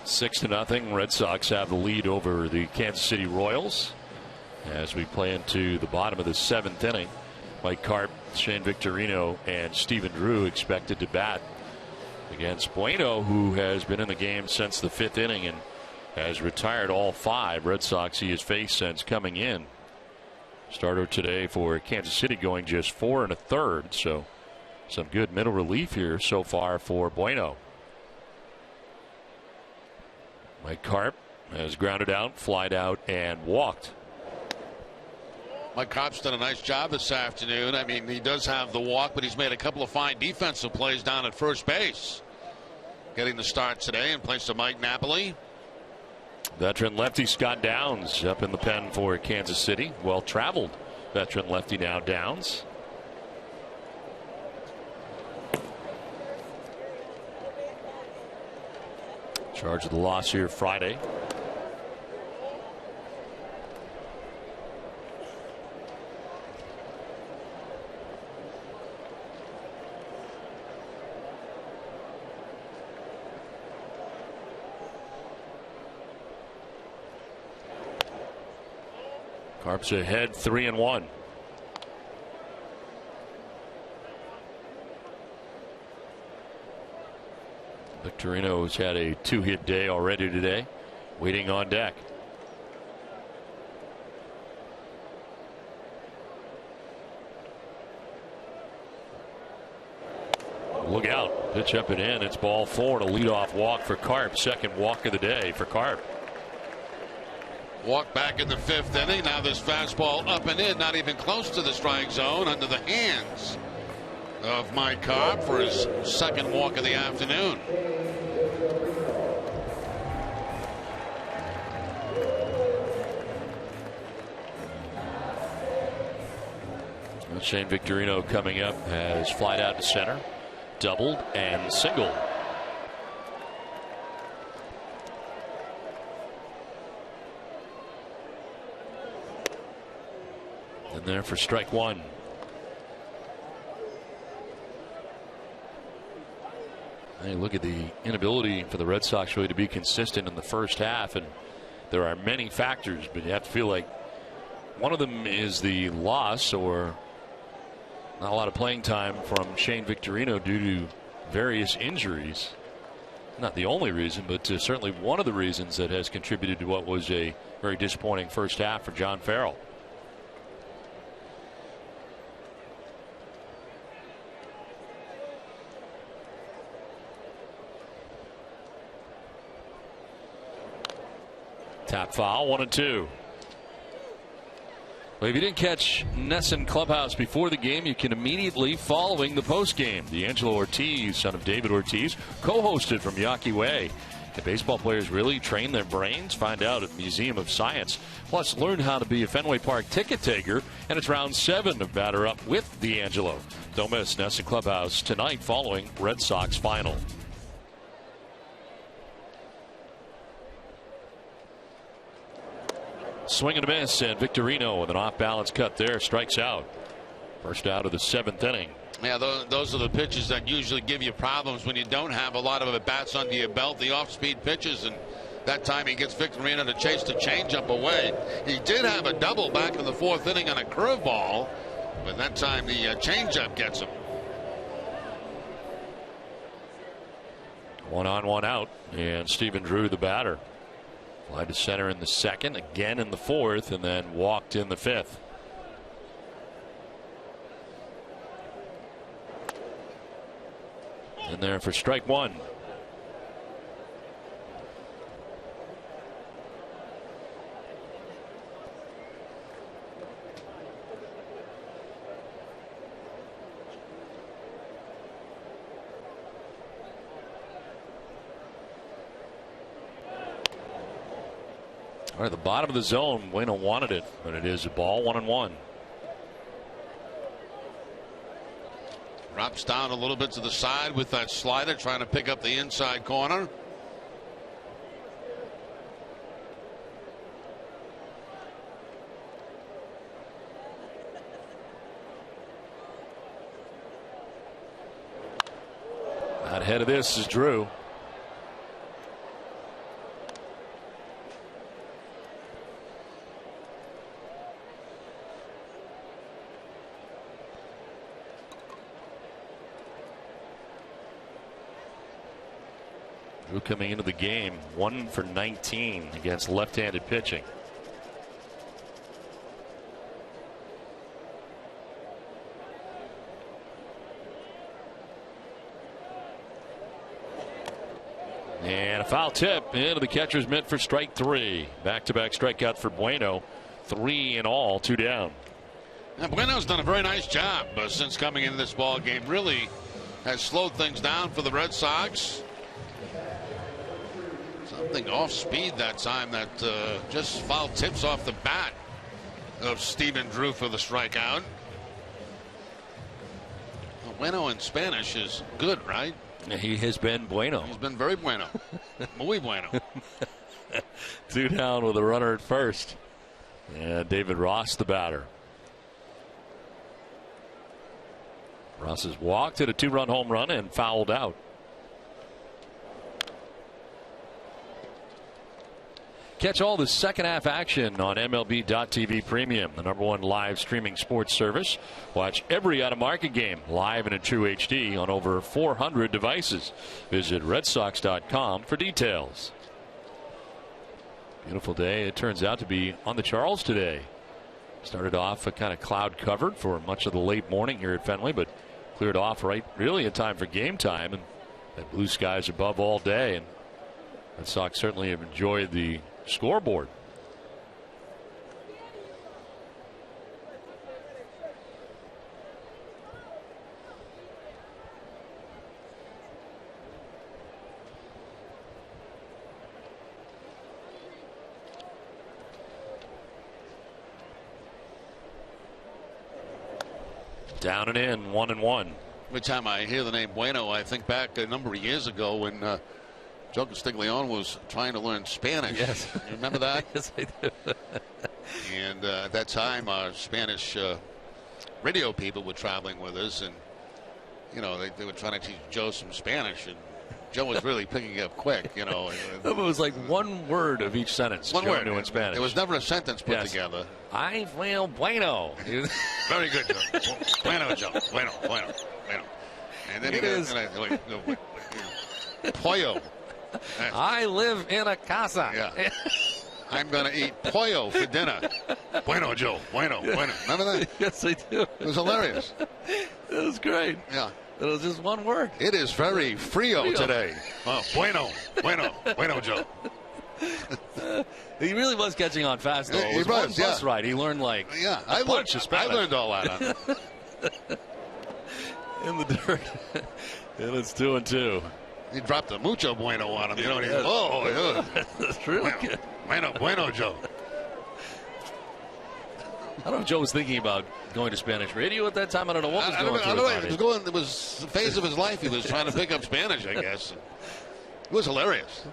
6-0. Red Sox have the lead over the Kansas City Royals as we play into the bottom of the 7th inning. Mike Carp, Shane Victorino, and Stephen Drew expected to bat against Bueno, who has been in the game since the 5th inning and has retired all 5 Red Sox he has faced since coming in. Starter today for Kansas City going just 4 1/3. So some good middle relief here so far for Bueno. Mike Carp has grounded out, flied out, and walked. Mike Carp's done a nice job this afternoon. I mean, he does have the walk, but he's made a couple of fine defensive plays down at first base. Getting the start today in place of Mike Napoli. Veteran lefty Scott Downs up in the pen for Kansas City. Well traveled veteran lefty now, Downs. Charge of the loss here Friday. Carp's ahead 3-1. Victorino's had a 2-hit day already today. Waiting on deck. Look out. Pitch up and in. It's ball 4 to lead off walk for Carp. Second walk of the day for Carp. Walk back in the 5th inning. Now this fastball up and in, not even close to the strike zone, under the hands of Mike Carp for his second walk of the afternoon. Well, Shane Victorino coming up has flied out to center, doubled and singled. And there for strike 1. Hey, look at the inability for the Red Sox really to be consistent in the first half, and there are many factors, but you have to feel like one of them is the loss or not a lot of playing time from Shane Victorino due to various injuries. Not the only reason, but certainly one of the reasons that has contributed to what was a very disappointing first half for John Farrell. Tap foul, 1-2. Well, if you didn't catch Nesson Clubhouse before the game, you can immediately following the post game. D'Angelo Ortiz, son of David Ortiz, co-hosted from Yawkey Way. Can baseball players really train their brains? Find out at Museum of Science. Plus, learn how to be a Fenway Park ticket taker. And it's round 7 of Batter Up with D'Angelo. Don't miss Nesson Clubhouse tonight following Red Sox final. Swing and a miss, and Victorino with an off-balance cut there strikes out. First out of the 7th inning. Yeah, those are the pitches that usually give you problems when you don't have a lot of at-bats under your belt, the off-speed pitches, and that time he gets Victorino to chase the changeup away. He did have a double back in the 4th inning on a curveball, but that time the changeup gets him. 1 on, 1 out, and Stephen Drew, the batter. Fly to center in the 2nd, again in the 4th, and then walked in the 5th. And there for strike 1. All right, the bottom of the zone. Bueno wanted it, but it is a ball, 1-1. Drops down a little bit to the side with that slider, trying to pick up the inside corner. Out ahead of this is Drew. Drew coming into the game 1 for 19 against left-handed pitching. And a foul tip into the catcher's mitt for strike 3. Back-to-back strikeouts for Bueno. 3 in all, 2 down. Now, Bueno's done a very nice job since coming into this ball game. Really has slowed things down for the Red Sox. Something off speed that time that just foul tips off the bat of Stephen Drew for the strikeout. Bueno in Spanish is good, right? He has been bueno. He's been very bueno. Muy bueno. 2 down with a runner at first. And David Ross, the batter. Ross has walked, hit a 2-run home run, and fouled out. Catch all the second half action on MLB.TV Premium, the #1 live streaming sports service. Watch every out-of-market game live and in true HD on over 400 devices. Visit RedSox.com for details. Beautiful day. It turns out to be on the Charles today. Started off kind of cloud covered for much of the late morning here at Fenway, but cleared off right really in time for game time, and had blue skies above all day. And Red Sox certainly have enjoyed the scoreboard. Down and in, 1-1. Every time I hear the name Bueno, I think back a number of years ago when Joe Castiglione was trying to learn Spanish. Yes. You remember that? Yes, I do. And at that time, our Spanish radio people were traveling with us, and you know they were trying to teach Joe some Spanish, and Joe was really picking it up quick. You know, It was like one word of each sentence. one Joe word knew in Spanish. There was never a sentence put Yes. together. I feel bueno. Very good, Joe. Bueno, Joe. Bueno. And then It he is. goes, pollo. I live in a casa. Yeah. I'm going to eat pollo for dinner. Bueno, Joe. Bueno. Remember that? Yes, I do. It was hilarious. It was great. Yeah. It was just one word. It is very frio today. Oh, bueno, Joe. He really was catching on fast, though. He It was was, one bus yeah. ride. He learned like I bunch of Spanish. learned all that. In the dirt. And it's 2-2. He dropped a mucho bueno on him. You know, and he Yes. That's really good. Bueno, Joe. I don't know if Joe was thinking about going to Spanish radio at that time. I don't know what was going through his mind. It was the phase of his life. He was trying to pick up Spanish, I guess. It was hilarious.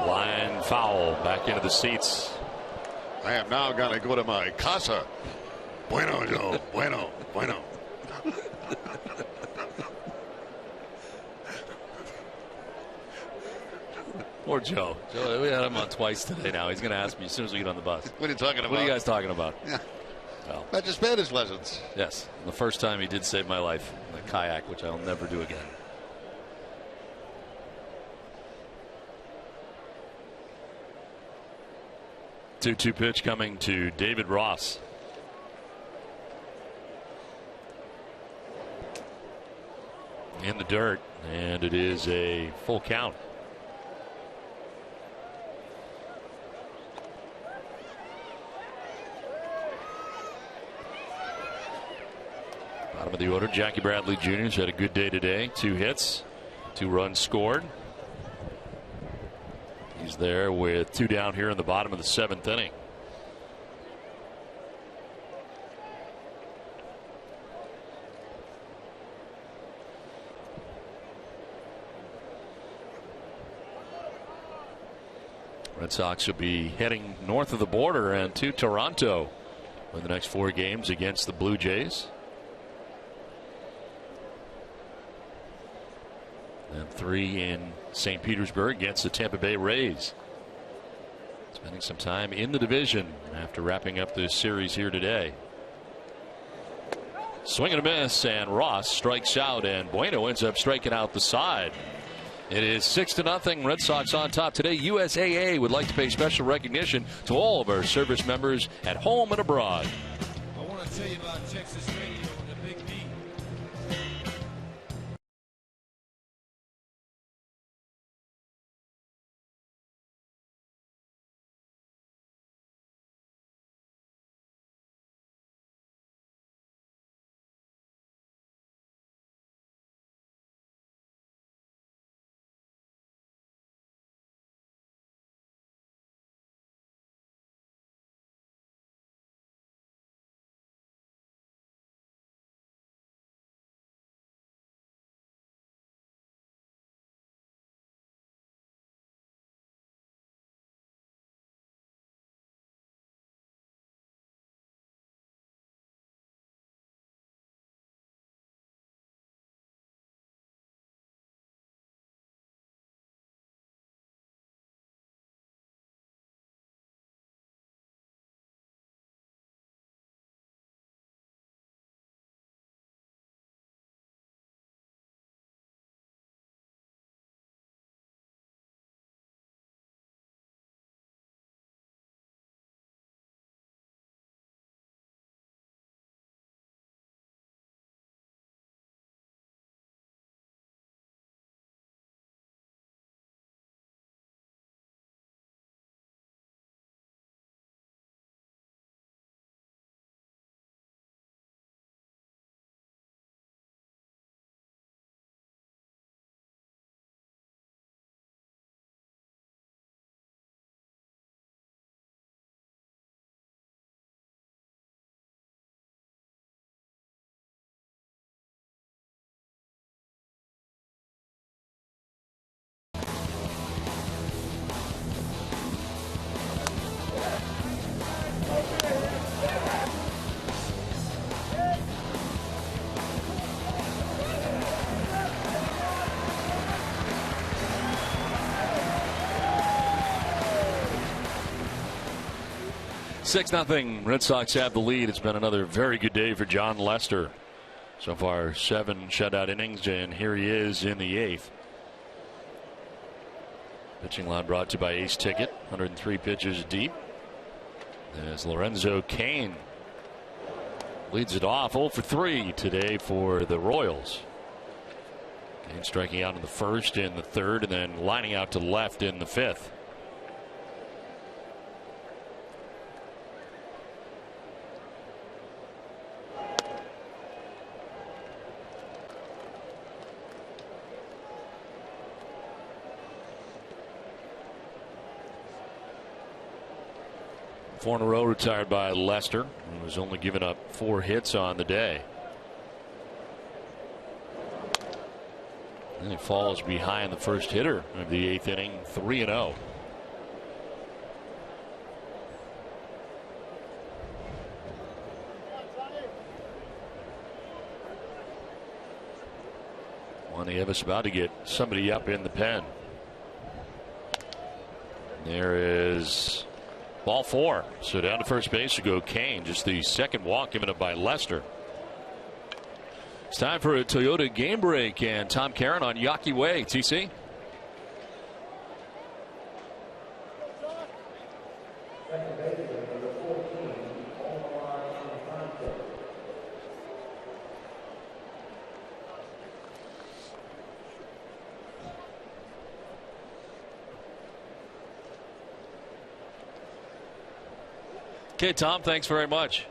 Line foul back into the seats. I am now going to go to my casa. Bueno, Joe. Bueno. Poor Joe. We had him on twice today now. He's going to ask me as soon as we get on the bus. What are you talking about? What are you guys talking about? Yeah. Well, About your Spanish lessons. yes. The first time he did save my life in the kayak, which I'll never do again. Two pitch coming to David Ross. In the dirt, and it is a full count. Bottom of the order, Jackie Bradley Jr. has had a good day today. 2 hits, 2 runs scored. He's there with 2 down here in the bottom of the 7th inning. Red Sox will be heading north of the border and to Toronto for the next 4 games against the Blue Jays. 3 in St. Petersburg against the Tampa Bay Rays. Spending some time in the division after wrapping up this series here today. Swing and a miss, and Ross strikes out, and Bueno ends up striking out the side. It is 6-0. Red Sox on top today. USAA would like to pay special recognition to all of our service members at home and abroad. I want to tell you about Texas Radio and the Big D. Six nothing. Red Sox have the lead. It's been another very good day for John Lester. So far, 7 shutout innings, and here he is in the 8th. Pitching line brought to you by Ace Ticket. 103 pitches deep. As Lorenzo Cain leads it off 0 for 3 today for the Royals. Cain striking out in the 1st, in the 3rd, and then lining out to left in the 5th. Four in a row retired by Lester, who was only given up 4 hits on the day. And he falls behind the first hitter of the 8th inning, 3-0. Juan about to get somebody up in the pen. There is ball 4. So down to first base to go Cain. Just the second walk given up by Lester. It's time for a Toyota game break, and Tom Caron on Yawkey Way. TC. Okay, Tom, thanks very much.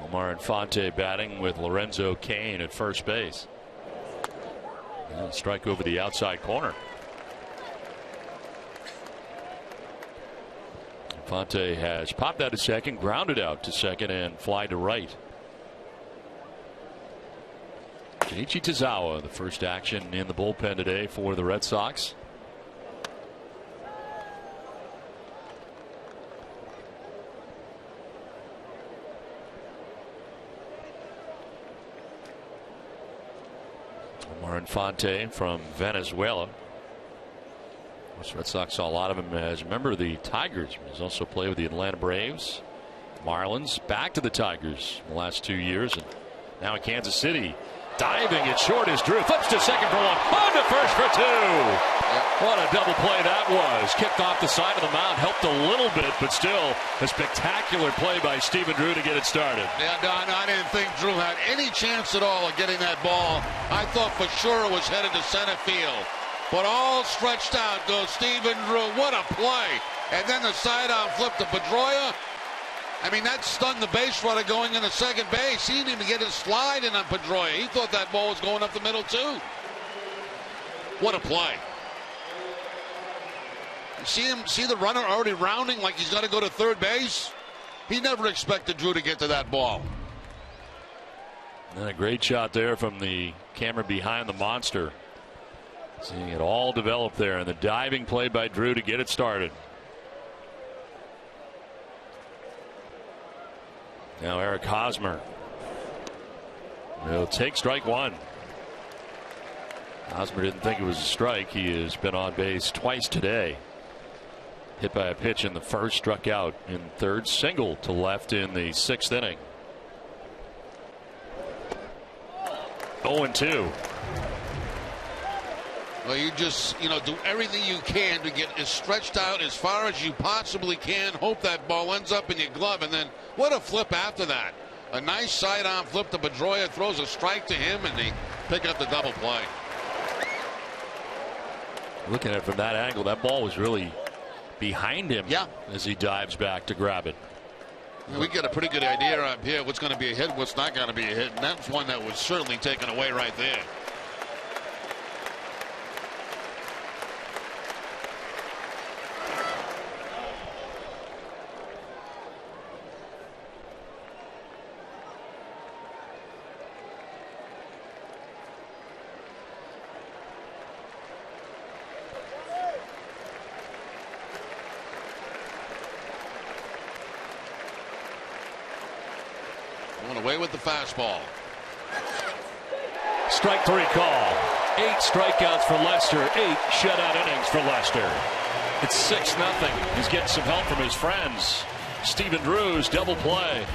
Omar Infante batting with Lorenzo Cain at first base. And strike over the outside corner. Infante has popped out to second, grounded out to second, and fly to right. Junichi Tazawa, the first action in the bullpen today for the Red Sox. Infante from Venezuela. The Red Sox saw a lot of him as a member of the Tigers. He's also played with the Atlanta Braves, Marlins, back to the Tigers in the last 2 years, and now in Kansas City. Diving it short is Drew. Flips to second for one. On to first for two. What a double play that was. Kicked off the side of the mound. Helped a little bit, but still a spectacular play by Stephen Drew to get it started. Yeah, Don, I didn't think Drew had any chance at all of getting that ball. I thought for sure it was headed to center field. But all stretched out goes Stephen Drew. What a play. And then the sidearm flip to Pedroia. I mean, that stunned the base runner going into second base. He didn't even get his slide in on Pedroia. He thought that ball was going up the middle, too. What a play. You see the runner already rounding like he's got to go to third base? He never expected Drew to get to that ball. And a great shot there from the camera behind the monster. Seeing it all develop there, and the diving play by Drew to get it started. Now Eric Hosmer will take strike one. Hosmer didn't think it was a strike. He has been on base twice today. Hit by a pitch in the first, struck out in third, single to left in the sixth inning. 0-2. Well, you just, do everything you can to get as stretched out as far as you possibly can. Hope that ball ends up in your glove. And then what a flip after that. A nice sidearm flip to Pedroia, throws a strike to him, and they pick up the double play. Looking at it from that angle, that ball was really behind him as he dives back to grab it. We get a pretty good idea up here what's going to be a hit, what's not going to be a hit. And that's one that was certainly taken away right there. Away with the fastball. Strike three call. 8 strikeouts for Lester. 8 shutout innings for Lester. It's 6-0. He's getting some help from his friends. Stephen Drew's double play.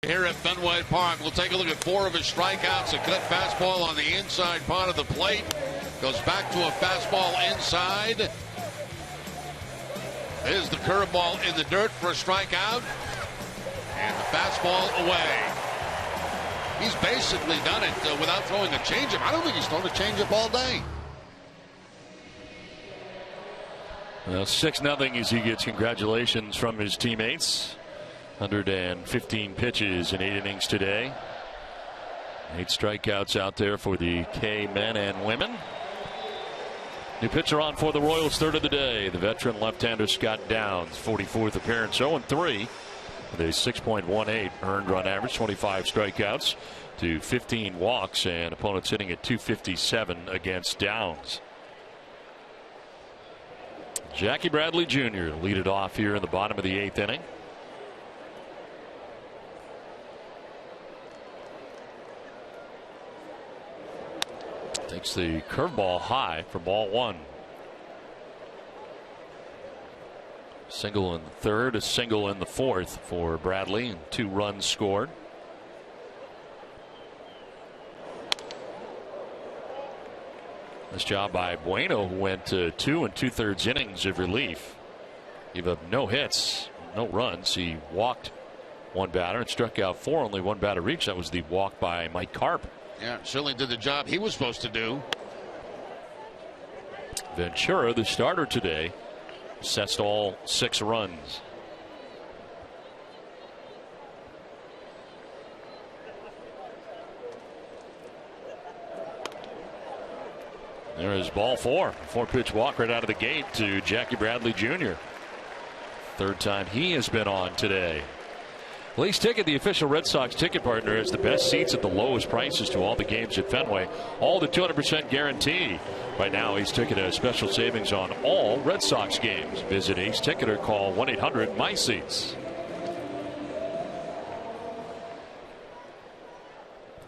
Here at Fenway Park, we'll take a look at 4 of his strikeouts. A cut fastball on the inside part of the plate. Goes back to a fastball inside. There's the curveball in the dirt for a strikeout. And the fastball away. He's basically done it without throwing a changeup. I don't think he's thrown a changeup all day. Well, 6-0 as he gets congratulations from his teammates. 115 pitches in 8 innings today. 8 strikeouts out there for the K men and women. New pitcher on for the Royals, third of the day. The veteran left-hander Scott Downs, 44th appearance, 0-3 with a 6.18 earned run average, 25 strikeouts to 15 walks, and opponents hitting at .257 against Downs. Jackie Bradley Jr. lead it off here in the bottom of the 8th inning. Takes the curveball high for ball 1. Single in the third, a single in the fourth for Bradley, and 2 runs scored. This job by Bueno, who went to 2 2/3 innings of relief. Gave up no hits, no runs. He walked 1 batter and struck out 4. Only 1 batter reached. That was the walk by Mike Karp. Yeah, certainly did the job he was supposed to do. Ventura, the starter today, assessed all 6 runs. There is ball 4. 4-pitch walk right out of the gate to Jackie Bradley Jr. Third time he has been on today. Lease Ticket, the official Red Sox ticket partner, has the best seats at the lowest prices to all the games at Fenway. All the 200% guarantee. Right now, Ace Ticket has special savings on all Red Sox games. Visit Ace Ticket or call 1-800-MY-SEATS.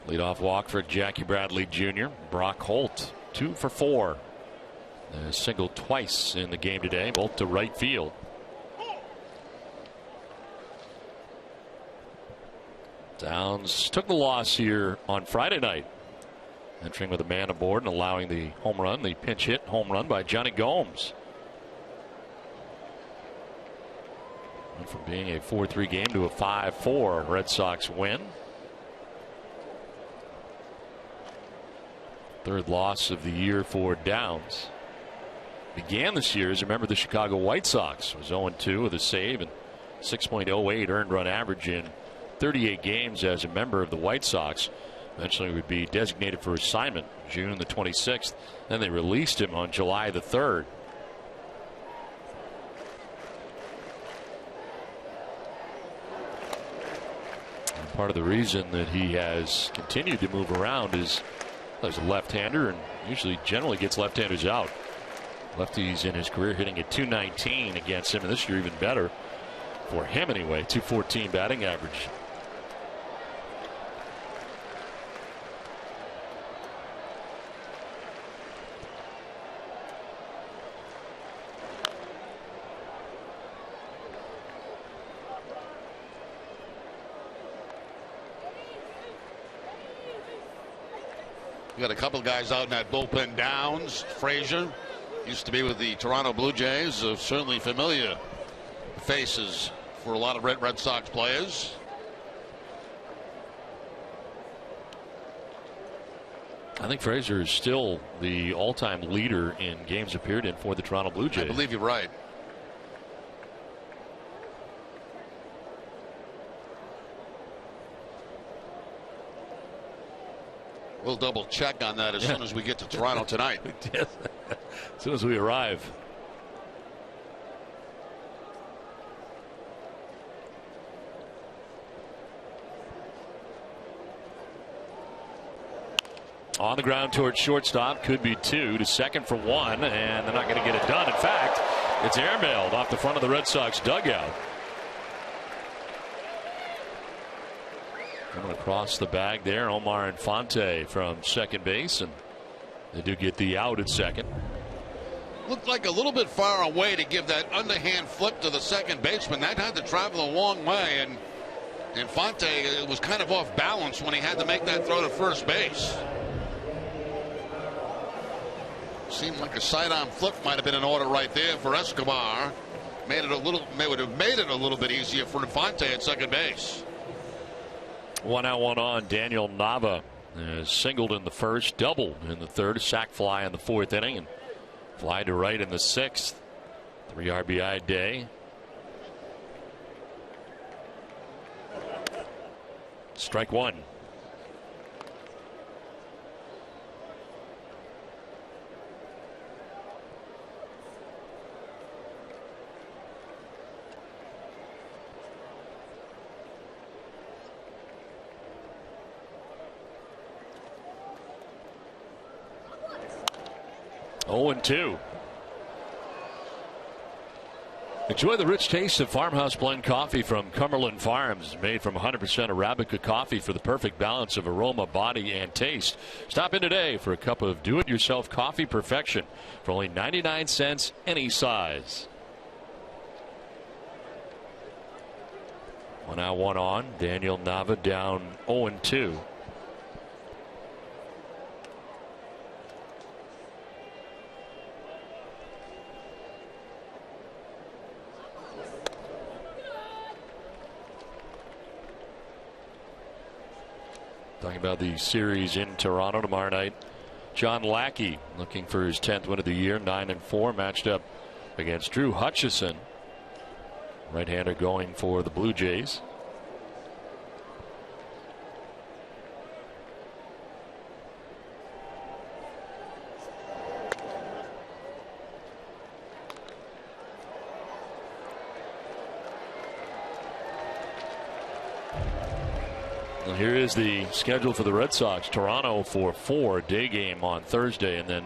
Leadoff walk for Jackie Bradley Jr. Brock Holt, 2 for 4. Singled twice in the game today, both to right field. Downs took the loss here on Friday night, entering with a man aboard and allowing the home run, the pinch hit home run by Johnny Gomes. Went from being a 4-3 game to a 5-4 Red Sox win. Third loss of the year for Downs. Began this year as a member of the Chicago White Sox. Was 0-2 with a save and 6.08 earned run average in 38 games as a member of the White Sox. Eventually would be designated for assignment June the 26th. Then they released him on July the 3rd. And part of the reason that he has continued to move around is as a left-hander and usually generally gets left-handers out. Lefties in his career hitting at .219 against him, and this year even better for him anyway. .214 batting average. We got a couple guys out in that bullpen. Downs, Frazier, used to be with the Toronto Blue Jays. Certainly familiar faces for a lot of Red Sox players. I think Frazier is still the all-time leader in games appeared in for the Toronto Blue Jays. I believe you're right. We'll double check on that as soon as we get to Toronto tonight. Yes. As soon as we arrive. On the ground towards shortstop, could be 2 to second for 1, and they're not going to get it done. In fact, it's airmailed off the front of the Red Sox dugout. Coming across the bag there, Omar Infante from second base, and they do get the out at second. Looked like a little bit far away to give that underhand flip to the second baseman. That had to travel a long way, and Infante was kind of off balance when he had to make that throw to first base. Seemed like a sidearm flip might have been in order right there for Escobar. would have made it a little bit easier for Infante at second base. 1 out, 1 on. Daniel Nava singled in the first, doubled in the third, sac fly in the fourth inning, and fly to right in the sixth. 3 RBI day. Strike one. Oh, 2. Enjoy the rich taste of Farmhouse Blend coffee from Cumberland Farms, made from 100% Arabica coffee for the perfect balance of aroma, body, and taste. Stop in today for a cup of do-it-yourself coffee perfection for only 99 cents any size. 1 out, 1 on. Daniel Nava down 0-2. Talking about the series in Toronto tomorrow night. John Lackey looking for his 10th win of the year, 9-4, matched up against Drew Hutchison. Right-hander going for the Blue Jays. Here is the schedule for the Red Sox. Toronto for 4, day game on Thursday, and then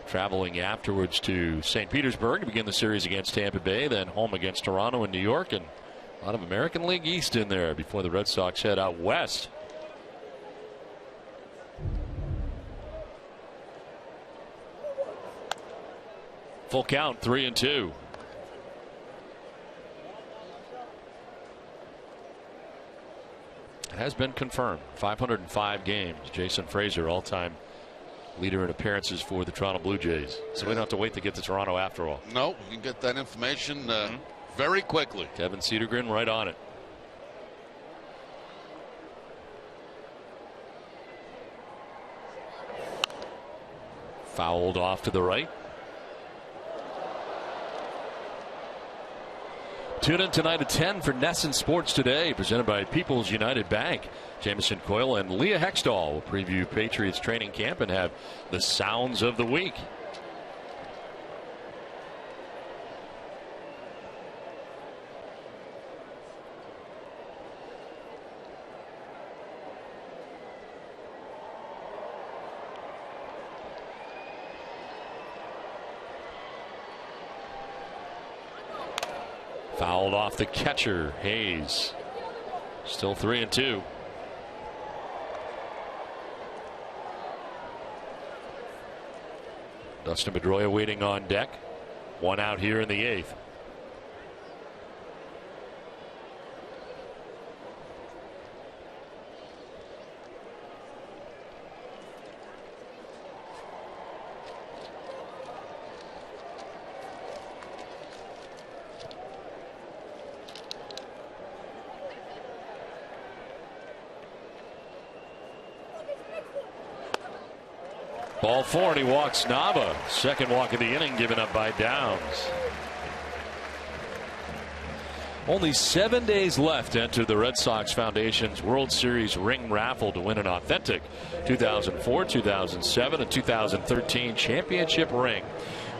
traveling afterwards to St. Petersburg to begin the series against Tampa Bay, then home against Toronto and New York, and a lot of American League East in there before the Red Sox head out west. Full count, 3-2. Has been confirmed. 505 games. Jason Frazier, all-time leader in appearances for the Toronto Blue Jays. So we don't have to wait to get to Toronto after all. No, you can get that information very quickly. Kevin Cedergren right on it. Fouled off to the right. Tune in tonight at 10 for NESN Sports Today, presented by People's United Bank. Jamison Coyle and Leah Hextall will preview Patriots training camp and have the sounds of the week. Fouled off the catcher, Hayes. Still 3-2. Dustin Pedroia waiting on deck. 1 out here in the 8th. Ball 4, and he walks Nava. Second walk of the inning given up by Downs. Only 7 days left to enter the Red Sox Foundation's World Series ring raffle to win an authentic 2004, 2007, and 2013 championship ring.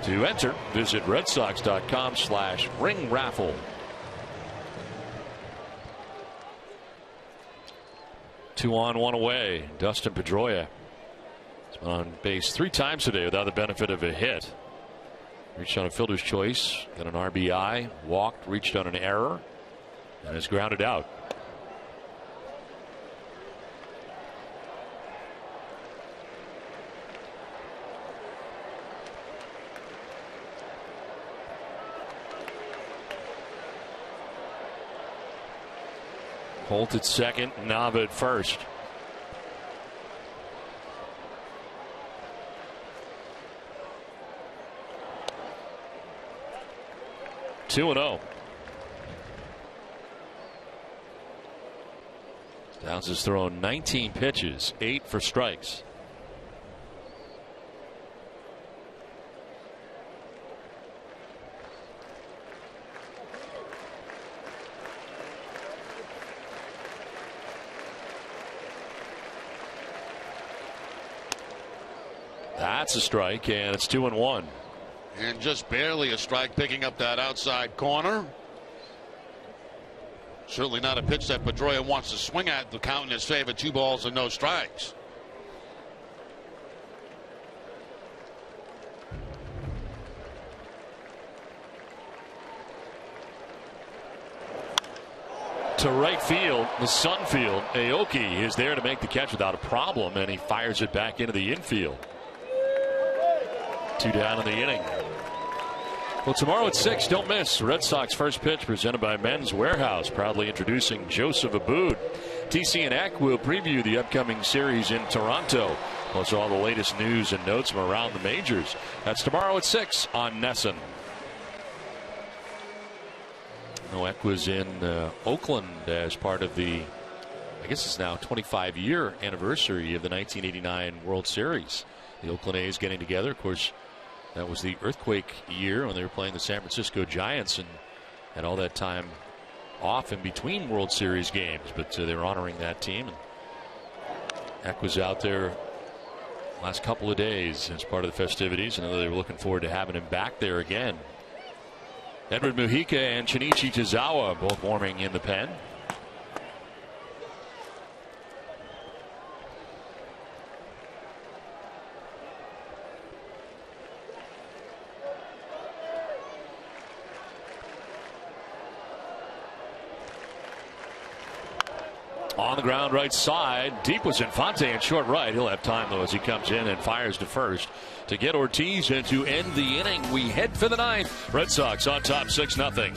To enter, visit redsox.com/ring raffle. 2 on, 1 away. Dustin Pedroia on base 3 times today without the benefit of a hit. Reached on a fielder's choice, got an RBI, walked, reached on an error, and is grounded out. Holt at second, Nava at first. 2-0. Downs has thrown 19 pitches, 8 for strikes. That's a strike, and it's 2-1. And just barely a strike, picking up that outside corner. Certainly not a pitch that Pedroia wants to swing at. The count in his favor, 2 balls and no strikes. To right field, the Sun field. Aoki is there to make the catch without a problem, and he fires it back into the infield. 2 down in the inning. Well, tomorrow at 6, don't miss Red Sox first pitch presented by Men's Warehouse, proudly introducing Joseph Abboud. TC and Eck will preview the upcoming series in Toronto, plus all the latest news and notes from around the majors. That's tomorrow at 6 on NESN. Eck was in Oakland as part of the, I guess it's now 25-year anniversary of the 1989 World Series. The Oakland A's getting together. Of course, that was the earthquake year when they were playing the San Francisco Giants and had all that time off in between World Series games. But they were honoring that team. And Eck was out there last couple of days as part of the festivities. And they were looking forward to having him back there again. Edward Mujica and Shinichi Tozawa both warming in the pen. On the ground right side. Deep was Infante in short right. He'll have time though as he comes in and fires to first to get Ortiz and to end the inning. We head for the 9th. Red Sox on top 6-0.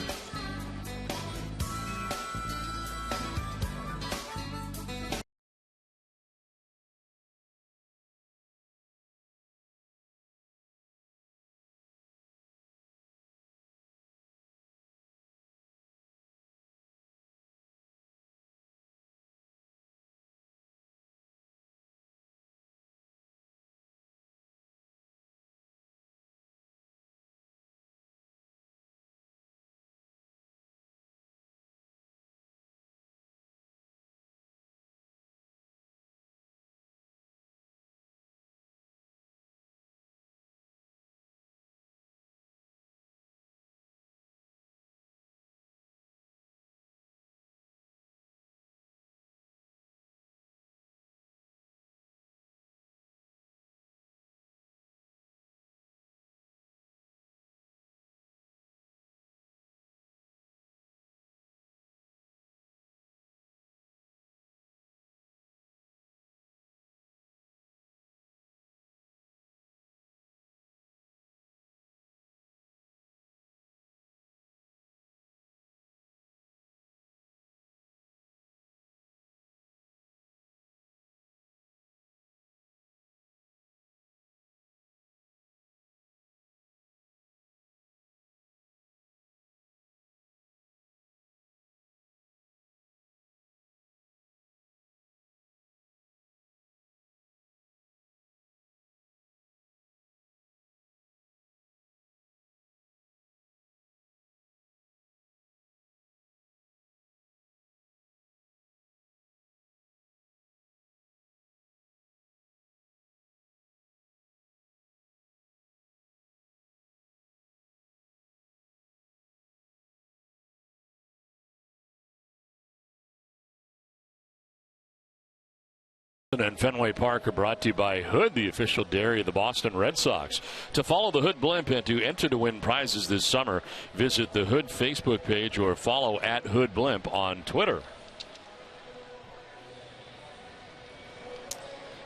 And Fenway Park are brought to you by Hood, the official dairy of the Boston Red Sox. To follow the Hood Blimp and to enter to win prizes this summer, visit the Hood Facebook page or follow at Hood Blimp on Twitter.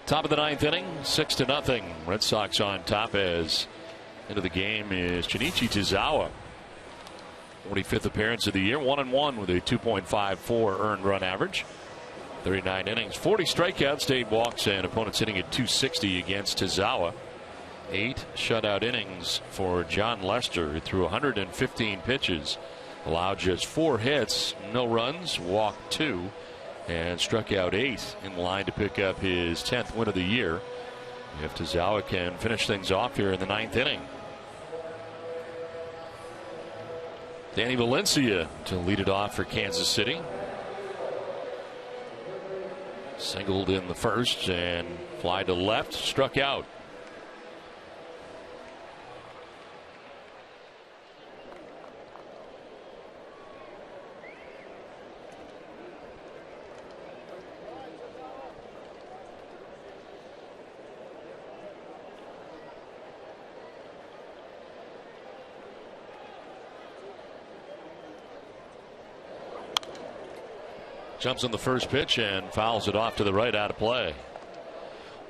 Top of the 9th inning, 6-0. Red Sox on top as into the game is Shinichi Tozawa. 45th appearance of the year, 1-1 with a 2.54 earned run average. 39 innings, 40 strikeouts, 8 walks, and opponents hitting at 260 against Tozawa. 8 shutout innings for John Lester, who threw 115 pitches, allowed just 4 hits, no runs, walked 2, and struck out 8 in line to pick up his 10th win of the year. If Tazawa can finish things off here in the 9th inning. Danny Valencia to lead it off for Kansas City. Singled in the first and fly to left, struck out. Jumps on the first pitch and fouls it off to the right, out of play.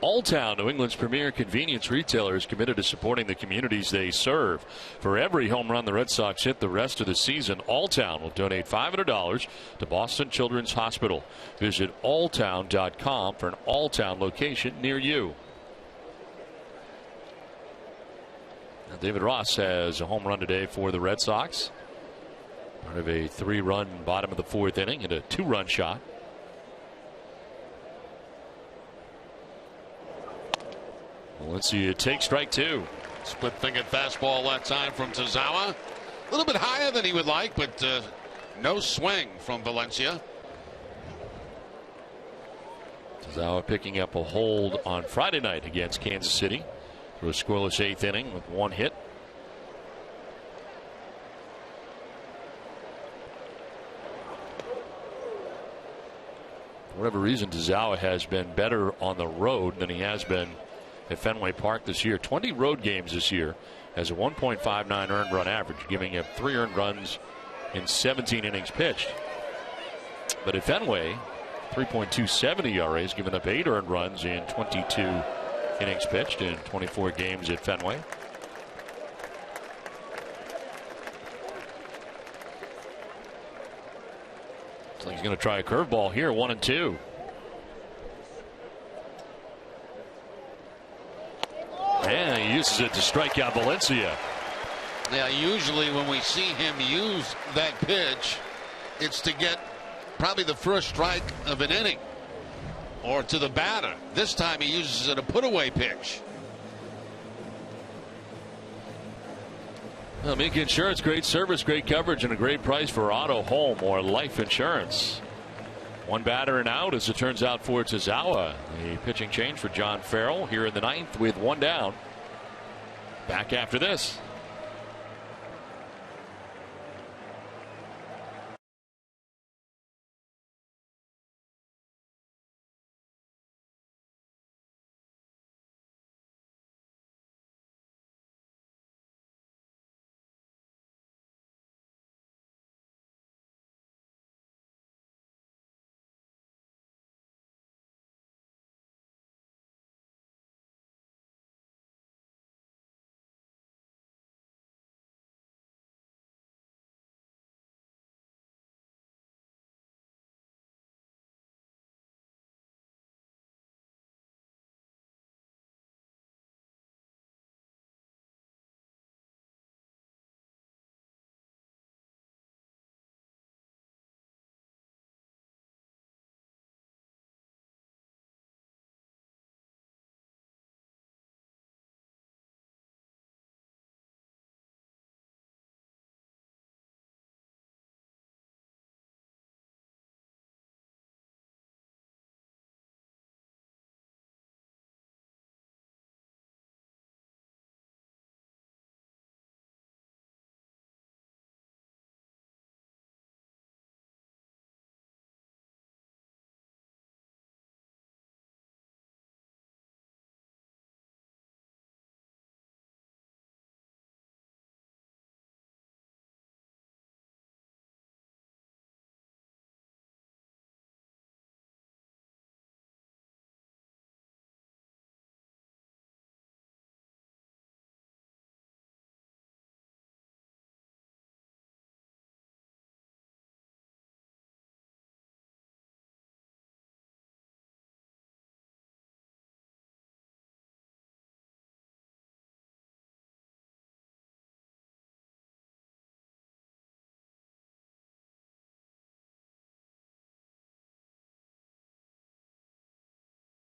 Alltown, New England's premier convenience retailer, is committed to supporting the communities they serve. For every home run the Red Sox hit the rest of the season, Alltown will donate $500 to Boston Children's Hospital. Visit alltown.com for an Alltown location near you. Now, David Ross has a home run today for the Red Sox. Part of a 3-run bottom of the 4th inning and a 2-run shot. Valencia takes strike 2. Split fingered fastball that time from Tazawa. A little bit higher than he would like, but no swing from Valencia. Tazawa picking up a hold on Friday night against Kansas City through a scoreless 8th inning with 1 hit. For whatever reason, Tazawa has been better on the road than he has been at Fenway Park this year. 20 road games this year, has a 1.59 earned run average, giving up 3 earned runs in 17 innings pitched. But at Fenway, 3.27 ERA, has given up 8 earned runs in 22 innings pitched in 24 games at Fenway. So he's going to try a curveball here, 1-2. And he uses it to strike out Valencia. Yeah, usually when we see him use that pitch, it's to get probably the first strike of an inning or to the batter. This time he uses it a put-away pitch. Well, Mink Insurance, great service, great coverage, and a great price for auto, home, or life insurance. 1 batter and out, as it turns out, for Tazawa. A pitching change for John Farrell here in the 9th with 1 down. Back after this.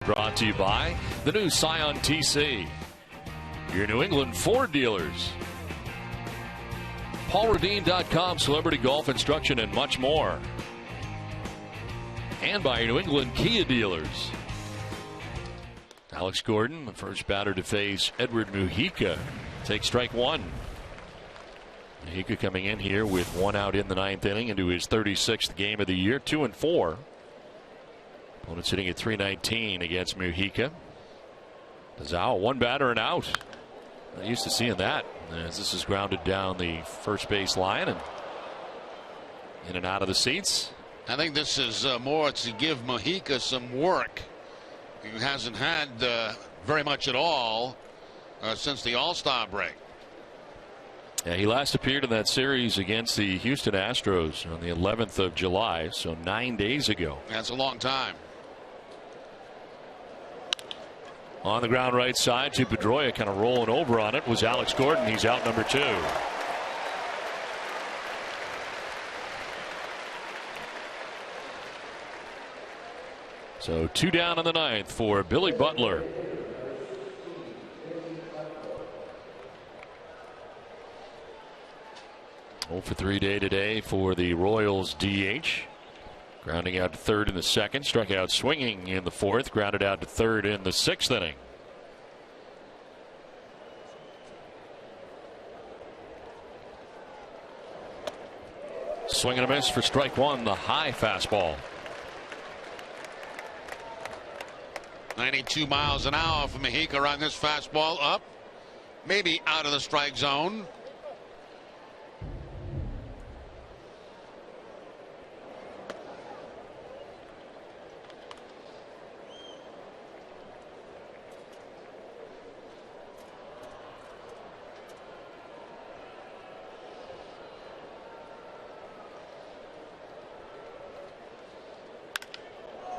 brought to you by the new Scion TC, your New England Ford dealers, PaulRadine.com, celebrity golf instruction, and much more. And by your New England Kia dealers. Alex Gordon, the first batter to face Edward Mujica, takes strike one. Mujica coming in here with one out in the ninth inning into his 36th game of the year, 2-4. Opponent's hitting at .319 against Mujica. Zhao, one batter and out. Not used to seeing that, as this is grounded down the first base line and in and out of the seats. I think this is more to give Mujica some work. He hasn't had very much at all since the All-Star break. Yeah, he last appeared in that series against the Houston Astros on the 11th of July, so 9 days ago. That's a long time. On the ground right side to Pedroia, kind of rolling over on it, was Alex Gordon. He's out number 2. So 2 down in the ninth for Billy Butler. Oh for 3 day today for the Royals DH. Grounding out to third in the second, struck out swinging in the fourth, grounded out to third in the sixth inning. Swing and a miss for strike one, the high fastball. 92 miles an hour for Mujica on this fastball, up, maybe out of the strike zone.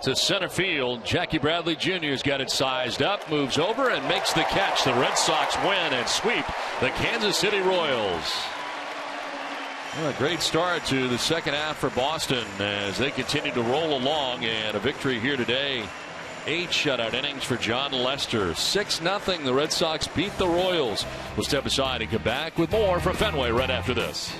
To center field, Jackie Bradley Jr.'s got it sized up, moves over and makes the catch. The Red Sox win and sweep the Kansas City Royals. Well, a great start to the second half for Boston as they continue to roll along, and a victory here today. 8 shutout innings for John Lester. 6-0. The Red Sox beat the Royals. We'll step aside and come back with more from Fenway right after this.